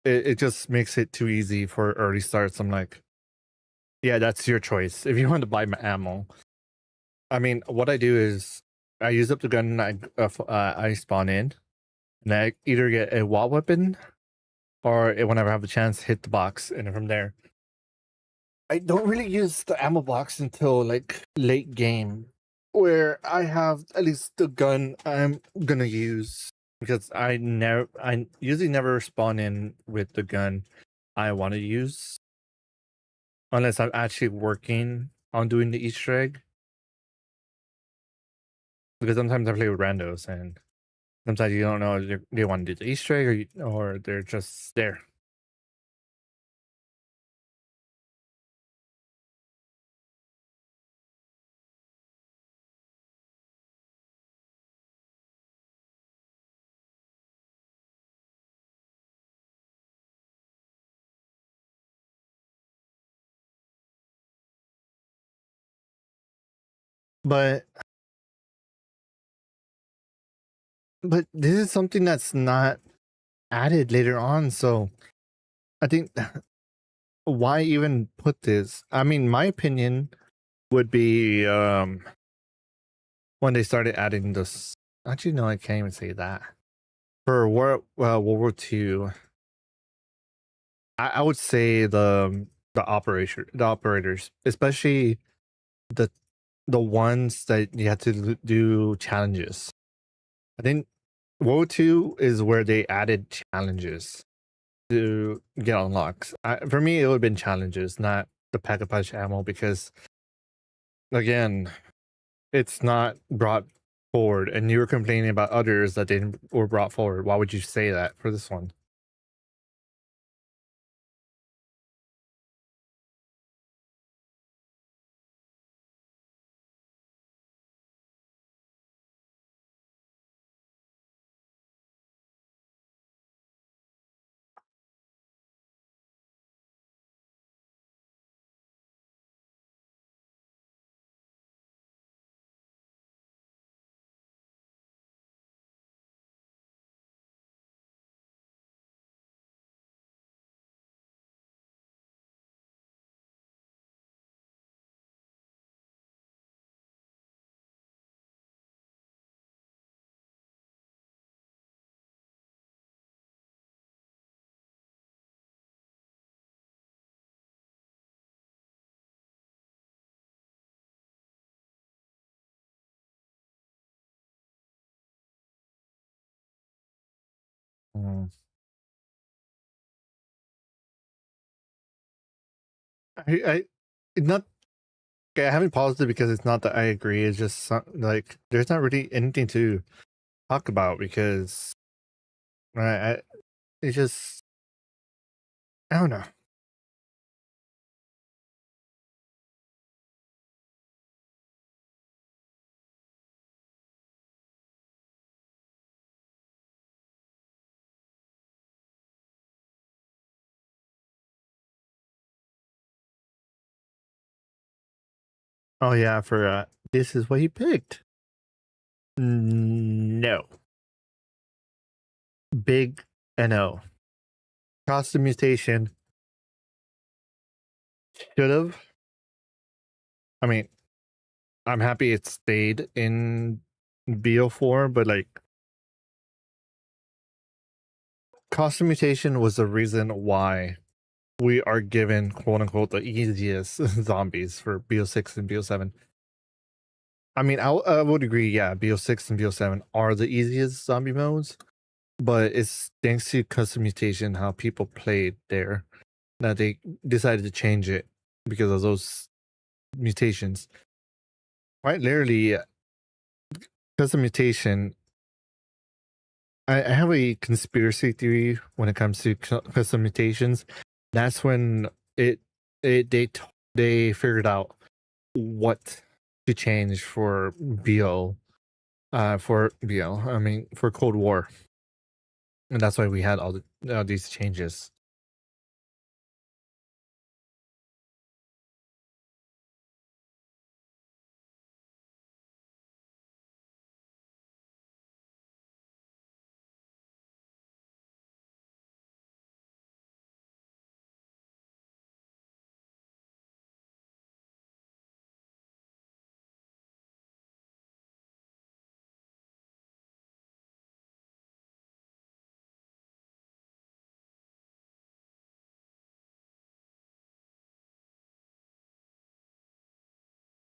it just makes it too easy for early starts, I'm like, yeah, that's your choice. If you want to buy my ammo, I mean, what I do is I use up the gun, I spawn in, and I either get a wall weapon or whenever I have a chance, hit the box, and then from there I don't really use the ammo box until like late game, where I have at least the gun I'm gonna use because I usually never spawn in with the gun I want to use unless I'm actually working on doing the Easter egg. Because sometimes I play with randos and sometimes you don't know if they want to do the Easter egg or they're just there. But this is something that's not added later on, so I think why even put this? I mean, my opinion would be when they started adding this. Actually, no, I can't even say that. For World War II, I would say the operators, especially the the ones that you have to do challenges. I think World War II is where they added challenges to get unlocks. For me, it would have been challenges, not the pack a punch ammo, because again, it's not brought forward. And you were complaining about others that they were brought forward. Why would you say that for this one? Mm. I not okay, I haven't paused it because it's not that I agree. It's just like there's not really anything to talk about because I it's just I don't know. Oh yeah, for this is what he picked. No, big no. Costume mutation should have. I mean, I'm happy it stayed in BO4, but like costume mutation was the reason why we are given quote unquote the easiest zombies for BO6 and BO7. I mean, I would agree. Yeah, BO6 and BO7 are the easiest zombie modes, but it's thanks to custom mutation how people played there that they decided to change it because of those mutations. Quite literally, custom mutation. I have a conspiracy theory when it comes to custom mutations. That's when it it they figured out what to change for BO for BO. I mean for Cold War, and that's why we had all these changes.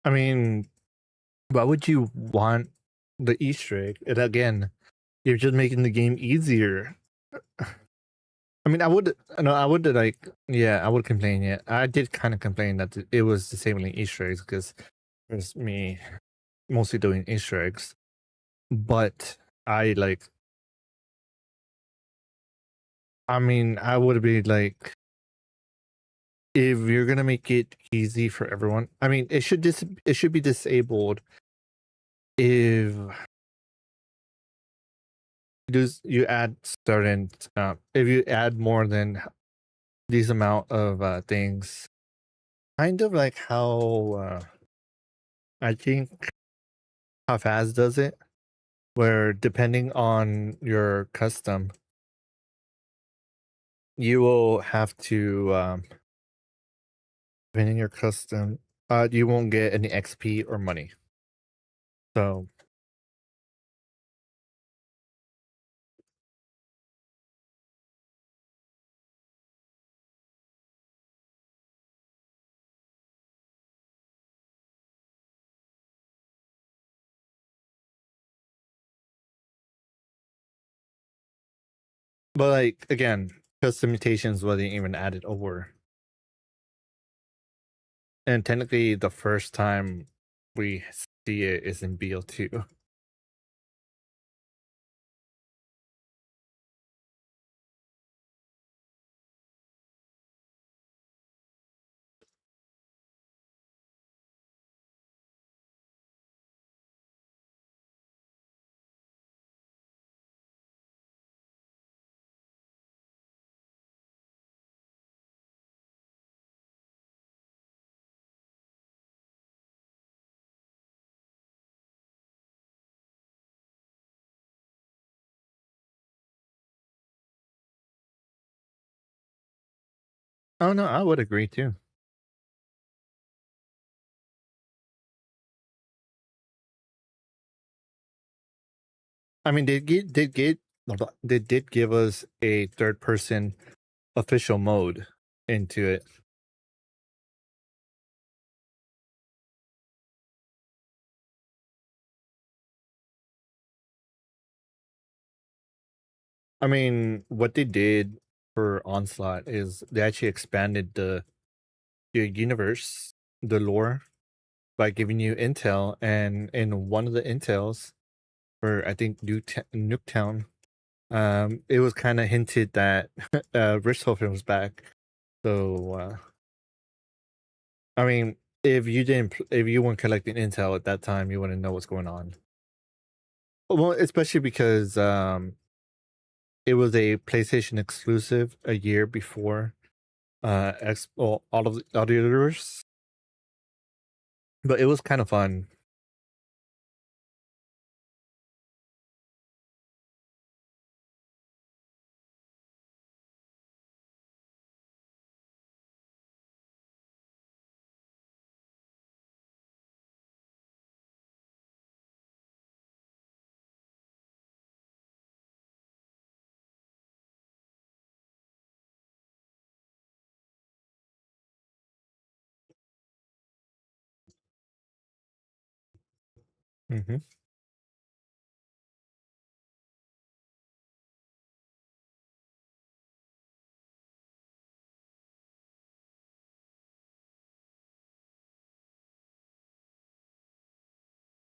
I mean, why would you want the Easter egg? And again, you're just making the game easier. I mean, I would like, yeah, I would complain. Yeah, I did kind of complain that it was disabling Easter eggs because it was me mostly doing Easter eggs. But I like, I mean, I would be like, if you're gonna make it easy for everyone, I mean, it should be disabled if you add certain if you add more than these amount of things, kind of like how I think how fast does it, where depending on your custom, you will have to depending your custom, you won't get any XP or money. So, but like again, custom mutations wasn't even added over, and technically the first time we see it is in BL2. Oh no, I would agree too. I mean, they did give us a third person official mode into it. I mean, what they did for Onslaught is they actually expanded the universe, the lore, by giving you intel, and in one of the intels for I think Nuketown, it was kind of hinted that Richthofen was back. So I mean, if you weren't collecting intel at that time, you wouldn't know what's going on. Well, especially because it was a PlayStation exclusive a year before all of the others, but it was kind of fun. Hmm.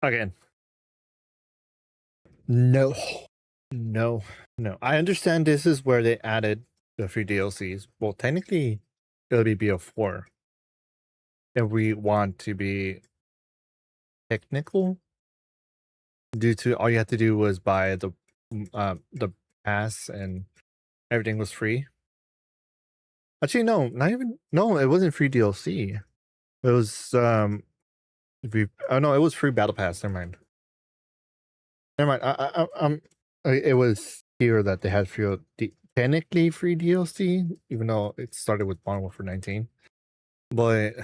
Again, no, no, no. I understand this is where they added the free DLCs. Well, technically, it'll be BO4 if we want to be technical. Due to all you had to do was buy the pass and everything was free. Actually, no, not even. No, it wasn't free DLC. It was oh no, it was free battle pass. Never mind. Never mind. It was here that they had free technically free DLC, even though it started with Modern Warfare 19. But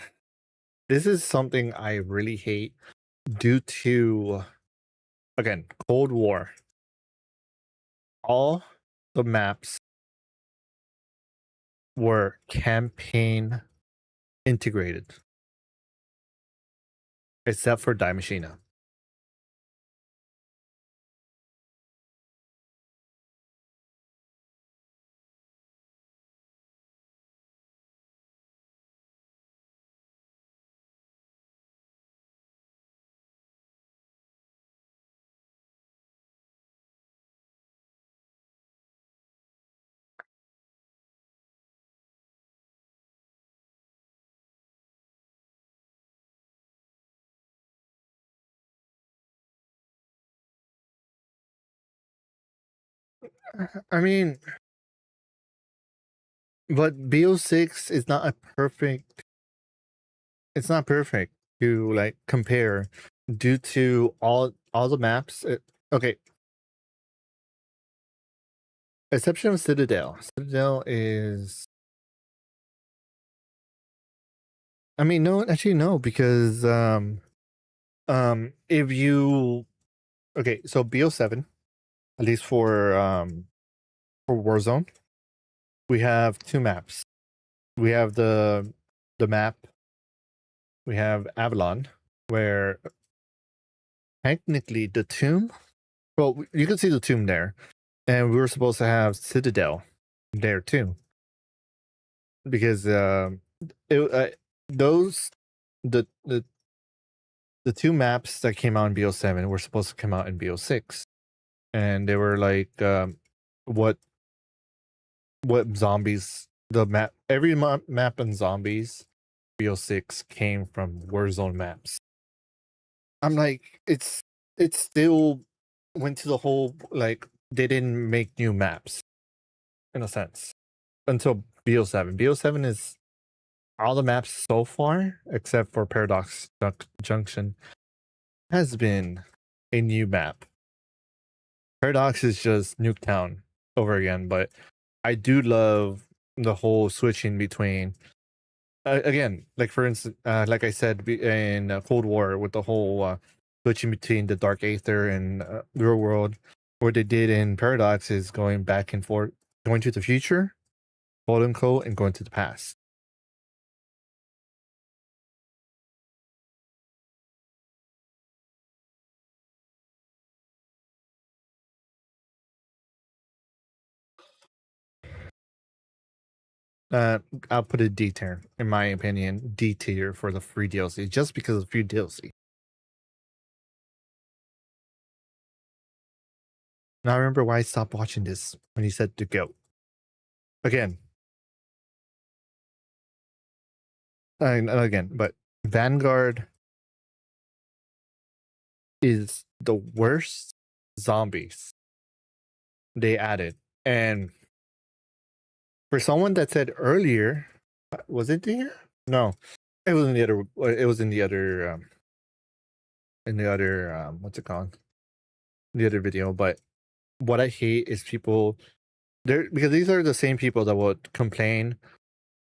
this is something I really hate due to, again, Cold War. All the maps were campaign integrated, except for Die Machina. I mean, but BO6 is not a perfect. It's not perfect to like compare due to all the maps. Okay, exception of Citadel. Citadel is. I mean, no, actually, no, because if you okay, so BO7, at least for Warzone, we have two maps. We have the map. We have Avalon, where technically the tomb. Well, you can see the tomb there, and we were supposed to have Citadel there too, because those the the the two maps that came out in BO7 were supposed to come out in BO6, and they were like what zombies the map every map in zombies BO6 came from Warzone maps. I'm like it's still went to the whole like they didn't make new maps in a sense until BO7. BO7 is all the maps so far except for Paradox Junction has been a new map. Paradox is just Nuketown over again, but I do love the whole switching between again, like for instance, like I said in Cold War with the whole switching between the Dark Aether and Real World. What they did in Paradox is going back and forth, going to the future, quote unquote, and going to the past. I'll put it D tier, in my opinion. D tier for the free DLC, just because of free DLC. Now I remember why I stopped watching this when he said to go. Again. Again, but Vanguard is the worst zombies they added. And for someone that said earlier, was it here? No, it was in the other. It was in the other. In the other. What's it called? The other video. But what I hate is people there, because these are the same people that would complain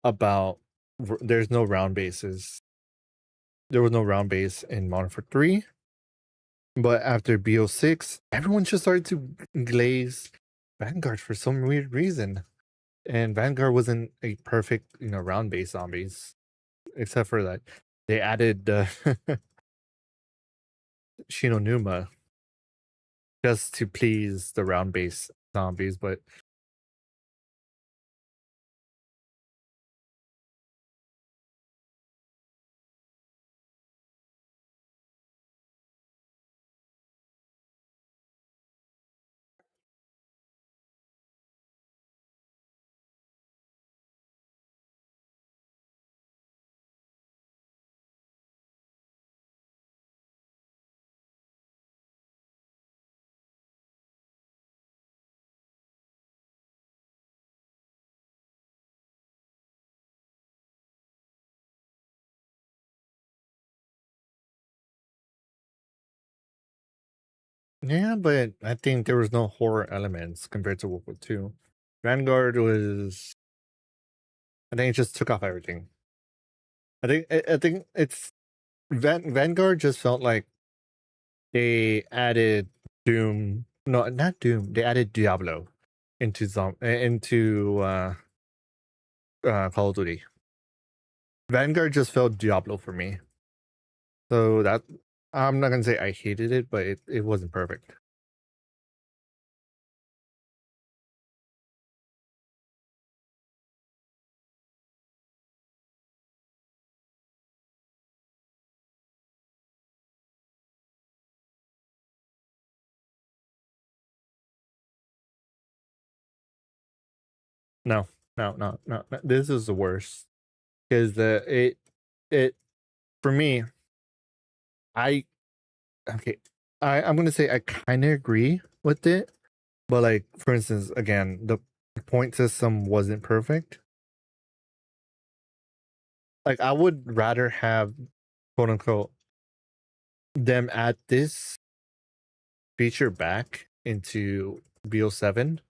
about there's no round bases. There was no round base in Modern Warfare 3. But after BO6, everyone just started to glaze Vanguard for some weird reason. And Vanguard wasn't a perfect, round base zombies. Except for that they added Shinonuma just to please the round base zombies, but yeah, but I think there was no horror elements compared to World War II. Vanguard was, I think it just took off everything. I think it's Vanguard just felt like they added Doom. No, not Doom. They added Diablo into Call of Duty. Vanguard just felt Diablo for me. So that I'm not gonna say I hated it, but it wasn't perfect. No, no. This is the worst because it for me. I okay. I'm gonna say I kind of agree with it, but like for instance, again, the point system wasn't perfect. Like I would rather have quote unquote them add this feature back into BO7,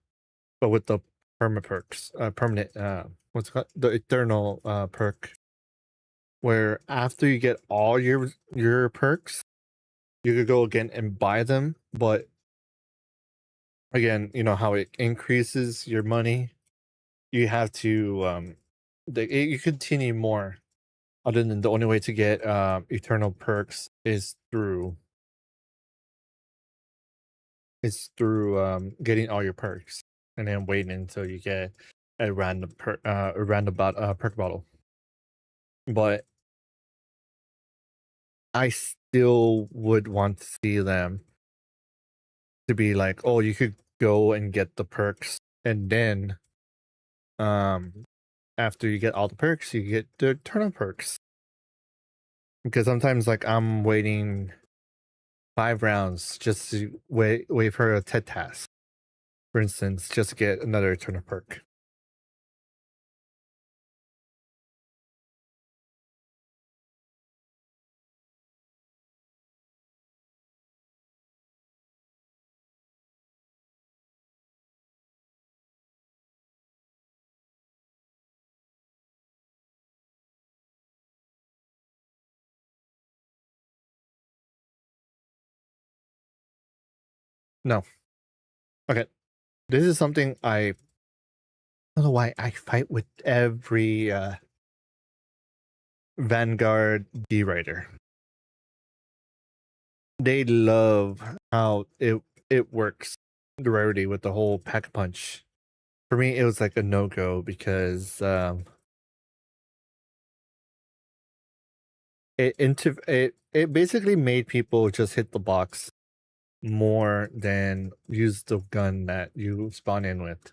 but with the permanent what's it called, the eternal perk, where after you get all your perks, you could go again and buy them, but again, you know how it increases your money. You have to you continue more. Other than the only way to get eternal perks is through getting all your perks and then waiting until you get a random perk bottle. But I still would want to see them to be like, oh, you could go and get the perks, and then after you get all the perks, you get the eternal perks. Because sometimes like I'm waiting 5 rounds just to wait for a TED task, for instance, just to get another eternal perk. No. Okay. This is something I don't know why I fight with every Vanguard D writer. They love how it works, the rarity with the whole pack punch For me, it was like a no go because it basically made people just hit the box more than use the gun that you spawn in with.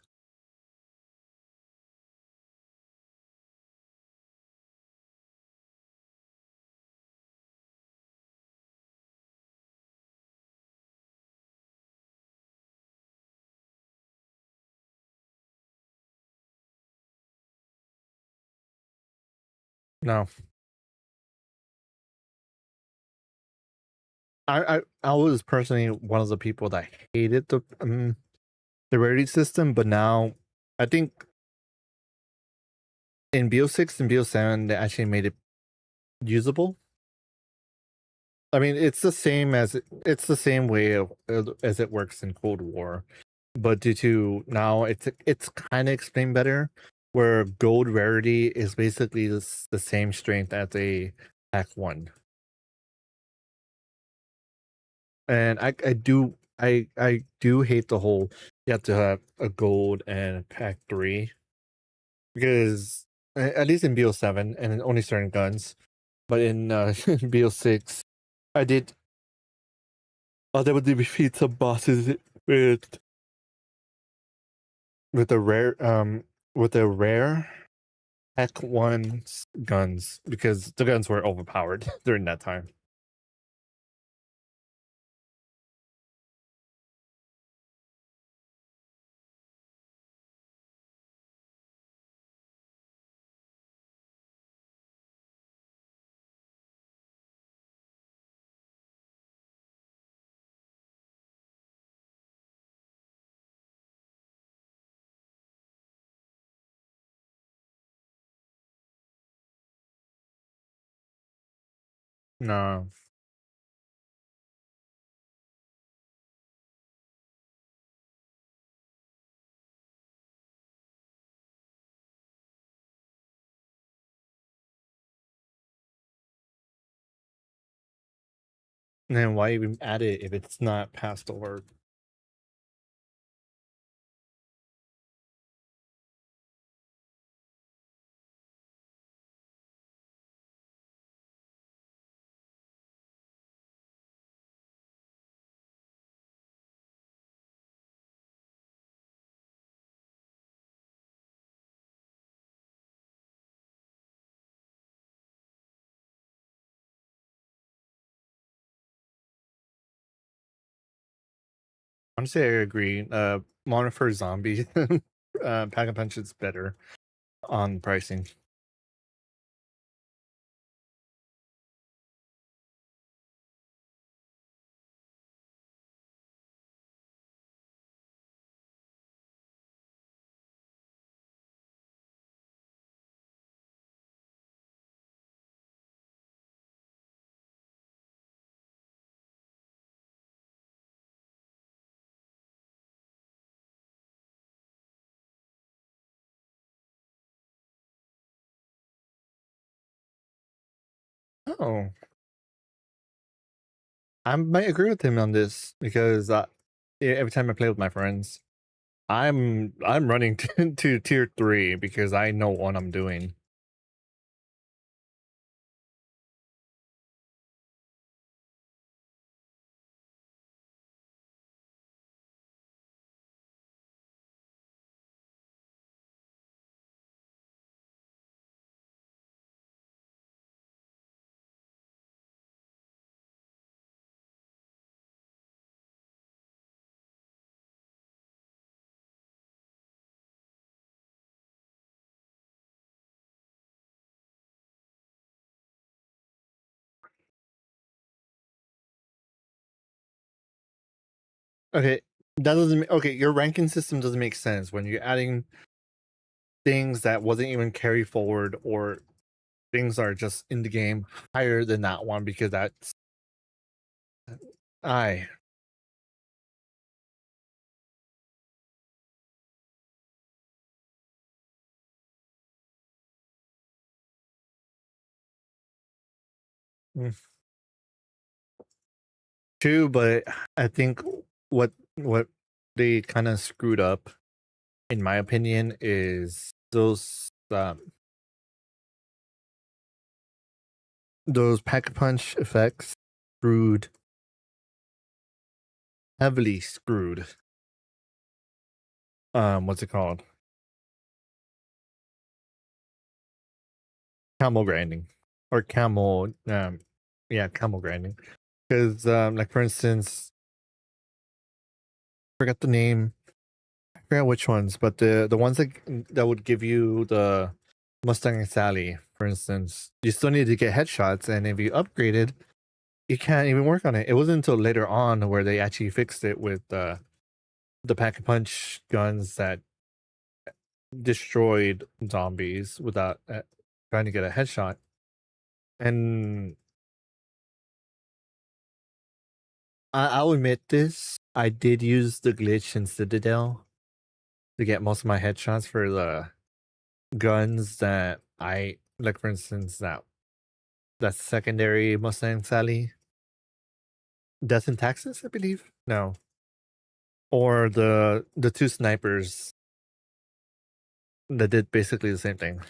No, I was personally one of the people that hated the rarity system, but now I think in BO6 and BO7 they actually made it usable. I mean, it's the same way as it works in Cold War, but due to now it's kind of explained better. Where gold rarity is basically the same strength as a Pack 1, and I do hate the whole you have to have a gold and Pack 3 because at least in BO7 and only certain guns, but in BO6 I did I was able to defeat some bosses with with a rare with a rare Pack 1's guns because the guns were overpowered during that time. No. And then why even add it if it's not passed over? Honestly, I agree. Modern for Zombie, Pack a Punch is better on pricing. Oh, I might agree with him on this because every time I play with my friends, I'm running to tier 3 because I know what I'm doing. Okay, that doesn't. Okay, your ranking system doesn't make sense when you're adding things that wasn't even carry forward or things are just in the game higher than that one because that's I. 2, but I think what they kind of screwed up in my opinion, is those pack a punch effects screwed, heavily screwed. What's it called? Camel grinding or camel. Yeah, camel grinding. Because like for instance, I forgot the name. I forgot which ones, but the ones that would give you the Mustang and Sally, for instance, you still need to get headshots, and if you upgraded, you can't even work on it. It wasn't until later on where they actually fixed it with the pack a punch guns that destroyed zombies without trying to get a headshot. And I'll admit this: I did use the glitch in Citadel to get most of my headshots for the guns that I like. For instance, that secondary Mustang Sally, Death in Texas, I believe. No, or the two snipers that did basically the same thing.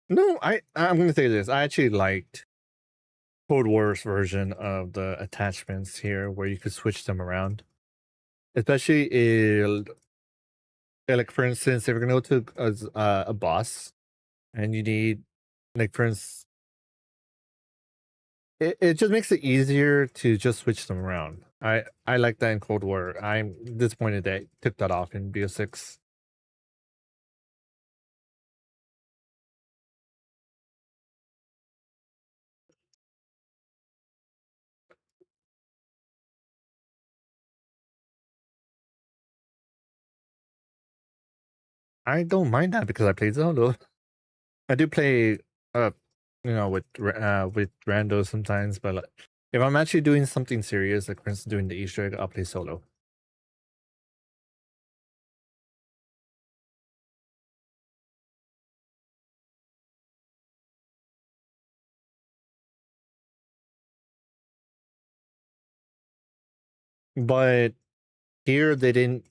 No, I'm gonna say this. I actually liked Cold War's version of the attachments here, where you could switch them around. Especially like for instance, if you're gonna go to a boss and you need, like for instance, it just makes it easier to just switch them around. I like that in Cold War. I'm disappointed they took that off in BO6. I don't mind that because I played solo. I do play uh with randos sometimes, but like, if I'm actually doing something serious, like for instance doing the Easter egg, I'll play solo. But here they didn't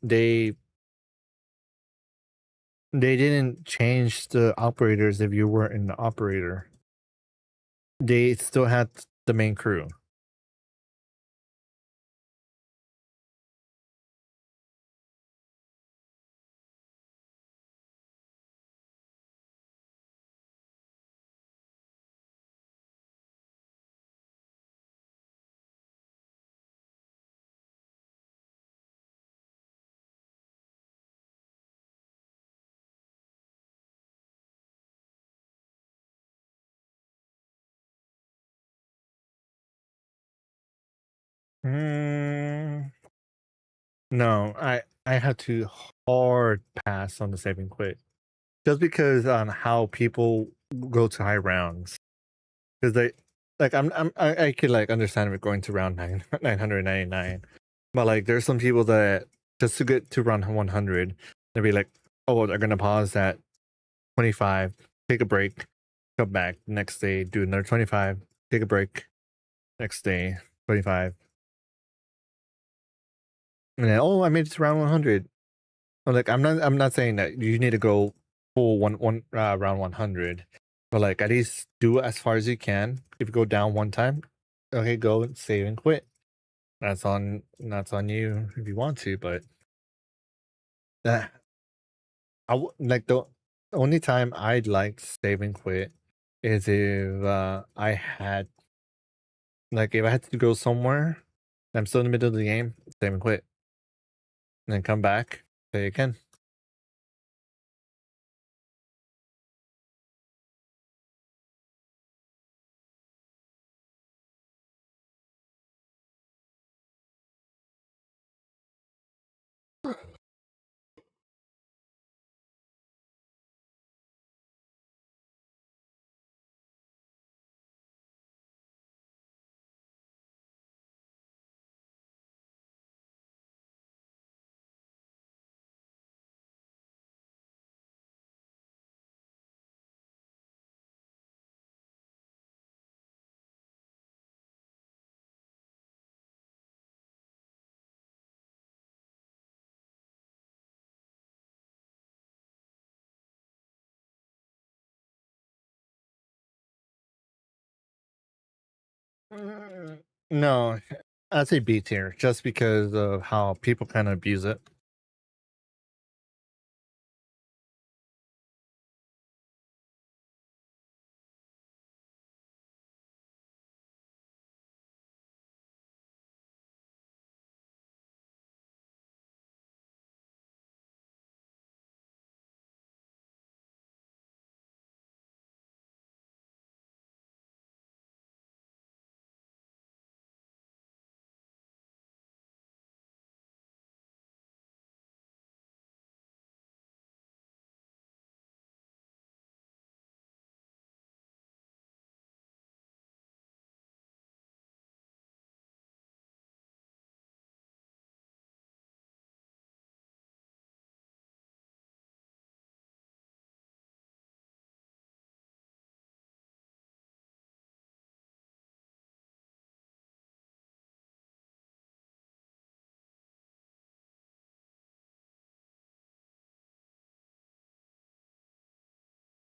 change the operators if you weren't an operator. They still had the main crew. Mm, no, I had to hard pass on the saving quit just because on how people go to high rounds, because they like I could like understand it going to round 999, but like there's some people that just to get to round 100, they'll be like, oh, they're gonna pause at 25, take a break, come back next day, do another 25, take a break, next day 25, and then oh, I made it to round 100. I'm like, I'm not saying that you need to go full one round 100, but like at least do as far as you can. If you go down one time, okay, go and save and quit. That's on you if you want to, but that like the only time I'd like save and quit is if I had like if I had to go somewhere, I'm still in the middle of the game, save and quit, and then come back, play again. Mm, no, I'd say B tier just because of how people kind of abuse it.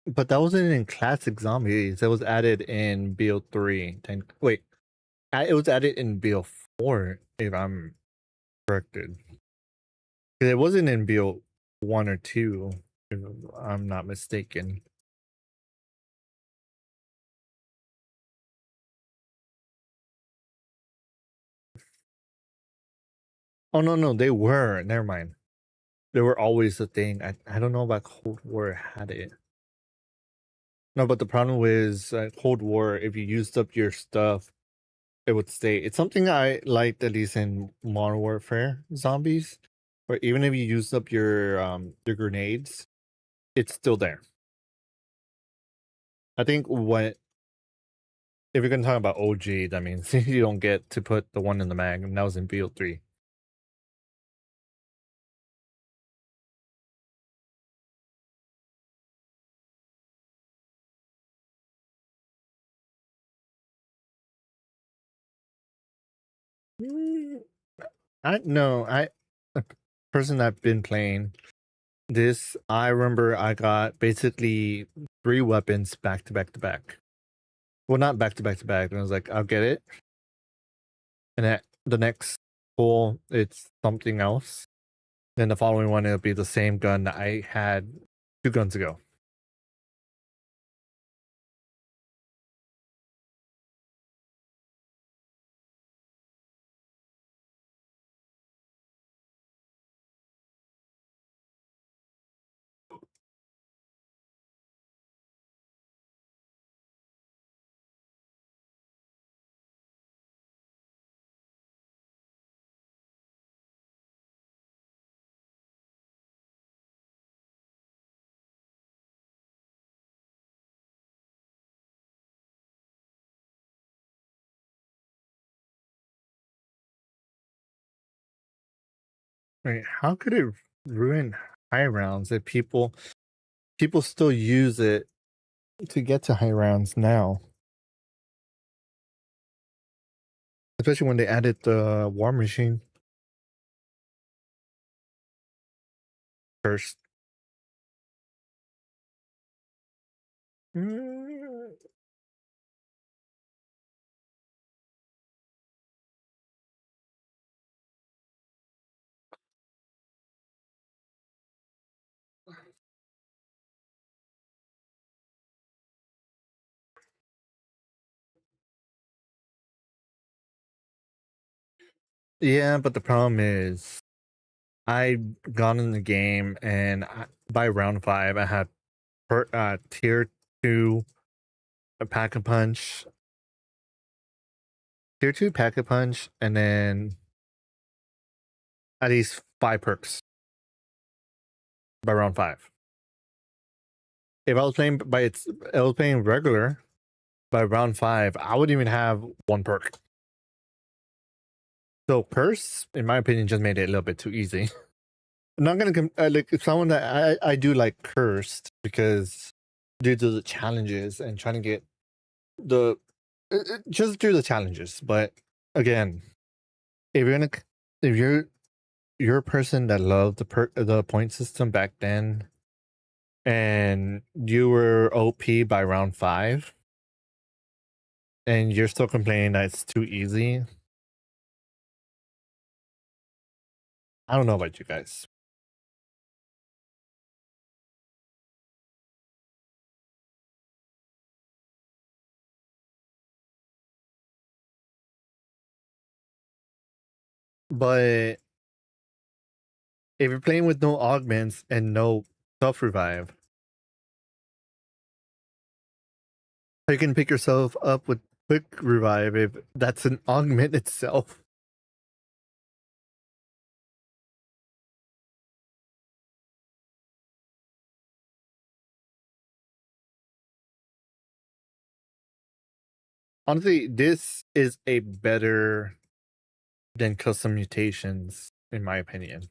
But that wasn't in classic zombies. It was added in BO3. Wait, it was added in BO4, if I'm corrected. 'Cause it wasn't in BO1 or 2, if I'm not mistaken. Oh no, no, they were. Never mind. They were always a thing. I don't know about Cold War had it. No, but the problem was Cold War. If you used up your stuff, it would stay. It's something I liked at least in Modern Warfare Zombies, where even if you used up your grenades, it's still there. I think what if you're gonna talk about OG, that means you don't get to put the one in the mag, and that was in BO3. Mm, I no, I a person I've been playing this. I remember I got basically 3 weapons back to back to back. Well, not back to back to back. And I was like, I'll get it, and then the next pull, it's something else. Then the following one, it'll be the same gun that I had 2 guns ago. Right? How could it ruin high rounds if people still use it to get to high rounds now? Especially when they added the war machine first. Mm, yeah, but the problem is I got in the game and by round 5 I had tier 2 a pack a punch, tier 2 pack a punch, and then at least 5 perks by round 5. If I was playing I was playing regular by round 5, I wouldn't even have 1 perk. So curse, in my opinion, just made it a little bit too easy. I'm not gonna like someone that I do like cursed because due to the challenges and trying to get the just do the challenges. But again, if you're gonna if you're a person that loved the point system back then, and you were OP by round 5, and you're still complaining that it's too easy. I don't know about you guys. But if you're playing with no augments and no self revive, you can pick yourself up with quick revive if that's an augment itself. Honestly, this is a better than custom mutations, in my opinion.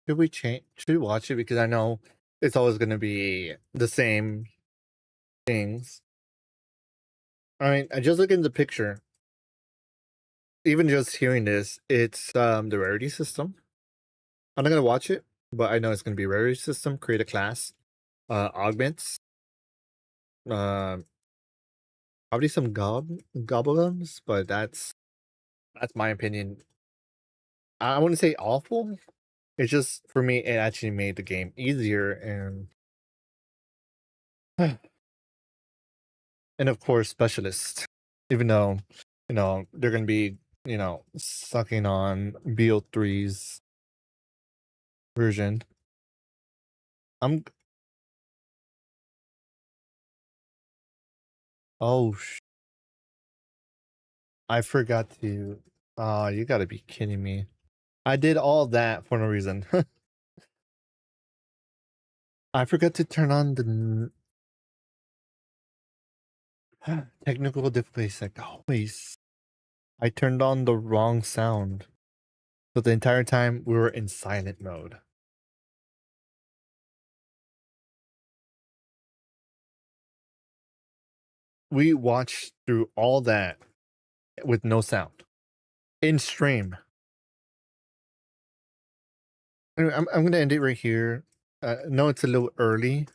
Should we change? Should we watch it? Because I know it's always going to be the same things. I mean, I just look in the picture. Even just hearing this, it's the rarity system. I'm not gonna watch it, but I know it's gonna be rarity system. Create a class, augments, uh, probably some goblins, but that's my opinion. I wouldn't say awful. It's just for me, it actually made the game easier and and of course specialist. Even though they're gonna be sucking on BO3's version. I'm oh I forgot to. Oh, you gotta be kidding me! I did all that for no reason. I forgot to turn on the technical difficulty like always. I turned on the wrong sound. So the entire time we were in silent mode. We watched through all that with no sound in stream. Anyway, I'm gonna end it right here. No, it's a little early,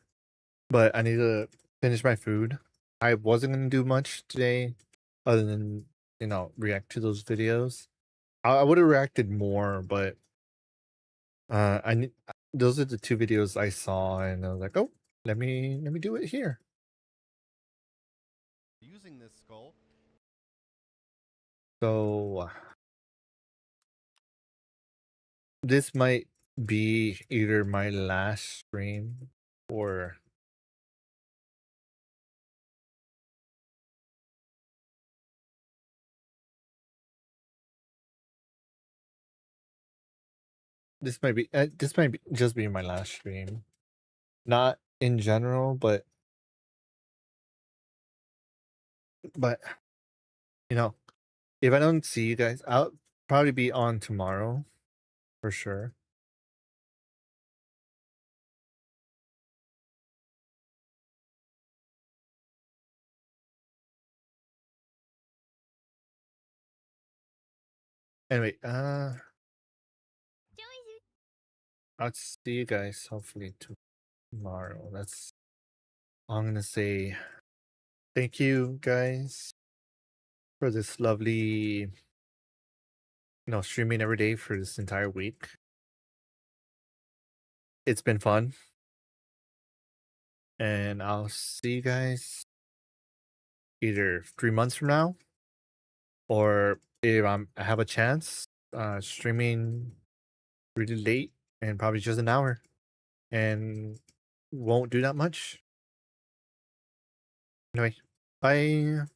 but I need to finish my food. I wasn't gonna do much today, other than react to those videos. I would have reacted more, but I need those are the two videos I saw, and I was like, oh, let me do it here. Using this skull. So this might be either my last stream or this might be just be my last stream. Not in general, but if I don't see you guys, I'll probably be on tomorrow for sure. Anyway, I'll see you guys hopefully tomorrow. That's all I'm gonna say. Thank you guys for this lovely, streaming every day for this entire week. It's been fun. And I'll see you guys either 3 months from now, or if I have a chance, streaming really late and probably just an hour, and won't do that much. Anyway, bye.